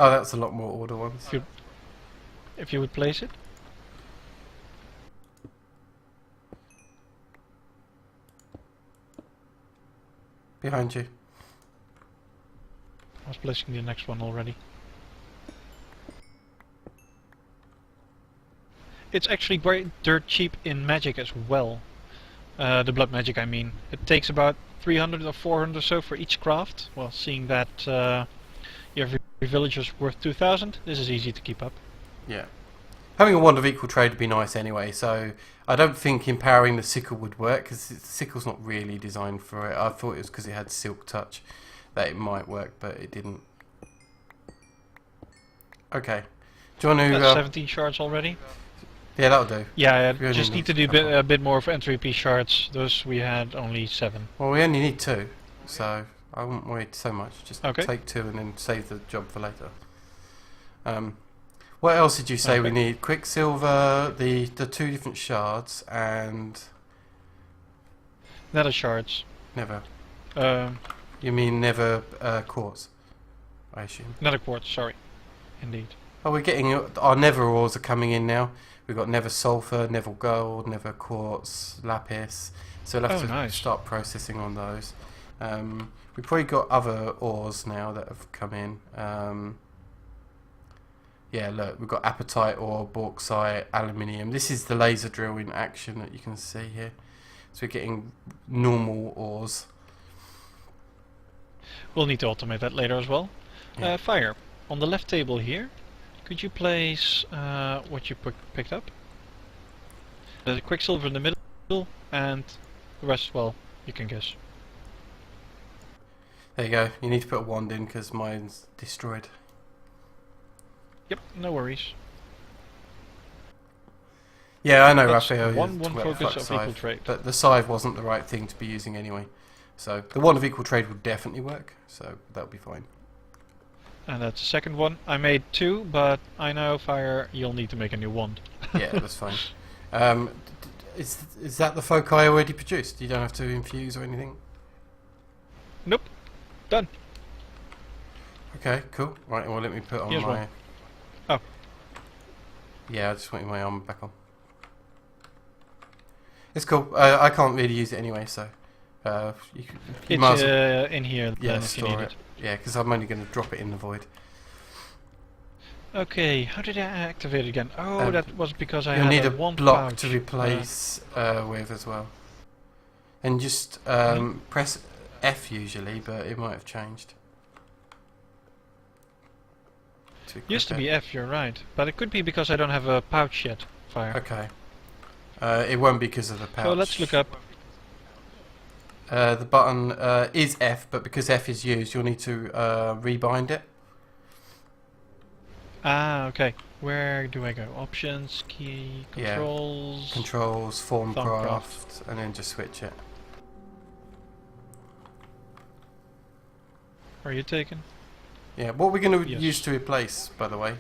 S1: Oh, that's a lot more order ones.
S2: If you would place it.
S1: Behind you.
S2: I was placing the next one already. It's actually very dirt cheap in magic as well. The blood magic, I mean. It takes about 300 or 400 or so for each craft. Well, seeing that every villager's worth 2,000, this is easy to keep up.
S1: Yeah. Having a wand of equal trade would be nice anyway, so I don't think empowering the sickle would work, because the sickle's not really designed for it. I thought it was because it had silk touch that it might work, but it didn't. Okay. Do you want
S2: That's
S1: to...
S2: 17 shards already.
S1: yeah, that'll do.
S2: Yeah,
S1: We
S2: I
S1: only
S2: just need to
S1: need
S2: do
S1: a
S2: a bit more of entropy shards. Those we had only 7.
S1: Well, we only need 2, so I wouldn't worry so much. Just
S2: Okay.
S1: take 2 and then save the job for later. What else did you say we need? Quicksilver, the 2 different shards, and...
S2: Nether shards.
S1: Never.
S2: Um,
S1: You mean never quartz, I assume.
S2: Nether quartz, sorry. Indeed.
S1: Oh, we're getting... Our nether ores are coming in now. We've got nether sulfur, nether gold, nether quartz, lapis. So we'll have to start processing on those. We've probably got other ores now that have come in. Yeah, look, we've got apatite ore, bauxite, aluminium. This is the laser drill in action that you can see here. So we're getting normal ores.
S2: We'll need to automate that later as well.
S1: Yeah.
S2: Fire. On the left table here, could you place what you picked up? The quicksilver in the middle, and the rest, well, you can guess.
S1: There you go. You need to put a wand in because mine's destroyed.
S2: Yep, no worries.
S1: Yeah, I know,
S2: That's
S1: Raphael.
S2: one focus of equal trade.
S1: But the scythe wasn't the right thing to be using anyway. So the wand of equal trade would definitely work. So that'll be fine.
S2: And that's the second one. I made 2, but I know, Fire, you'll need to make a new wand.
S1: Yeah, that's fine. Is that the foci already produced? You don't have to infuse or anything?
S2: Nope. Done.
S1: Okay, cool. Right, well, let me put on
S2: Here's
S1: my...
S2: one. Oh.
S1: Yeah, I just want my armor back on. It's cool. I can't really use it anyway, so... you might as well,
S2: in here,
S1: yeah,
S2: then, if you need
S1: store
S2: it.
S1: Yeah, because I'm only going to drop it in the void.
S2: Okay, how did I activate it again? Oh, that was because I
S1: You'll
S2: had
S1: need a
S2: wand
S1: block
S2: pouch.
S1: to replace with as well. And just press F usually, but it might have changed.
S2: Used to be F, you're right. But it could be because I don't have a pouch yet, Fire.
S1: Okay. It won't be because of the pouch.
S2: So let's look up.
S1: The button is F, but because F is used, you'll need to rebind it.
S2: Ah, okay. Where do I go? Options, key, controls...
S1: Yeah. Controls, Formcraft, and then just switch it.
S2: Are you taken?
S1: Yeah, what we're going to
S2: Yes.
S1: use to replace, by the way?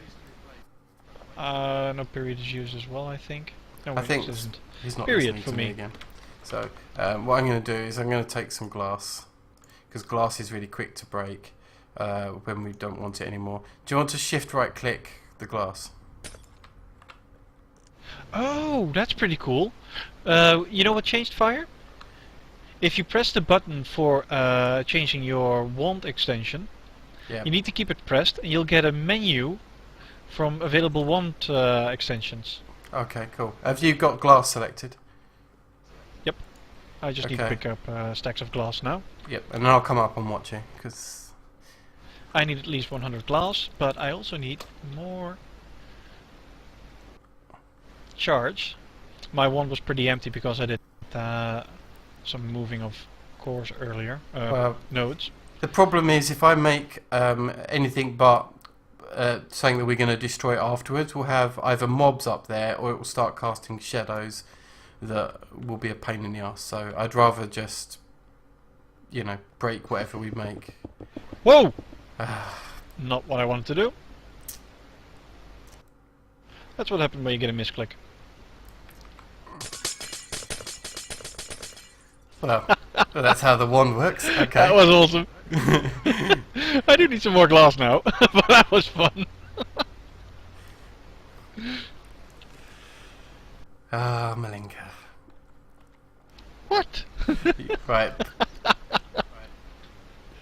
S2: No, period is used as well, I think. No,
S1: I
S2: wait,
S1: think
S2: this isn't.
S1: he's not
S2: Period
S1: listening
S2: for
S1: to me
S2: me.
S1: again. So, what I'm going to do is I'm going to take some glass, because glass is really quick to break when we don't want it anymore. Do you want to shift right click the glass?
S2: Oh, that's pretty cool. You know what changed, Fire? If you press the button for changing your wand extension,
S1: Yeah.
S2: you need to keep it pressed and you'll get a menu from available wand extensions.
S1: Okay, cool. Have you got glass selected?
S2: Yep. I just need to pick up stacks of glass now.
S1: Yep, and then I'll come up and watch you, because...
S2: I need at least 100 glass, but I also need more charge. My wand was pretty empty because I did some moving of cores earlier, nodes.
S1: The problem is if I make anything but saying that we're going to destroy it afterwards, we'll have either mobs up there or it will start casting shadows that will be a pain in the ass. So I'd rather just, you know, break whatever we make.
S2: Whoa! Not what I wanted to do. That's what happened when you get a misclick.
S1: Well, that's how the wand works. Okay.
S2: That was awesome. I do need some more glass now, but that was fun.
S1: Ah, Malinka.
S2: What?
S1: Right.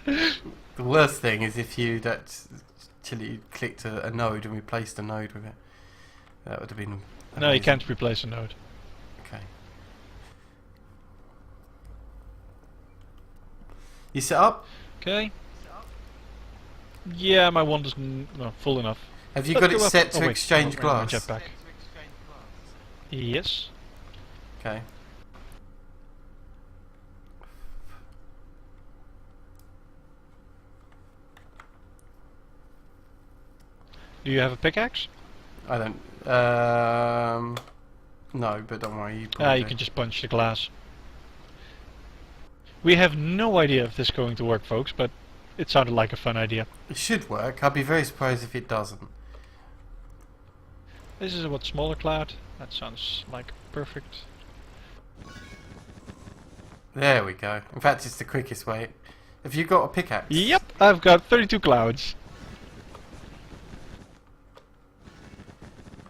S1: The worst thing is if you'd actually clicked a node and replaced a node with it. That would have been amazing.
S2: No, you can't replace a node.
S1: Okay. You set up?
S2: Okay. Yeah, my wand is full enough.
S1: Have you
S2: Let's
S1: got it
S2: go up.
S1: set to
S2: Oh, wait,
S1: exchange
S2: I'm wearing my
S1: glass?
S2: jetpack. Yes.
S1: Okay.
S2: Do you have a pickaxe?
S1: I don't. No, but don't worry. You
S2: Ah,
S1: probably
S2: you
S1: do.
S2: can just punch the glass. We have no idea if this is going to work, folks, but it sounded like a fun idea.
S1: It should work. I'd be very surprised if it doesn't.
S2: This is a what, smaller cloud? That sounds like perfect.
S1: There we go. In fact, it's the quickest way. Have you got a pickaxe?
S2: Yep, I've got 32 clouds.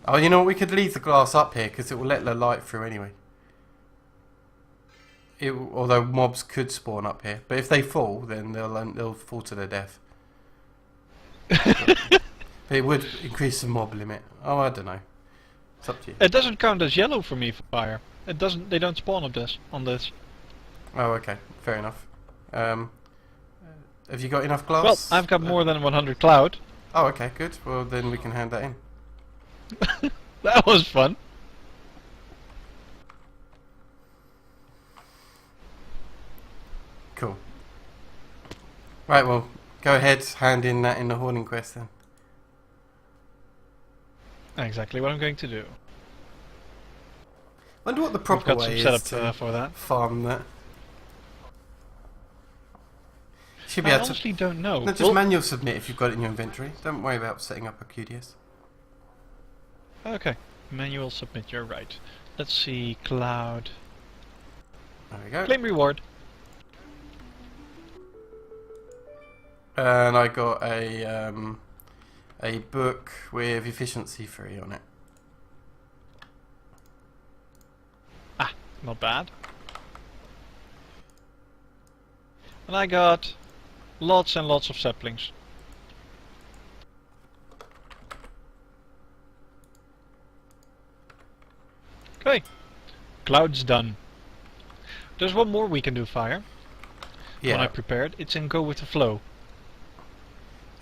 S1: Oh, you know what? We could leave the glass up here because it will let the light through anyway. Although mobs could spawn up here, but if they fall, then they'll fall to their death. But it would increase the mob limit. Oh, I don't know. It's up to you.
S2: It doesn't count as yellow for me, fire. It doesn't. They don't spawn on this.
S1: Oh, okay. Fair enough. Have you got enough glass?
S2: Well, I've got more than 100 cloud.
S1: Oh, okay, good. Well, then we can hand that in.
S2: That was fun.
S1: Cool. Right, well, go ahead, hand in that in the hoarding quest then.
S2: Exactly what I'm going to do.
S1: Wonder what the
S2: We've
S1: proper
S2: got
S1: way
S2: some
S1: is
S2: setup
S1: to
S2: for that.
S1: farm that. Should be
S2: I
S1: able to.
S2: honestly don't know.
S1: No, just manual submit if you've got it in your inventory. Don't worry about setting up a QDS.
S2: Okay, manual submit. You're right. Let's see, cloud.
S1: There we go.
S2: Claim reward.
S1: And I got a book with efficiency 3 on it.
S2: Ah, not bad. And I got lots and lots of saplings. Okay, cloud's done. There's one more we can do, fire. When I
S1: Yeah.
S2: prepared, it's in go with the flow.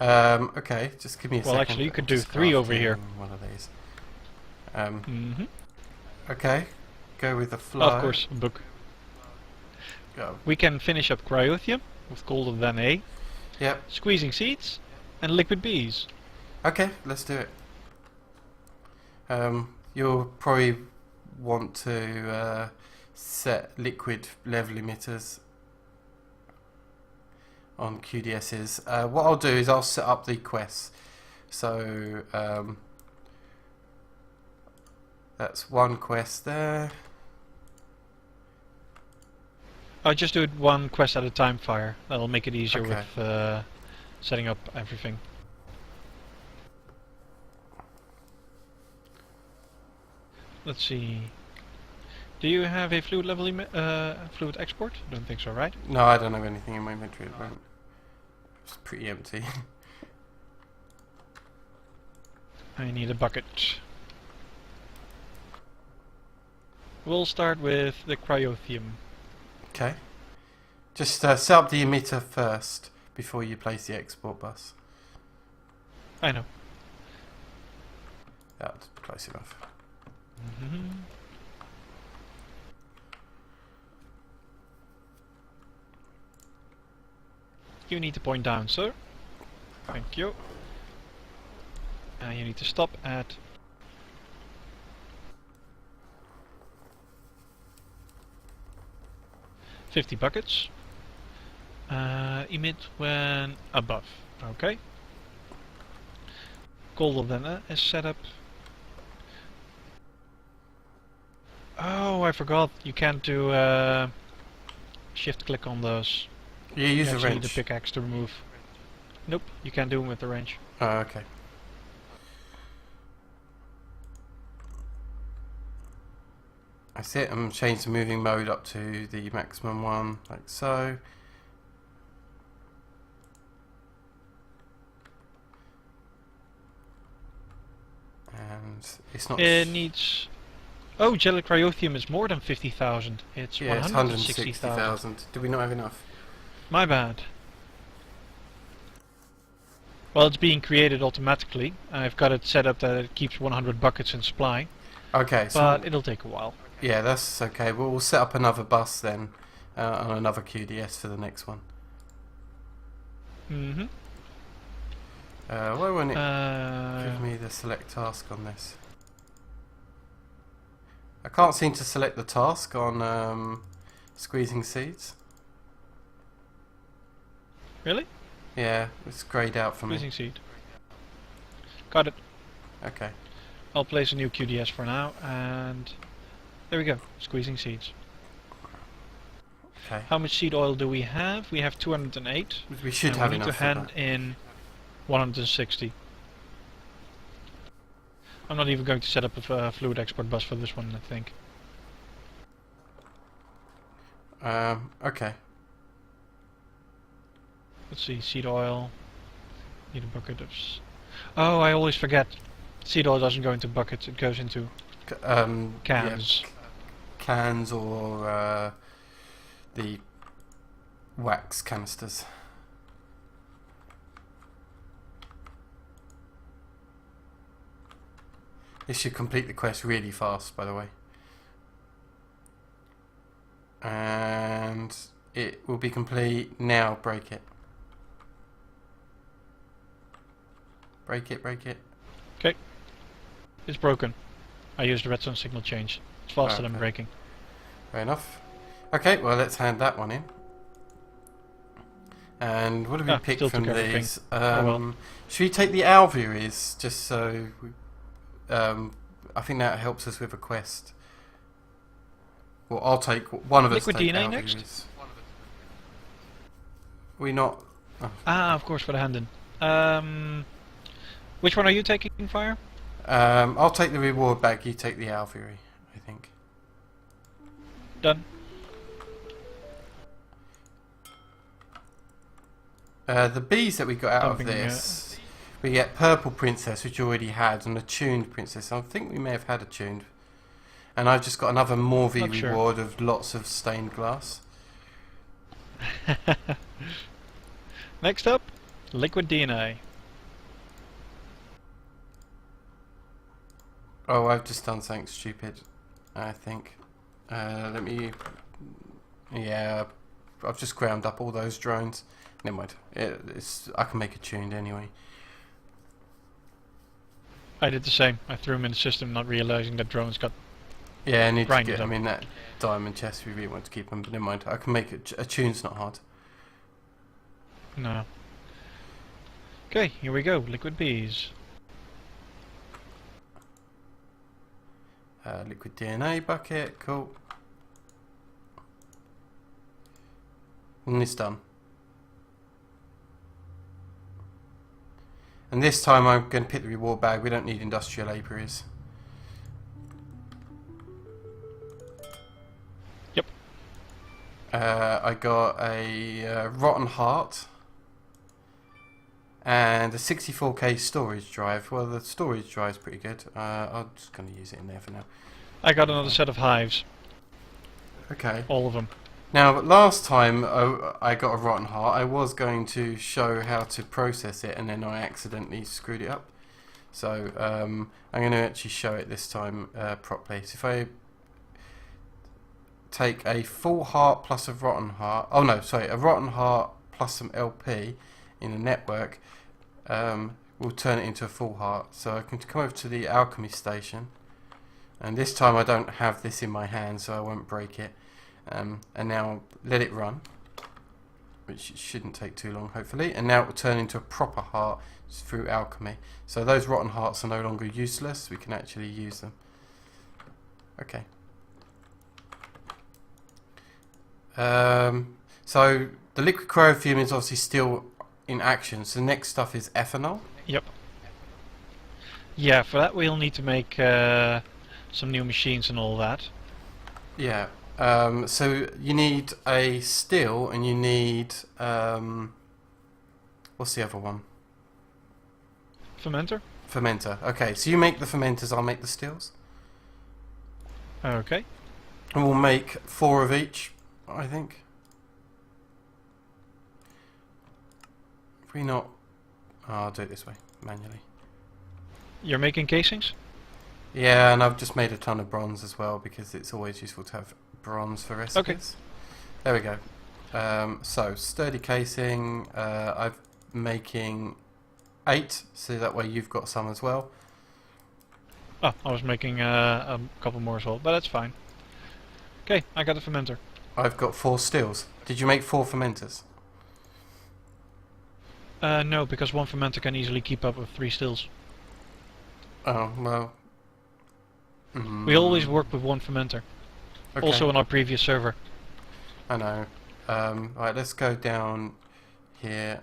S1: Okay, just give me a second.
S2: Well, actually, you could
S1: I'm
S2: do
S1: just
S2: 3 over
S1: crafting
S2: here.
S1: One of these. Okay, go with the flow.
S2: Of course, a book.
S1: Go.
S2: We can finish up cryothium with colder than A,
S1: Yep.
S2: squeezing seeds, and liquid bees.
S1: Okay, let's do it. You'll probably want to set liquid level emitters on QDSs. What I'll do is I'll set up the quests. So that's one quest there.
S2: I'll just do it one quest at a time, fire. That'll make it easier
S1: Okay.
S2: with setting up everything. Let's see. Do you have a fluid level fluid export? Don't think so, right?
S1: No, I don't have anything in my inventory at the moment. It's pretty empty.
S2: I need a bucket. We'll start with the cryothium.
S1: Okay. Just set up the emitter first before you place the export bus.
S2: I know.
S1: That's close enough.
S2: You need to point down, sir. Thank you. And you need to stop at 50 buckets. Emit when above. Okay. Colder than that is set up. Oh, I forgot. You can't do shift click on those.
S1: You use a
S2: actually need
S1: wrench.
S2: the pickaxe to remove. Nope, you can't do them with the wrench.
S1: Oh, okay. That's it. I'm change the moving mode up to the maximum one, like so. And it's not.
S2: It needs. Oh, gel cryothium is more than 50,000. It's
S1: Yeah, it's
S2: 160,000.
S1: 160,000. Do we not have enough?
S2: My bad. Well, it's being created automatically. I've got it set up that it keeps 100 buckets in supply,
S1: Okay, so
S2: but it'll take a while.
S1: yeah, that's okay. We'll set up another bus then on another QDS for the next one. Why won't it give me the select task on this? I can't seem to select the task on squeezing seeds.
S2: Really?
S1: Yeah, it's greyed out for
S2: Squeezing
S1: me.
S2: seed. Got it.
S1: Okay.
S2: I'll place a new QDS for now, and there we go. Squeezing seeds.
S1: Okay.
S2: How much seed oil do we have? We have 208.
S1: We should
S2: and
S1: have
S2: we need
S1: enough
S2: to hand
S1: of that.
S2: in 160. I'm not even going to set up a fluid export bus for this one, I think.
S1: Okay.
S2: Let's see, seed oil. Need a bucket of... Oh, I always forget. Seed oil doesn't go into buckets, it goes into cans.
S1: Yeah, cans or the wax canisters. This should complete the quest really fast, by the way. And it will be complete now. Break it. Break it, break it.
S2: Okay. It's broken. I used the redstone signal change. It's faster than
S1: Okay.
S2: breaking.
S1: Fair enough. Okay, well, let's hand that one in. And what do we pick
S2: still
S1: from
S2: took everything.
S1: these?
S2: Well.
S1: Should we take the alvearies just so we, I think that helps us with a quest. Well, I'll take one of us.
S2: Liquid
S1: Take
S2: DNA
S1: alvearies.
S2: next?
S1: We not. Oh.
S2: Ah, of course, for the hand in. Which one are you taking, Fire?
S1: I'll take the reward bag. You take the alveary. I think.
S2: Done.
S1: The bees that we got out
S2: Dumping,
S1: of this, we get purple princess, which you already had, and a tuned princess. I think we may have had a tuned. And I've just got another Morvey
S2: Not sure.
S1: reward of lots of stained glass.
S2: Next up, liquid DNA.
S1: Oh, I've just done something stupid, I think. Let me... Yeah, I've just ground up all those drones. Never mind. I can make a tuned anyway.
S2: I did the same. I threw them in the system, not realizing that drones got...
S1: Yeah, I need to
S2: Grinded
S1: get... I
S2: up.
S1: mean, that diamond chest, we really want to keep them, but never mind. I can make a tune's not hard.
S2: No. Okay, here we go. Liquid bees.
S1: Liquid DNA bucket, cool. And it's done. And this time I'm going to pick the reward bag. We don't need industrial apiaries.
S2: Yep.
S1: I got a rotten heart and a 64k storage drive. Well, the storage drive's pretty good. I'm just going to use it in there for now.
S2: I got another set of hives.
S1: Okay.
S2: All of them.
S1: Now, last time I got a rotten heart, I was going to show how to process it, and then I accidentally screwed it up. So I'm going to actually show it this time properly. So if I take a full heart plus a rotten heart, oh no, sorry, a rotten heart plus some LP in the network, we'll turn it into a full heart. So I can come over to the alchemy station, and this time I don't have this in my hand, so I won't break it. And now let it run, which shouldn't take too long, hopefully. And now it will turn into a proper heart through alchemy. So those rotten hearts are no longer useless. We can actually use them. Okay. So the liquid chlorofume is obviously still in action. So the next stuff is ethanol.
S2: Yep. Yeah, for that we'll need to make some new machines and all that.
S1: Yeah. So you need a still, and you need what's the other one?
S2: Fermenter?
S1: Fermenter. Okay, so you make the fermenters, I'll make the stills.
S2: Okay.
S1: And we'll make 4 of each, I think. If we not... Oh, I'll do it this way, manually.
S2: You're making casings?
S1: Yeah, and I've just made a ton of bronze as well, because it's always useful to have bronze for recipes.
S2: Okay.
S1: There we go. So, sturdy casing, I'm making 8, so that way you've got some as well.
S2: Oh, I was making a couple more as well, but that's fine. Okay, I got the fermenter.
S1: I've got 4 stills. Did you make 4 fermenters?
S2: No, because one fermenter can easily keep up with 3 stills.
S1: Oh, well.
S2: We always work with one fermenter.
S1: Okay.
S2: Also on our previous server.
S1: I know. Right, let's go down here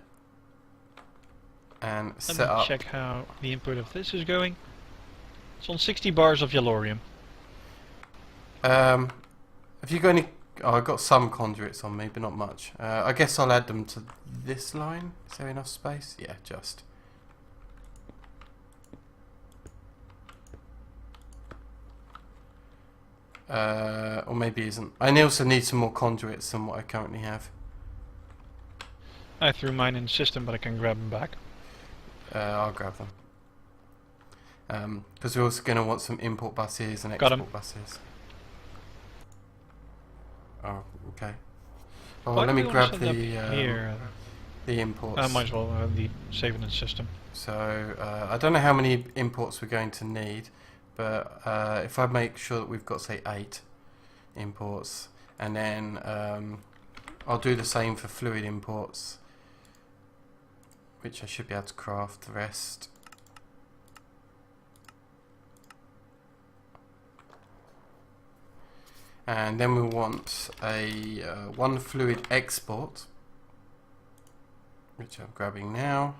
S1: and
S2: Let
S1: set
S2: me
S1: up.
S2: check how the input of this is going. It's on 60 bars of yellorium.
S1: Have you got any? Oh, I've got some conduits on me, but not much. I guess I'll add them to this line. Is there enough space? Yeah, just. Or maybe isn't. I also need some more conduits than what I currently have.
S2: I threw mine in the system, but I can grab them back.
S1: I'll grab them. Because we're also going to want some import buses and
S2: Got 'em.
S1: export buses. Oh, okay. Oh,
S2: Why
S1: let
S2: do
S1: me
S2: we wanna
S1: grab
S2: set it up here.
S1: the imports.
S2: I might as well save it in the system.
S1: So I don't know how many imports we're going to need, but if I make sure that we've got, say, 8 imports, and then I'll do the same for fluid imports, which I should be able to craft the rest. And then we want a 1 fluid export, which I'm grabbing now.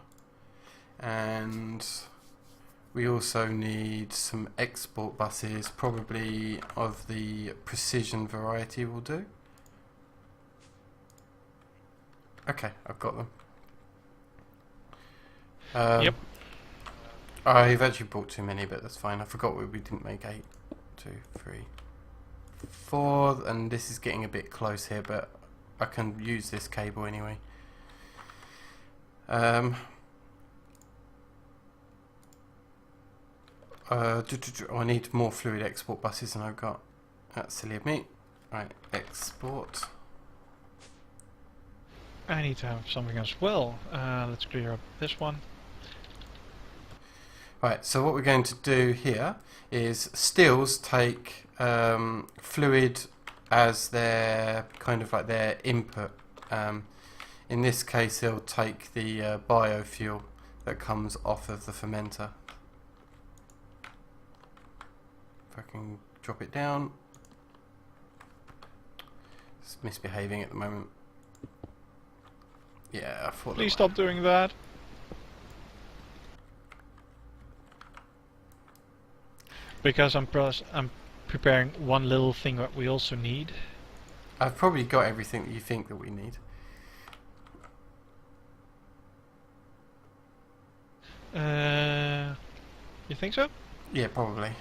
S1: And we also need some export buses, probably of the precision variety will do. Okay, I've got them.
S2: Yep.
S1: I've actually bought too many, but that's fine. I forgot we didn't make 8. 2, 3, 4, and this is getting a bit close here, but I can use this cable anyway. I need more fluid export buses than I've got. That's silly of me. Right, export.
S2: I need to have something as well. Let's clear up this one.
S1: Right, so what we're going to do here is stills take fluid as their kind of like their input. In this case, they'll take the biofuel that comes off of the fermenter. If I can drop it down. It's misbehaving at the moment. Yeah, I thought.
S2: Please stop doing that. Because I'm preparing one little thing that we also need.
S1: I've probably got everything that you think that we need.
S2: You think so?
S1: Yeah, probably.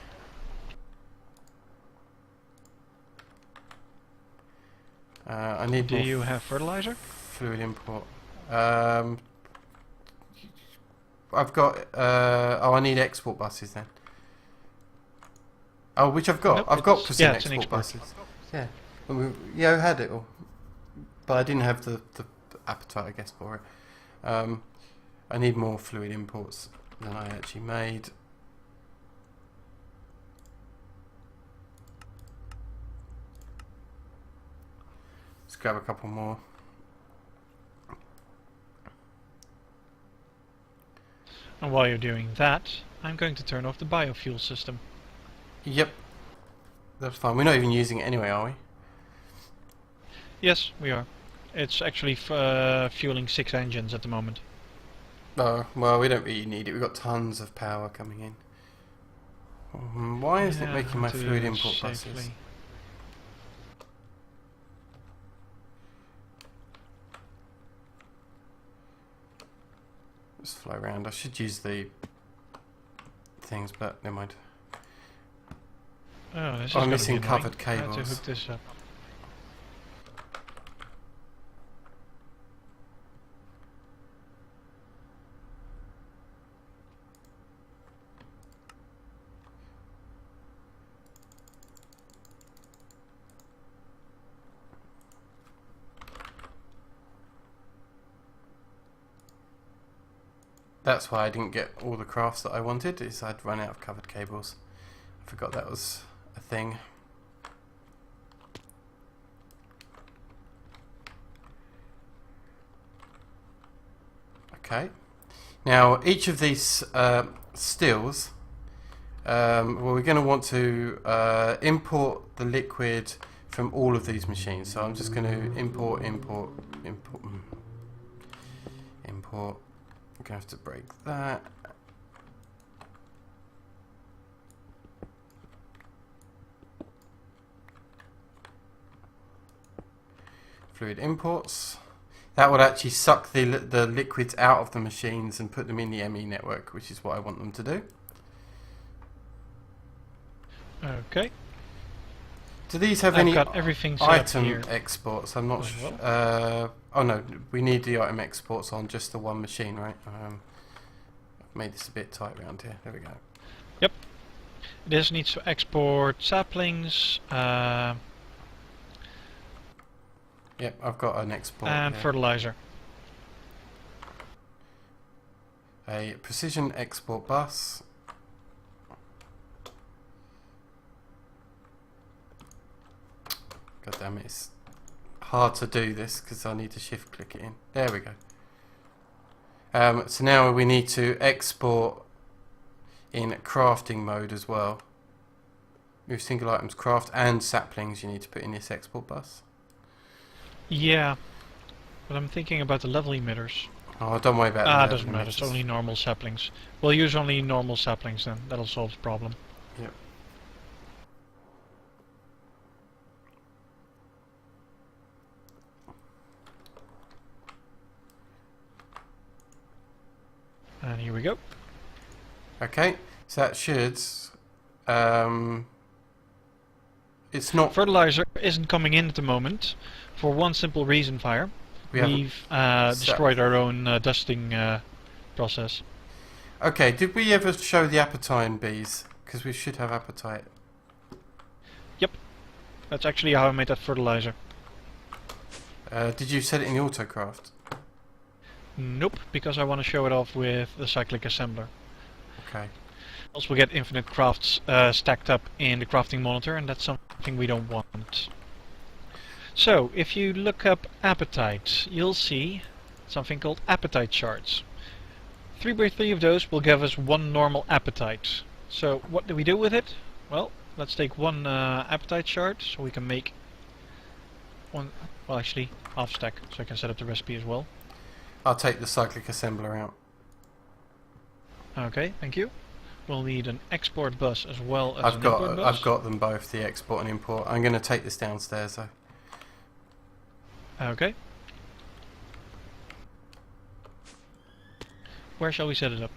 S1: I need
S2: Do
S1: more
S2: you have fertilizer?
S1: fluid import. I've got. Oh, I need export buses then. Oh, which I've got.
S2: Nope,
S1: I've got
S2: it's
S1: precision
S2: an
S1: export
S2: export.
S1: buses. Yeah, yeah, I had it all, but I didn't have the appetite, I guess, for it. I need more fluid imports than I actually made. Let's grab a couple more.
S2: And while you're doing that, I'm going to turn off the biofuel system.
S1: Yep, that's fine. We're not even using it anyway, are we?
S2: Yes, we are. It's actually fueling 6 engines at the moment.
S1: Oh, well, we don't really need it. We've got tons of power coming in. Why isn't it making my fluid import buses? Let's fly around. I should use the things, but never mind.
S2: Oh, this is
S1: I'm
S2: gonna
S1: missing
S2: be annoying.
S1: covered
S2: I have to
S1: cables.
S2: hook this up.
S1: that's why I didn't get all the crafts that I wanted, is I'd run out of covered cables. I forgot that was a thing. Okay. Now each of these stills, well, we're going to want to import the liquid from all of these machines. So I'm just going to import. I'm going to have to break that. Fluid imports. That would actually suck the liquids out of the machines and put them in the ME network, which is what I want them to do.
S2: Okay.
S1: Do these have
S2: I've
S1: any
S2: got everything set up
S1: item
S2: here
S1: exports? I'm not
S2: as
S1: sure.
S2: well.
S1: Oh no, we need the item exports on just the one machine, right? I've made this a bit tight around here. There we go.
S2: Yep. This needs to export saplings
S1: Yep, I've got an export.
S2: and
S1: Yeah.
S2: fertilizer.
S1: A precision export bus. God damn it, it's hard to do this because I need to shift click it in. There we go. So now we need to export in crafting mode as well. Move single items, craft and saplings you need to put in this export bus.
S2: Yeah, but I'm thinking about the level emitters.
S1: Oh, don't worry about
S2: Ah,
S1: the
S2: doesn't matter. It's
S1: emitters.
S2: only normal saplings. We'll use only normal saplings then. That'll solve the problem.
S1: Yep.
S2: And here we go.
S1: Okay, so that should. It's not.
S2: Fertilizer isn't coming in at the moment for one simple reason, Fire. We've destroyed our own dusting process.
S1: Okay, did we ever show the apatite bees? Because we should have apatite.
S2: Yep. That's actually how I made that fertilizer.
S1: Did you set it in the autocraft?
S2: Nope, because I want to show it off with the cyclic assembler.
S1: Okay.
S2: Else we'll get infinite crafts stacked up in the crafting monitor, and that's something we don't want. So, if you look up appetite, you'll see something called appetite shards. 3 by 3 of those will give us one normal appetite. So, what do we do with it? Well, let's take one appetite shard, so we can make one, well actually, half stack, so I can set up the recipe as well.
S1: I'll take the cyclic assembler out.
S2: Okay, thank you. We'll need an export bus as well as an import bus.
S1: I've got them both, the export and import. I'm going to take this downstairs though.
S2: Okay. Where shall we set it up?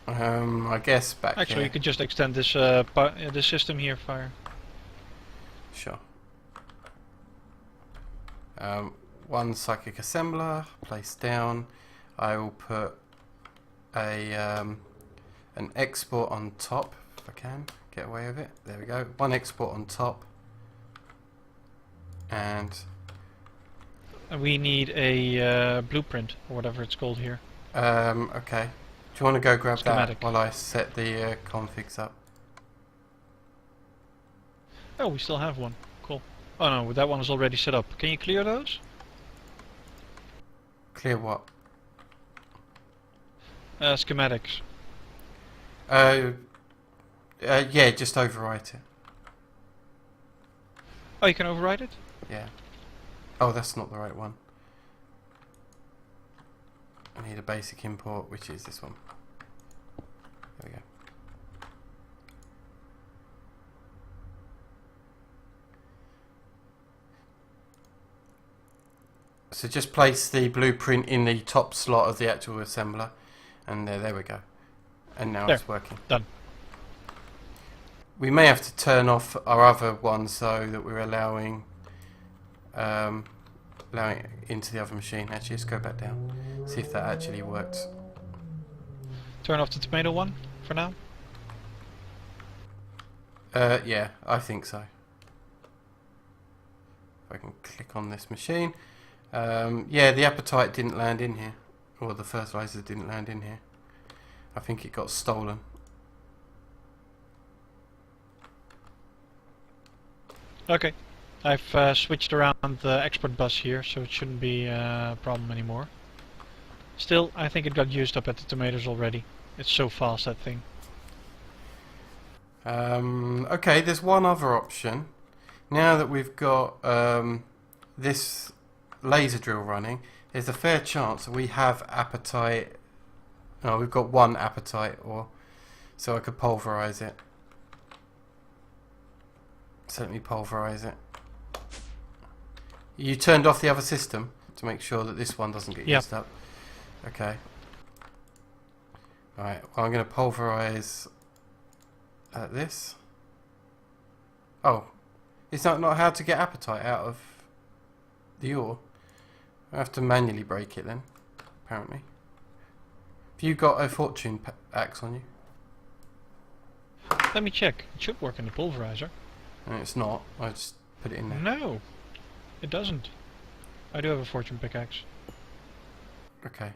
S1: I guess back
S2: Actually,
S1: here.
S2: you could just extend this this system here, Fire.
S1: Sure. One cyclic assembler, placed down. I will put a an export on top, if I can get away with it. There we go. One export on top. And
S2: We need a blueprint, or whatever it's called here.
S1: okay. Do you want to go grab
S2: Schematic.
S1: that while I set the configs up?
S2: Oh, we still have one. Cool. Oh no, that one is already set up. Can you clear those?
S1: Clear what?
S2: Schematics.
S1: Yeah, just overwrite it.
S2: Oh, you can override it?
S1: Yeah. Oh, that's not the right one. I need a basic import, which is this one. There we go. So just place the blueprint in the top slot of the actual assembler, and there we go. And now
S2: There.
S1: it's working.
S2: Done.
S1: We may have to turn off our other one so that we're allowing allowing it into the other machine. Actually, let's go back down. See if that actually works.
S2: Turn off the tomato one for now.
S1: Yeah, I think so. If I can click on this machine. Yeah, the appetite didn't land in here. Or the fertilizer didn't land in here. I think it got stolen.
S2: Okay. I've switched around the export bus here, so it shouldn't be a problem anymore. Still, I think it got used up at the tomatoes already. It's so fast, that thing.
S1: Okay, there's one other option. Now that we've got this laser drill running, there's a fair chance that we have appetite. No, we've got one appetite, or so I could pulverize it. So let me pulverize it. You turned off the other system to make sure that this one doesn't get used up. Okay. Alright, well, I'm going to pulverize this. Oh, is that not how to get apatite out of the ore? I have to manually break it then, apparently. Have you got a fortune axe on you?
S2: Let me check. It should work in the pulverizer.
S1: No, it's not. I just put it in there.
S2: No, it doesn't. I do have a fortune pickaxe.
S1: Okay.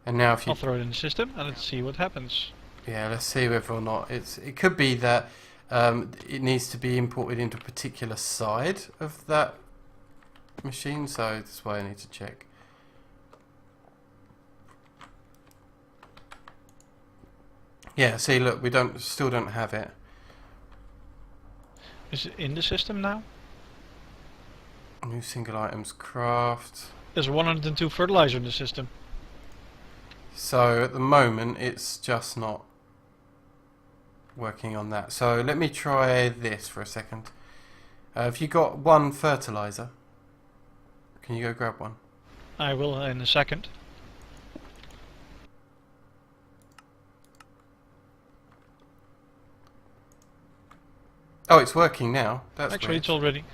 S1: And now if you...
S2: I'll throw it in the system and let's see what happens.
S1: Yeah, let's see whether or not it's... It could be that it needs to be imported into a particular side of that machine, so that's why I need to check. Yeah, see, look, we still don't have it.
S2: Is it in the system now?
S1: New single items craft.
S2: There's 102 fertilizer in the system.
S1: So at the moment it's just not working on that. So let me try this for a second. Have you got one fertilizer? Can you go grab one?
S2: I will in a second.
S1: Oh, it's working now. That's
S2: Actually,
S1: weird.
S2: it's already.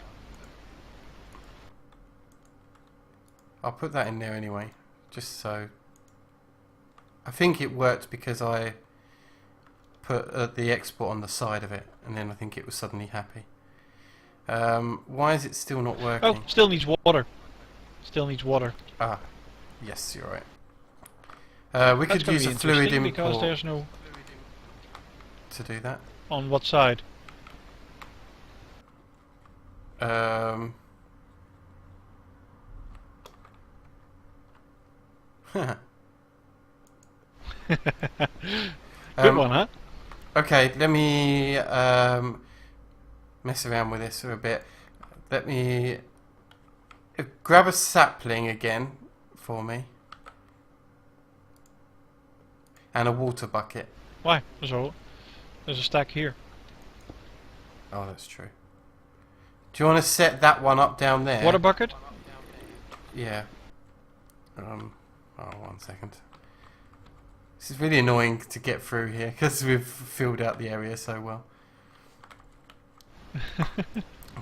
S1: I'll put that in there anyway, just so. I think it worked because I put the export on the side of it, and then I think it was suddenly happy. Why is it still not working?
S2: Oh, still needs water. Still needs water.
S1: Ah, yes, you're right. We
S2: That's
S1: could use a fluid import
S2: because there's no.
S1: to do that.
S2: On what side? Good one, huh?
S1: Okay, let me mess around with this for a bit. Let me grab a sapling again for me. And a water bucket.
S2: Why? There's a stack here.
S1: Oh, that's true. Do you want to set that one up down there?
S2: Water bucket?
S1: Yeah. Oh, 1 second. This is really annoying to get through here because we've filled out the area so well.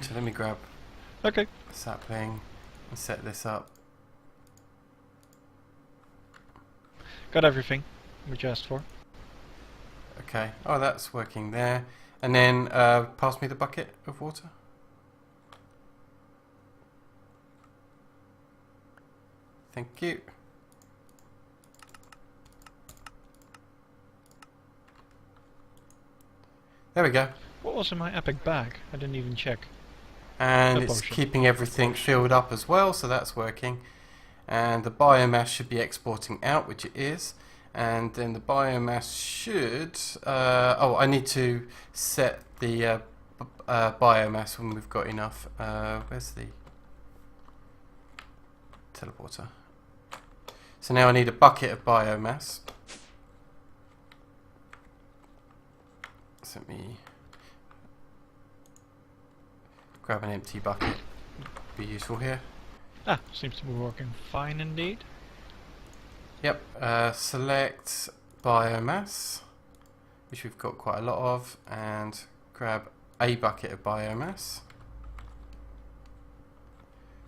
S1: So let me grab
S2: Okay.
S1: a sapling and set this up.
S2: Got everything we asked for.
S1: Okay. Oh, that's working there. And then pass me the bucket of water. Thank you. There we go.
S2: What was in my epic bag? I didn't even check.
S1: And
S2: A
S1: it's
S2: potion.
S1: keeping everything filled up as well, so that's working. And the biomass should be exporting out, which it is. And then the biomass should... oh, I need to set the biomass when we've got enough. Where's the teleporter? So now I need a bucket of biomass. So let me grab an empty bucket. Be useful here.
S2: Ah, seems to be working fine indeed.
S1: Yep, select biomass, which we've got quite a lot of, and grab a bucket of biomass.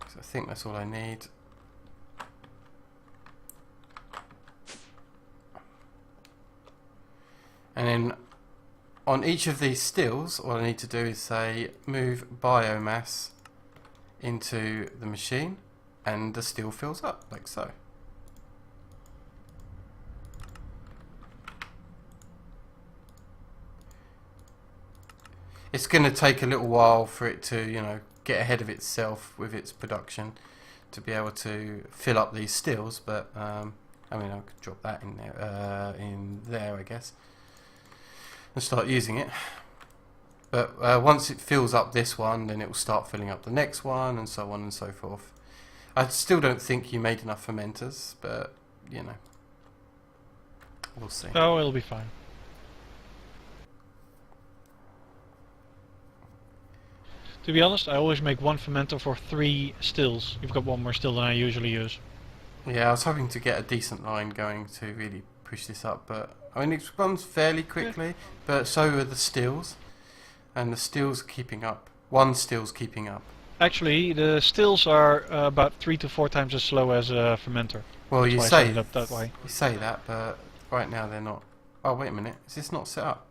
S1: So I think that's all I need. And then on each of these stills, all I need to do is say move biomass into the machine, and the still fills up, like so. it's going to take a little while for it to, you know, get ahead of itself with its production to be able to fill up these stills. But I mean, I could drop that in there, I guess, and start using it. But once it fills up this one, then it will start filling up the next one, and so on and so forth. I still don't think you made enough fermenters, but you know, we'll see.
S2: Oh, it'll be fine. To be honest, I always make one fermenter for 3 stills. You've got one more still than I usually use.
S1: Yeah, I was hoping to get a decent line going to really push this up, but I mean, it runs fairly quickly, but so are the stills, and the stills keeping up. One still's keeping up.
S2: Actually, the stills are about 3 to 4 times as slow as a fermenter.
S1: Well,
S2: That's
S1: you
S2: why I
S1: say
S2: set it up that way.
S1: You say that, but right now they're not. Oh, wait a minute. Is this not set up?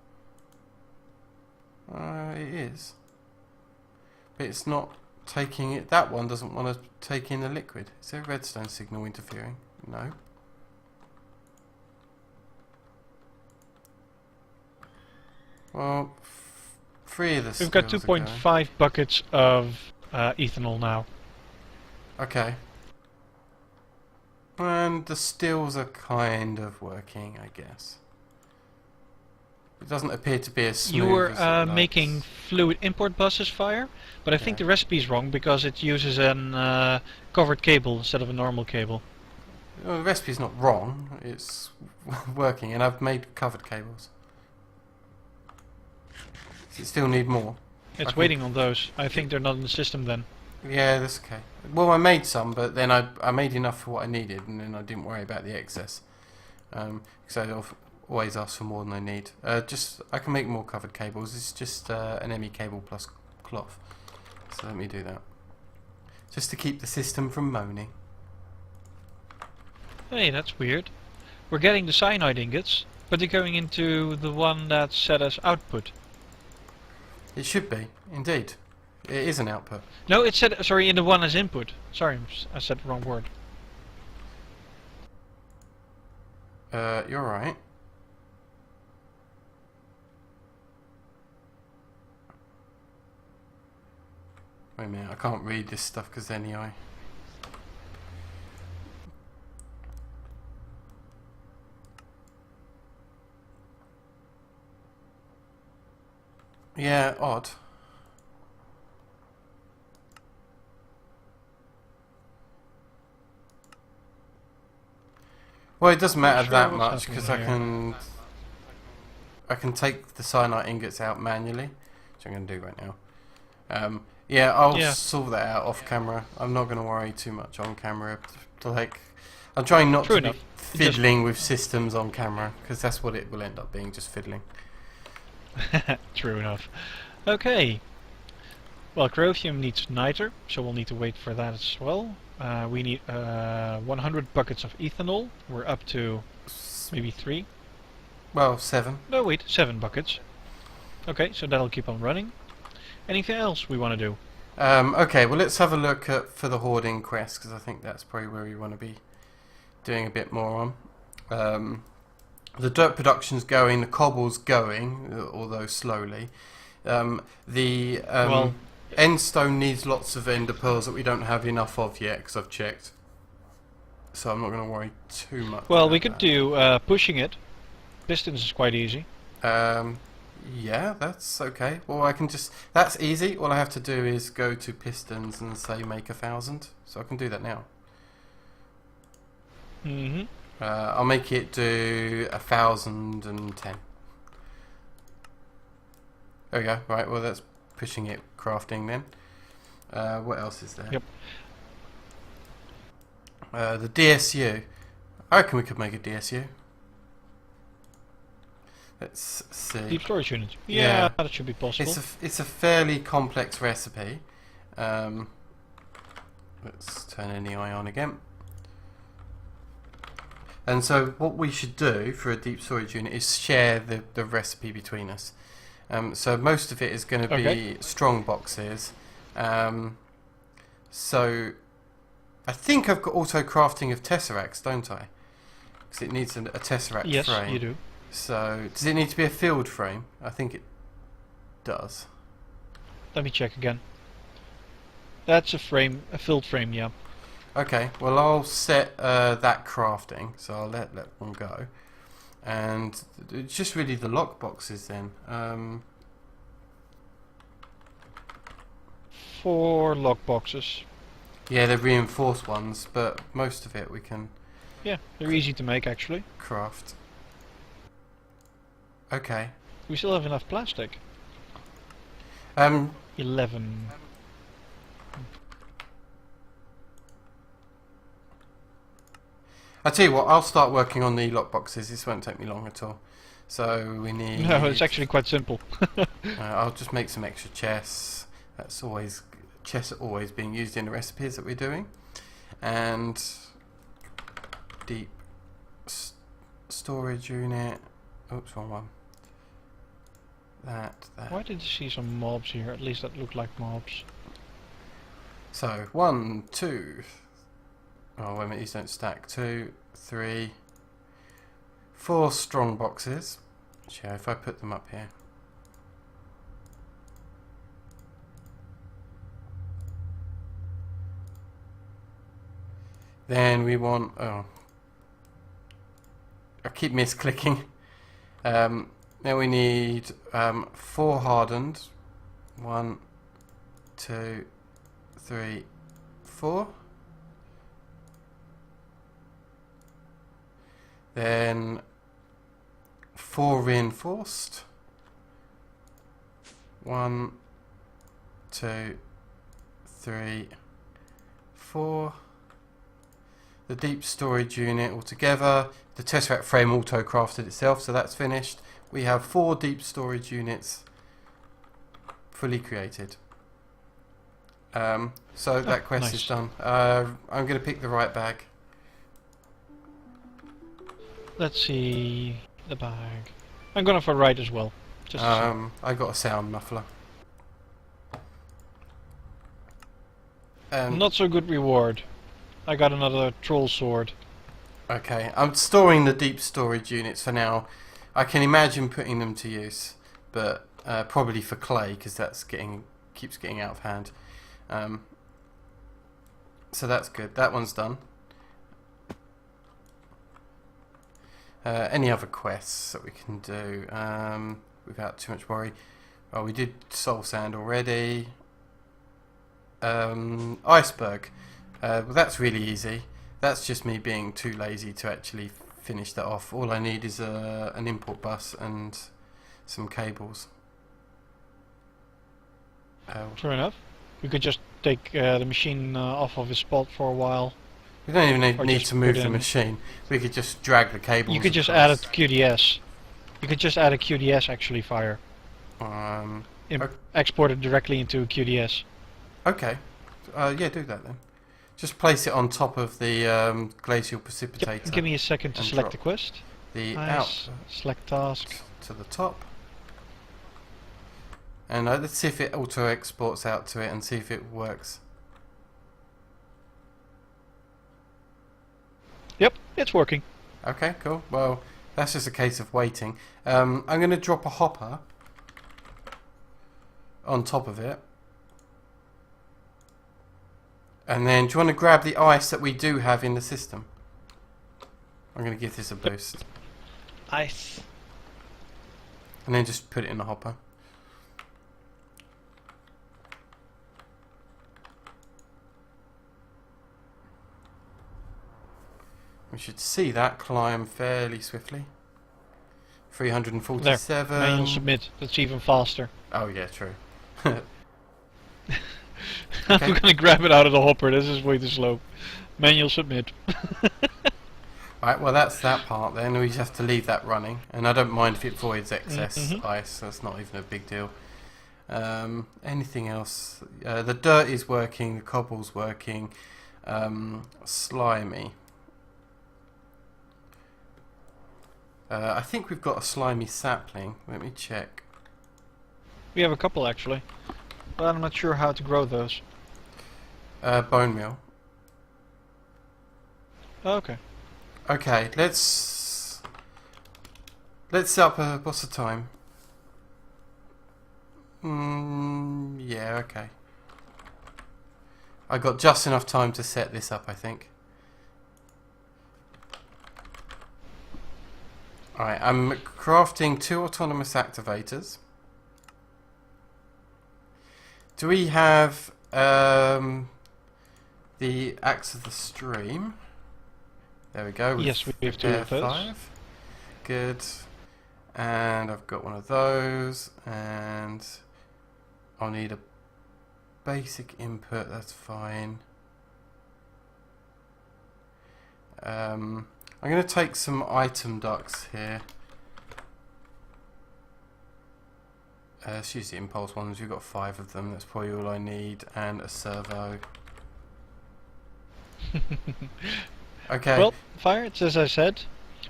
S1: It is. But it's not taking it. That one doesn't want to take in the liquid. Is there a redstone signal interfering? No. Well, 3 of the
S2: We've got
S1: stills are going.
S2: 2.5 buckets of ethanol now.
S1: Okay. And the stills are kind of working, I guess. It doesn't appear to be as smooth
S2: You were
S1: as it likes.
S2: making fluid import buses fire, but I think the recipe's wrong because it uses an covered cable instead of a normal cable.
S1: Well, the recipe's not wrong. It's working, and I've made covered cables. Does it still need more?
S2: It's waiting on those. I think they're not in the system then.
S1: Yeah, that's okay. Well, I made some, but then I made enough for what I needed, and then I didn't worry about the excess. Because I always ask for more than I need. I can make more covered cables. It's just an ME cable plus cloth. So let me do that. Just to keep the system from moaning.
S2: Hey, that's weird. We're getting the cyanide ingots, but they're going into the one that's set as output.
S1: It should be, indeed. It is an output.
S2: No, it said, sorry, in the one as input. Sorry, I said the wrong word.
S1: You're right. Wait a minute, I can't read this stuff because they're NEI. Yeah, odd. Well, it doesn't matter
S2: Sure
S1: that
S2: what's
S1: much because
S2: happening
S1: I can take the cyanide ingots out manually, which I'm going to do right now. Yeah, I'll sort that out off camera. I'm not going to worry too much on camera. I'm trying not to be fiddling with systems on camera because that's what it will end up being, just fiddling.
S2: True enough. Okay. Well, Chromium needs niter, so we'll need to wait for that as well. We need 100 buckets of ethanol. We're up to maybe 3.
S1: Well, 7.
S2: No, wait, 7 buckets. Okay, so that'll keep on running. Anything else we want to do?
S1: Okay, well let's have a look for the hoarding quest because I think that's probably where we want to be doing a bit more on. The dirt production's going, the cobble's going, although slowly. The endstone needs lots of ender pearls that we don't have enough of yet because I've checked. So I'm not going to worry too much.
S2: Well, we could do pushing it. Pistons is quite easy.
S1: Yeah, that's okay. Well, I can just... That's easy. All I have to do is go to pistons and say make 1,000. So I can do that now.
S2: Mm-hmm.
S1: I'll make it do 1,010. There we go. Right, well that's pushing it crafting then. What else is there?
S2: Yep.
S1: The DSU. I reckon we could make a DSU. Let's see.
S2: Deep storage unit. Yeah, that should be possible.
S1: It's a fairly complex recipe. Let's turn NEI on again. And so what we should do for a deep storage unit is share the recipe between us. So most of it is going to be strong boxes. So I think I've got auto crafting of tesseracts, don't I? Because it needs a tesseract frame.
S2: Yes, you do.
S1: So does it need to be a field frame? I think it does.
S2: Let me check again. That's a frame, a filled frame, yeah.
S1: Okay, well I'll set that crafting, so I'll let one go. And it's just really the lock boxes then.
S2: 4 lock boxes.
S1: Yeah, they're reinforced ones, but most of it we can
S2: Yeah, they're easy to make actually.
S1: craft. Okay.
S2: We still have enough plastic. 11.
S1: I'll tell you what, I'll start working on the lock boxes. This won't take me long at all. So we need...
S2: No, it's actually quite simple.
S1: I'll just make some extra chests. That's always... Chests are always being used in the recipes that we're doing. And... Deep... Storage unit... Oops, wrong one. That...
S2: Why did you see some mobs here? At least that looked like mobs.
S1: So, 1, 2... Oh, wait a minute, these don't stack. 2, 3... 4 strong boxes. Yeah, if I put them up here. Then we want... Oh. I keep misclicking. Then we need 4 hardened. 1, 2, 3, 4. Then 4 reinforced. 1, 2, 3, 4. The deep storage unit altogether. The Tesseract frame auto crafted itself, so that's finished. We have 4 deep storage units fully created. So that quest
S2: nice.
S1: is done. I'm going to pick the right bag.
S2: Let's see the bag. I'm going for right as well. Just
S1: I got a sound muffler.
S2: not so good reward. I got another troll sword.
S1: Okay, I'm storing the deep storage units for now. I can imagine putting them to use, but probably for clay because that's keeps getting out of hand. So that's good. That one's done. Any other quests that we can do without too much worry? Oh, we did soul sand already. Iceberg. Well, that's really easy. That's just me being too lazy to actually finish that off. All I need is an import bus and some cables.
S2: Fair enough. We could just take the machine off of its spot for a while.
S1: We don't even need
S2: just
S1: to move
S2: put
S1: the
S2: in-
S1: machine. We could just drag the cables.
S2: You could just
S1: across.
S2: add a QDS. You could just add a QDS actually, Fire. Export it directly into a QDS.
S1: Okay. Yeah, do that then. Just place it on top of the glacial precipitator.
S2: Give me a second to
S1: and
S2: select
S1: drop
S2: the quest.
S1: the
S2: Nice.
S1: out
S2: Select task.
S1: to the top. And let's see if it auto exports out to it and see if it works.
S2: Yep, it's working.
S1: Okay, cool. Well, that's just a case of waiting. I'm going to drop a hopper on top of it. And then, do you want to grab the ice that we do have in the system? I'm going to give this a boost.
S2: Ice.
S1: And then just put it in the hopper. We should see that climb fairly swiftly. 347.
S2: There. Manual submit. That's even faster.
S1: Oh yeah, true.
S2: I'm gonna grab it out of the hopper. This is way too slow. Manual submit.
S1: Right, well that's that part then. We just have to leave that running. And I don't mind if it voids excess ice. That's not even a big deal. Anything else? The dirt is working. The cobble's working. Slimy. I think we've got a slimy sapling. Let me check.
S2: We have a couple actually, but I'm not sure how to grow those.
S1: Bone meal.
S2: Oh, okay.
S1: Okay, let's set up a what's the time? Yeah, Yeah, okay. I got just enough time to set this up, I think. Alright, I'm crafting 2 autonomous activators. Do we have the axe of the stream? There we go.
S2: Yes, we have 2 of those.
S1: 5. Good. And I've got one of those, and I'll need a basic input, that's fine. I'm going to take some item ducts here. Let's use the impulse ones, we've got 5 of them, that's probably all I need, and a servo. Okay.
S2: Well, Fire, it's as I said,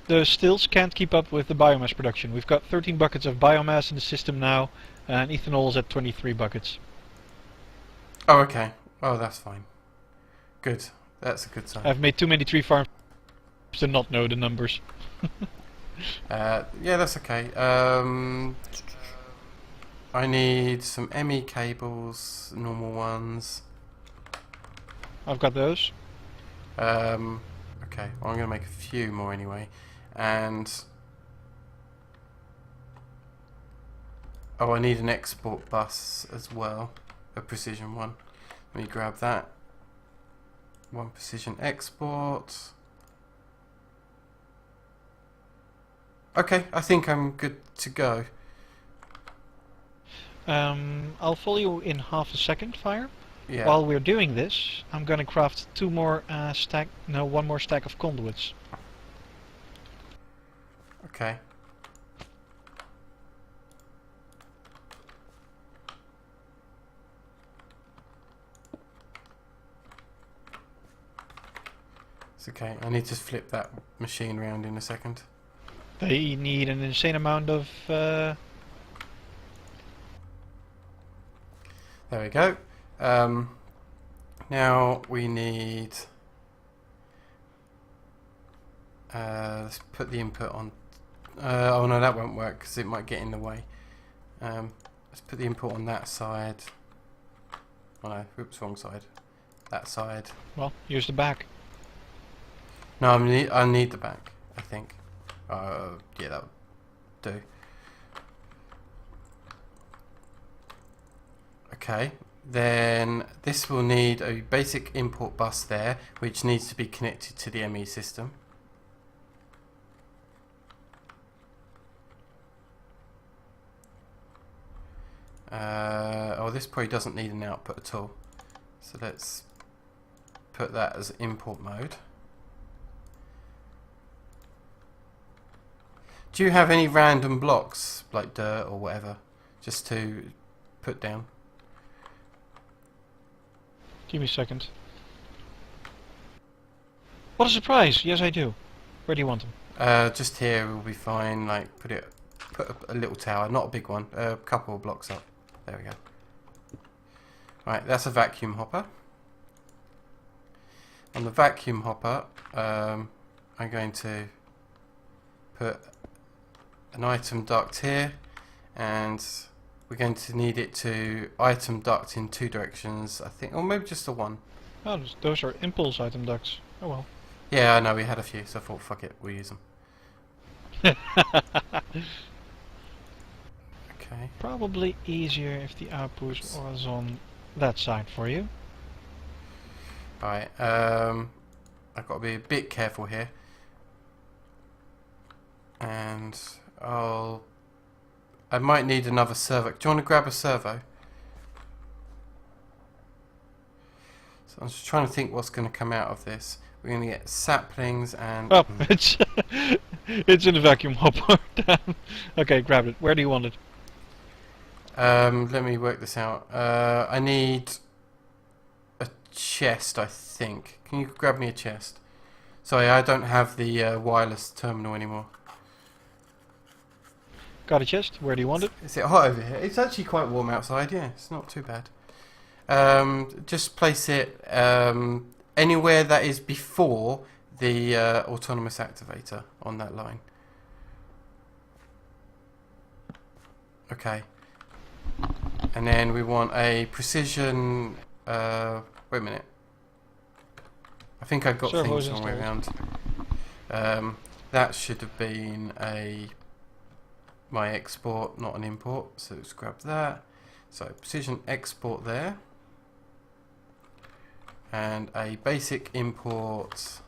S2: the stills can't keep up with the biomass production. We've got 13 buckets of biomass in the system now, and ethanol is at 23 buckets.
S1: Oh, okay. Oh, that's fine. Good. That's a good sign.
S2: I've made too many tree farms to not know the numbers.
S1: Yeah, that's okay. I need some ME cables, normal ones.
S2: I've got those.
S1: Okay, well, I'm going to make a few more anyway. And oh, I need an export bus as well, a precision one. Let me grab that. 1 precision export. Okay, I think I'm good to go.
S2: I'll follow you in half a second, Fire.
S1: Yeah.
S2: While we're doing this, I'm gonna craft 1 more stack of conduits.
S1: Okay. It's okay. I need to flip that machine around in a second.
S2: They need an insane amount of...
S1: There we go. Now we need... let's put the input on... oh no, that won't work because it might get in the way. Let's put the input on that side. Oh no, oops, wrong side. That side.
S2: Well, use the back.
S1: No, I need the back, I think. Yeah, that'll do. Okay, then this will need a basic import bus there, which needs to be connected to the ME system. Oh, this probably doesn't need an output at all. So let's put that as import mode. Do you have any random blocks, like dirt or whatever, just to put down?
S2: Give me a second. What a surprise! Yes, I do. Where do you want them?
S1: Just here will be fine. Like put a little tower, not a big one. A couple of blocks up. There we go. Right, that's a vacuum hopper. On the vacuum hopper, I'm going to put an item duct here, and we're going to need it to item duct in 2 directions, I think, or maybe just the one.
S2: Oh, those are impulse item ducts. Oh well.
S1: Yeah, I know, we had a few, so I thought, fuck it, we'll use them. Okay.
S2: Probably easier if the output was on that side for you.
S1: Alright, I've got to be a bit careful here. And I might need another servo. Do you want to grab a servo? So I'm just trying to think what's going to come out of this. We're going to get saplings and...
S2: Oh, it's in the vacuum hopper. Damn. Okay, grab it. Where do you want it?
S1: Let me work this out. I need a chest, I think. Can you grab me a chest? Sorry, I don't have the wireless terminal anymore.
S2: Got a chest. Where do you want it?
S1: Is it hot over here? It's actually quite warm outside, yeah. It's not too bad. Just place it anywhere that is before the autonomous activator on that line. And then we want a precision... wait a minute. I think I got
S2: Servos
S1: things the wrong way around. That should have been my export, not an import. So let's grab that. So precision export there. And a basic import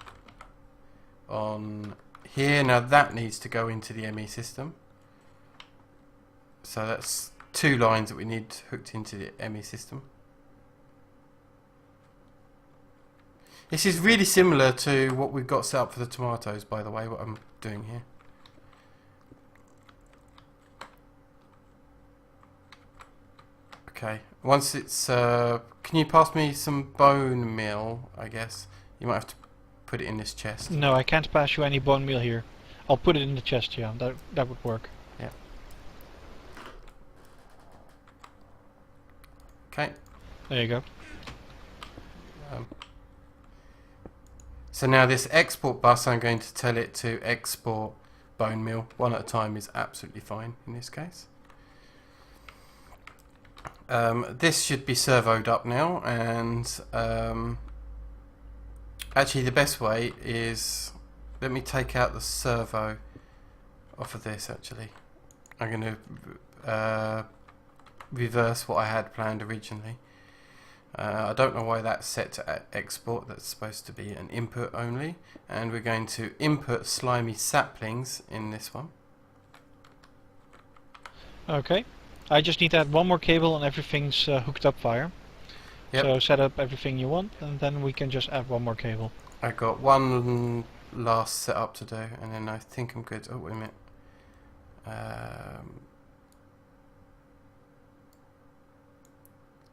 S1: on here. Now that needs to go into the ME system. So that's 2 lines that we need hooked into the ME system. This is really similar to what we've got set up for the tomatoes, by the way, what I'm doing here. Okay, once it's... can you pass me some bone meal, I guess? You might have to put it in this chest.
S2: No, I can't pass you any bone meal here. I'll put it in the chest, yeah, that would work.
S1: Yeah. Okay.
S2: There you go.
S1: So now this export bus, I'm going to tell it to export bone meal. 1 at a time is absolutely fine in this case. This should be servoed up now, and actually the best way is, let me take out the servo off of this actually. I'm going to reverse what I had planned originally. I don't know why that's set to export, that's supposed to be an input only, and we're going to input slimy saplings in this one.
S2: Okay, I just need to add 1 more cable and everything's hooked up via.
S1: Yep.
S2: So set up everything you want and then we can just add 1 more cable.
S1: I got 1 last setup to do and then I think I'm good. Oh wait a minute.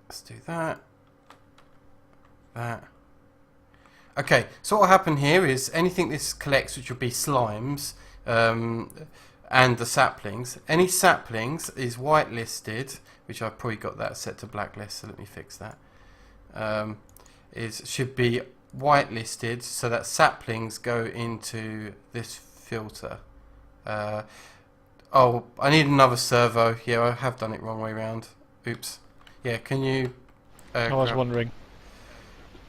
S1: Let's do that. That. Okay, so what will happen here is anything this collects, which will be slimes and the saplings, any saplings is whitelisted, which I've probably got that set to blacklist, so let me fix that. Should be whitelisted so that saplings go into this filter. Oh, I need another servo. Yeah, I have done it wrong way around. Oops. Yeah, can you...
S2: I was wondering.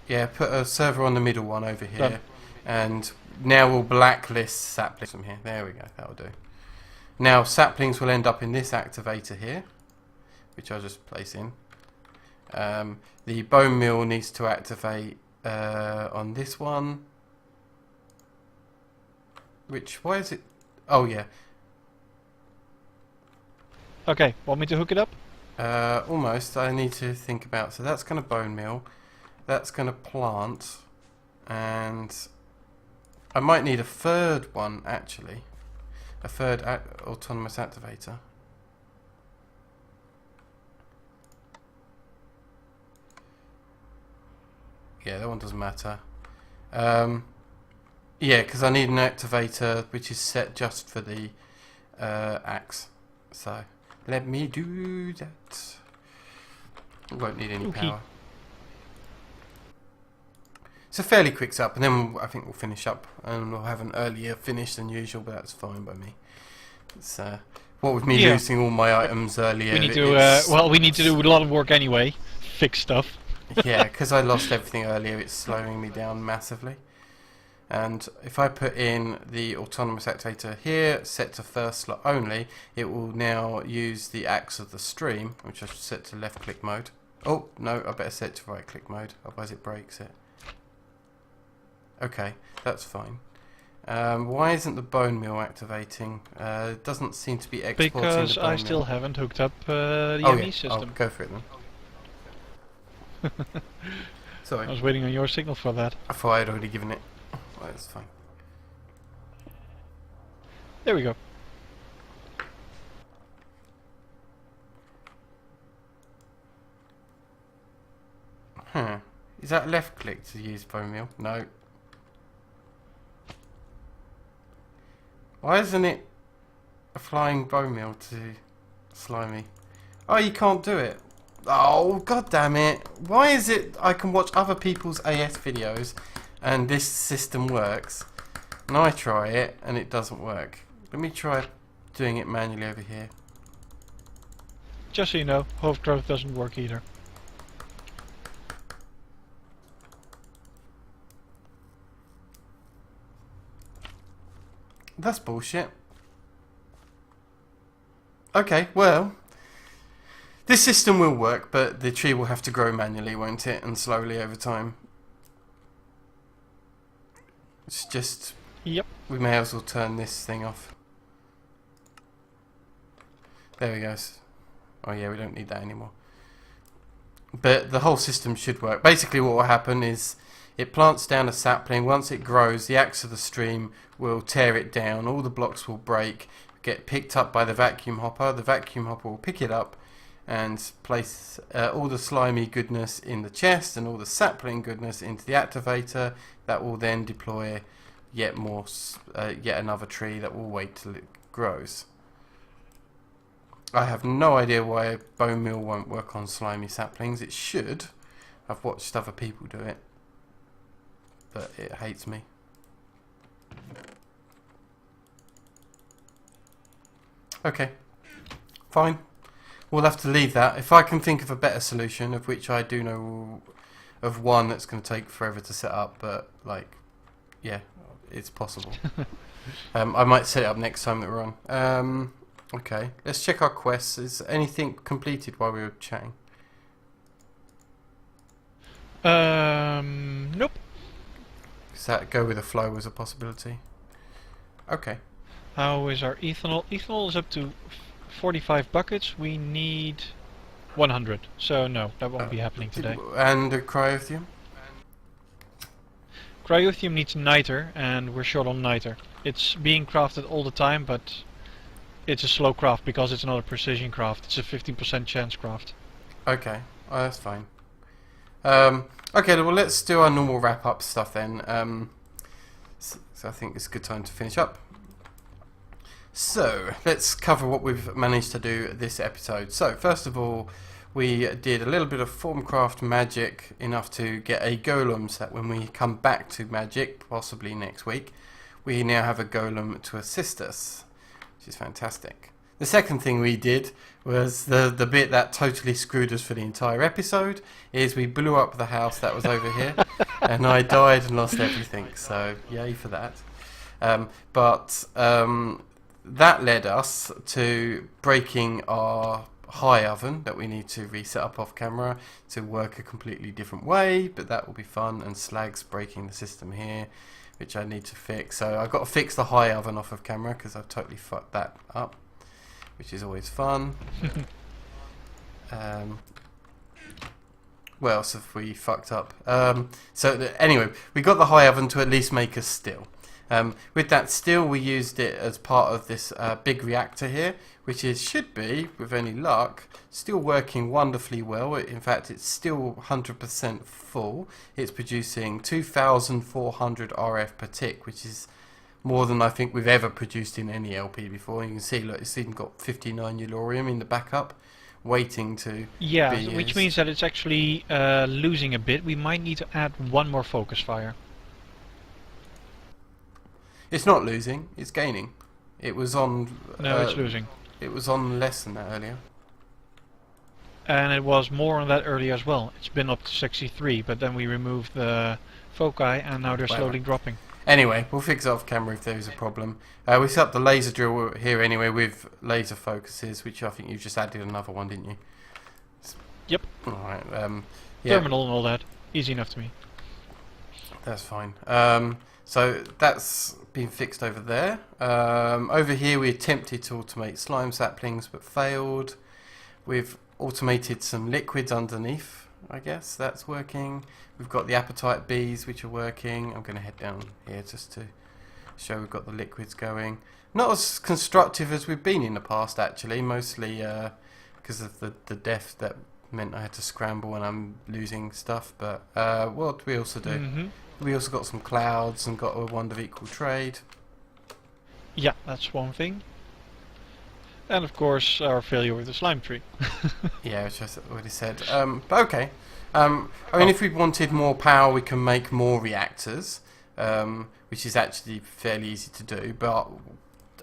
S1: Yeah, put a server on the middle one over here.
S2: Done.
S1: And now we'll blacklist saplings from here. There we go, that'll do. Now saplings will end up in this activator here, which I'll just place in. The bone meal needs to activate on this one. Which, why is it... Oh yeah.
S2: Okay, want me to hook it up?
S1: Almost, I need to think about... So that's going to bone meal. That's going to plant, and I might need a 3rd one actually, a 3rd autonomous activator. Yeah, that one doesn't matter. Yeah, because I need an activator which is set just for the axe. So let me do that. It won't need any power. It's a fairly quick setup, and then I think we'll finish up, and we'll have an earlier finish than usual, but that's fine by me. It's what with me losing all my items earlier.
S2: We need to well, we need to do a lot of work anyway, fix stuff.
S1: Yeah, because I lost everything earlier, it's slowing me down massively. And if I put in the autonomous activator here, set to 1st slot only, it will now use the axe of the stream, which I should set to left click mode. Oh no, I better set to right click mode, otherwise it breaks it. Okay, that's fine. Why isn't the bone meal activating? It doesn't seem to be exporting
S2: because
S1: the bone
S2: I
S1: meal.
S2: Still haven't hooked up the ME
S1: yeah.
S2: system.
S1: Oh, go for it then. Sorry.
S2: I was waiting on your signal for that.
S1: I thought I had already given it. Oh, that's fine.
S2: There we go.
S1: Huh. Is that left click to use bone meal? No. Why isn't it a flying bone meal to slimy? Oh, you can't do it. Oh, god damn it. Why is it I can watch other people's AS videos and this system works, and I try it and it doesn't work? Let me try doing it manually over here.
S2: Just so you know, host growth doesn't work either.
S1: That's bullshit. Okay, well, this system will work, but the tree will have to grow manually, won't it? And slowly over time. It's just...
S2: Yep.
S1: We may as well turn this thing off. There we go. Oh yeah, we don't need that anymore. But the whole system should work. Basically what will happen is it plants down a sapling. Once it grows, the axe of the stream will tear it down. All the blocks will break, get picked up by the vacuum hopper. The vacuum hopper will pick it up and place all the slimy goodness in the chest and all the sapling goodness into the activator. That will then deploy yet another tree that will wait till it grows. I have no idea why a bone meal won't work on slimy saplings. It should. I've watched other people do it, but it hates me. Okay, fine. We'll have to leave that. If I can think of a better solution, of which I do know of one that's going to take forever to set up, but like, yeah, it's possible. I might set it up next time that we're on. Okay, let's check our quests. Is anything completed while we were chatting?
S2: Nope.
S1: Does that go with the flow as a possibility? Okay.
S2: How is our ethanol? Ethanol is up to 45 buckets. We need 100. So no, that won't be happening today.
S1: And cryothium?
S2: Cryothium needs niter, and we're short on niter. It's being crafted all the time, but it's a slow craft because it's not a precision craft. It's a 15% chance craft.
S1: Okay, that's fine. Okay, well let's do our normal wrap-up stuff then. So I think it's a good time to finish up. So, let's cover what we've managed to do this episode. So, first of all, we did a little bit of Formcraft magic, enough to get a golem so that when we come back to magic, possibly next week, we now have a golem to assist us, which is fantastic. The second thing we did was the bit that totally screwed us for the entire episode, is we blew up the house that was over here, and I died and lost everything, so yay for that. That led us to breaking our high oven that we need to reset up off camera to work a completely different way, but that will be fun, and Slag's breaking the system here, which I need to fix. So I've got to fix the high oven off of camera because I've totally fucked that up, which is always fun. What else have we fucked up? Anyway, we got the high oven to at least make us steel. With that steel, we used it as part of this big reactor here, which should be, with any luck, still working wonderfully well. In fact, it's still 100% full. It's producing 2,400 RF per tick, which is more than I think we've ever produced in any LP before. You can see, look, it's even got 59 Eulorium in the backup, waiting to be used.
S2: Which means that it's actually losing a bit. We might need to add one more focus fire.
S1: It's not losing, it's gaining. It was on...
S2: No, it's losing.
S1: It was on less than that earlier.
S2: And it was more on that earlier as well. It's been up to 63, but then we removed the foci and now they're slowly dropping.
S1: Anyway, we'll fix it off camera if there is a problem. We set up the laser drill here anyway with laser focuses, which I think you just added another one, didn't you?
S2: Yep.
S1: Alright,
S2: yeah. Terminal and all that. Easy enough to me.
S1: That's fine. So that's been fixed over there. Over here we attempted to automate slime saplings but failed. We've automated some liquids underneath, I guess that's working. We've got the appetite bees which are working. I'm going to head down here just to show we've got the liquids going. Not as constructive as we've been in the past actually, mostly because of the death that meant I had to scramble when I'm losing stuff, but what did we also do?
S2: Mm-hmm.
S1: We also got some clouds and got a wand of equal trade.
S2: Yeah, that's one thing. And of course our failure with the slime tree.
S1: Yeah, which I already said. But okay. I mean, if we wanted more power, we can make more reactors, which is actually fairly easy to do. But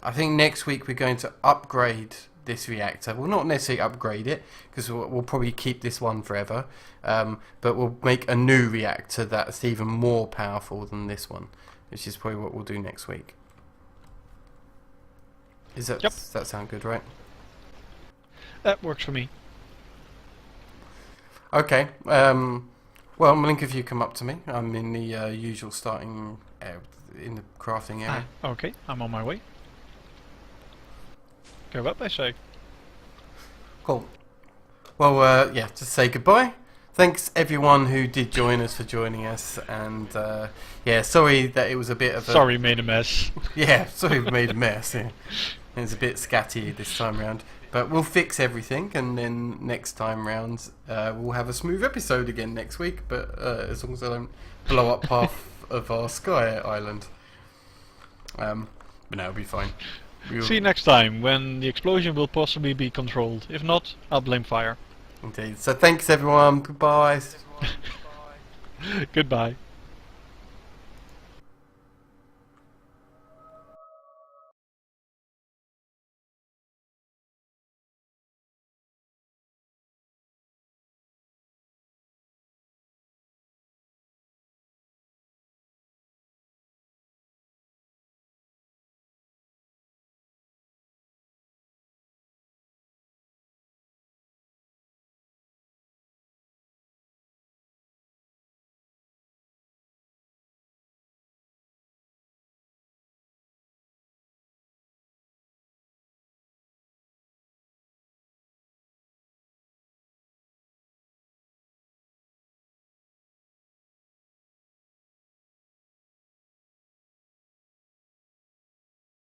S1: I think next week we're going to upgrade this reactor. We'll not necessarily upgrade it, because we'll probably keep this one forever, but we'll make a new reactor that's even more powerful than this one, which is probably what we'll do next week. Does that sound good, right?
S2: That works for me.
S1: Okay. Well, Malink, if you come up to me, I'm in the usual starting in the crafting area.
S2: Okay, I'm on my way. Go up, I say.
S1: Cool. Well, yeah, just say goodbye. Thanks everyone who did join us for joining us, and yeah, sorry that it was a bit of a...
S2: Sorry, made a mess.
S1: Yeah, sorry we made a mess. Yeah. It was a bit scatty this time round, but we'll fix everything, and then next time round we'll have a smooth episode again next week. But as long as I don't blow up half of our sky island, but no, it'll be fine.
S2: See you next time, when the explosion will possibly be controlled. If not, I'll blame fire.
S1: Indeed. So thanks everyone. Goodbye.
S2: Goodbye.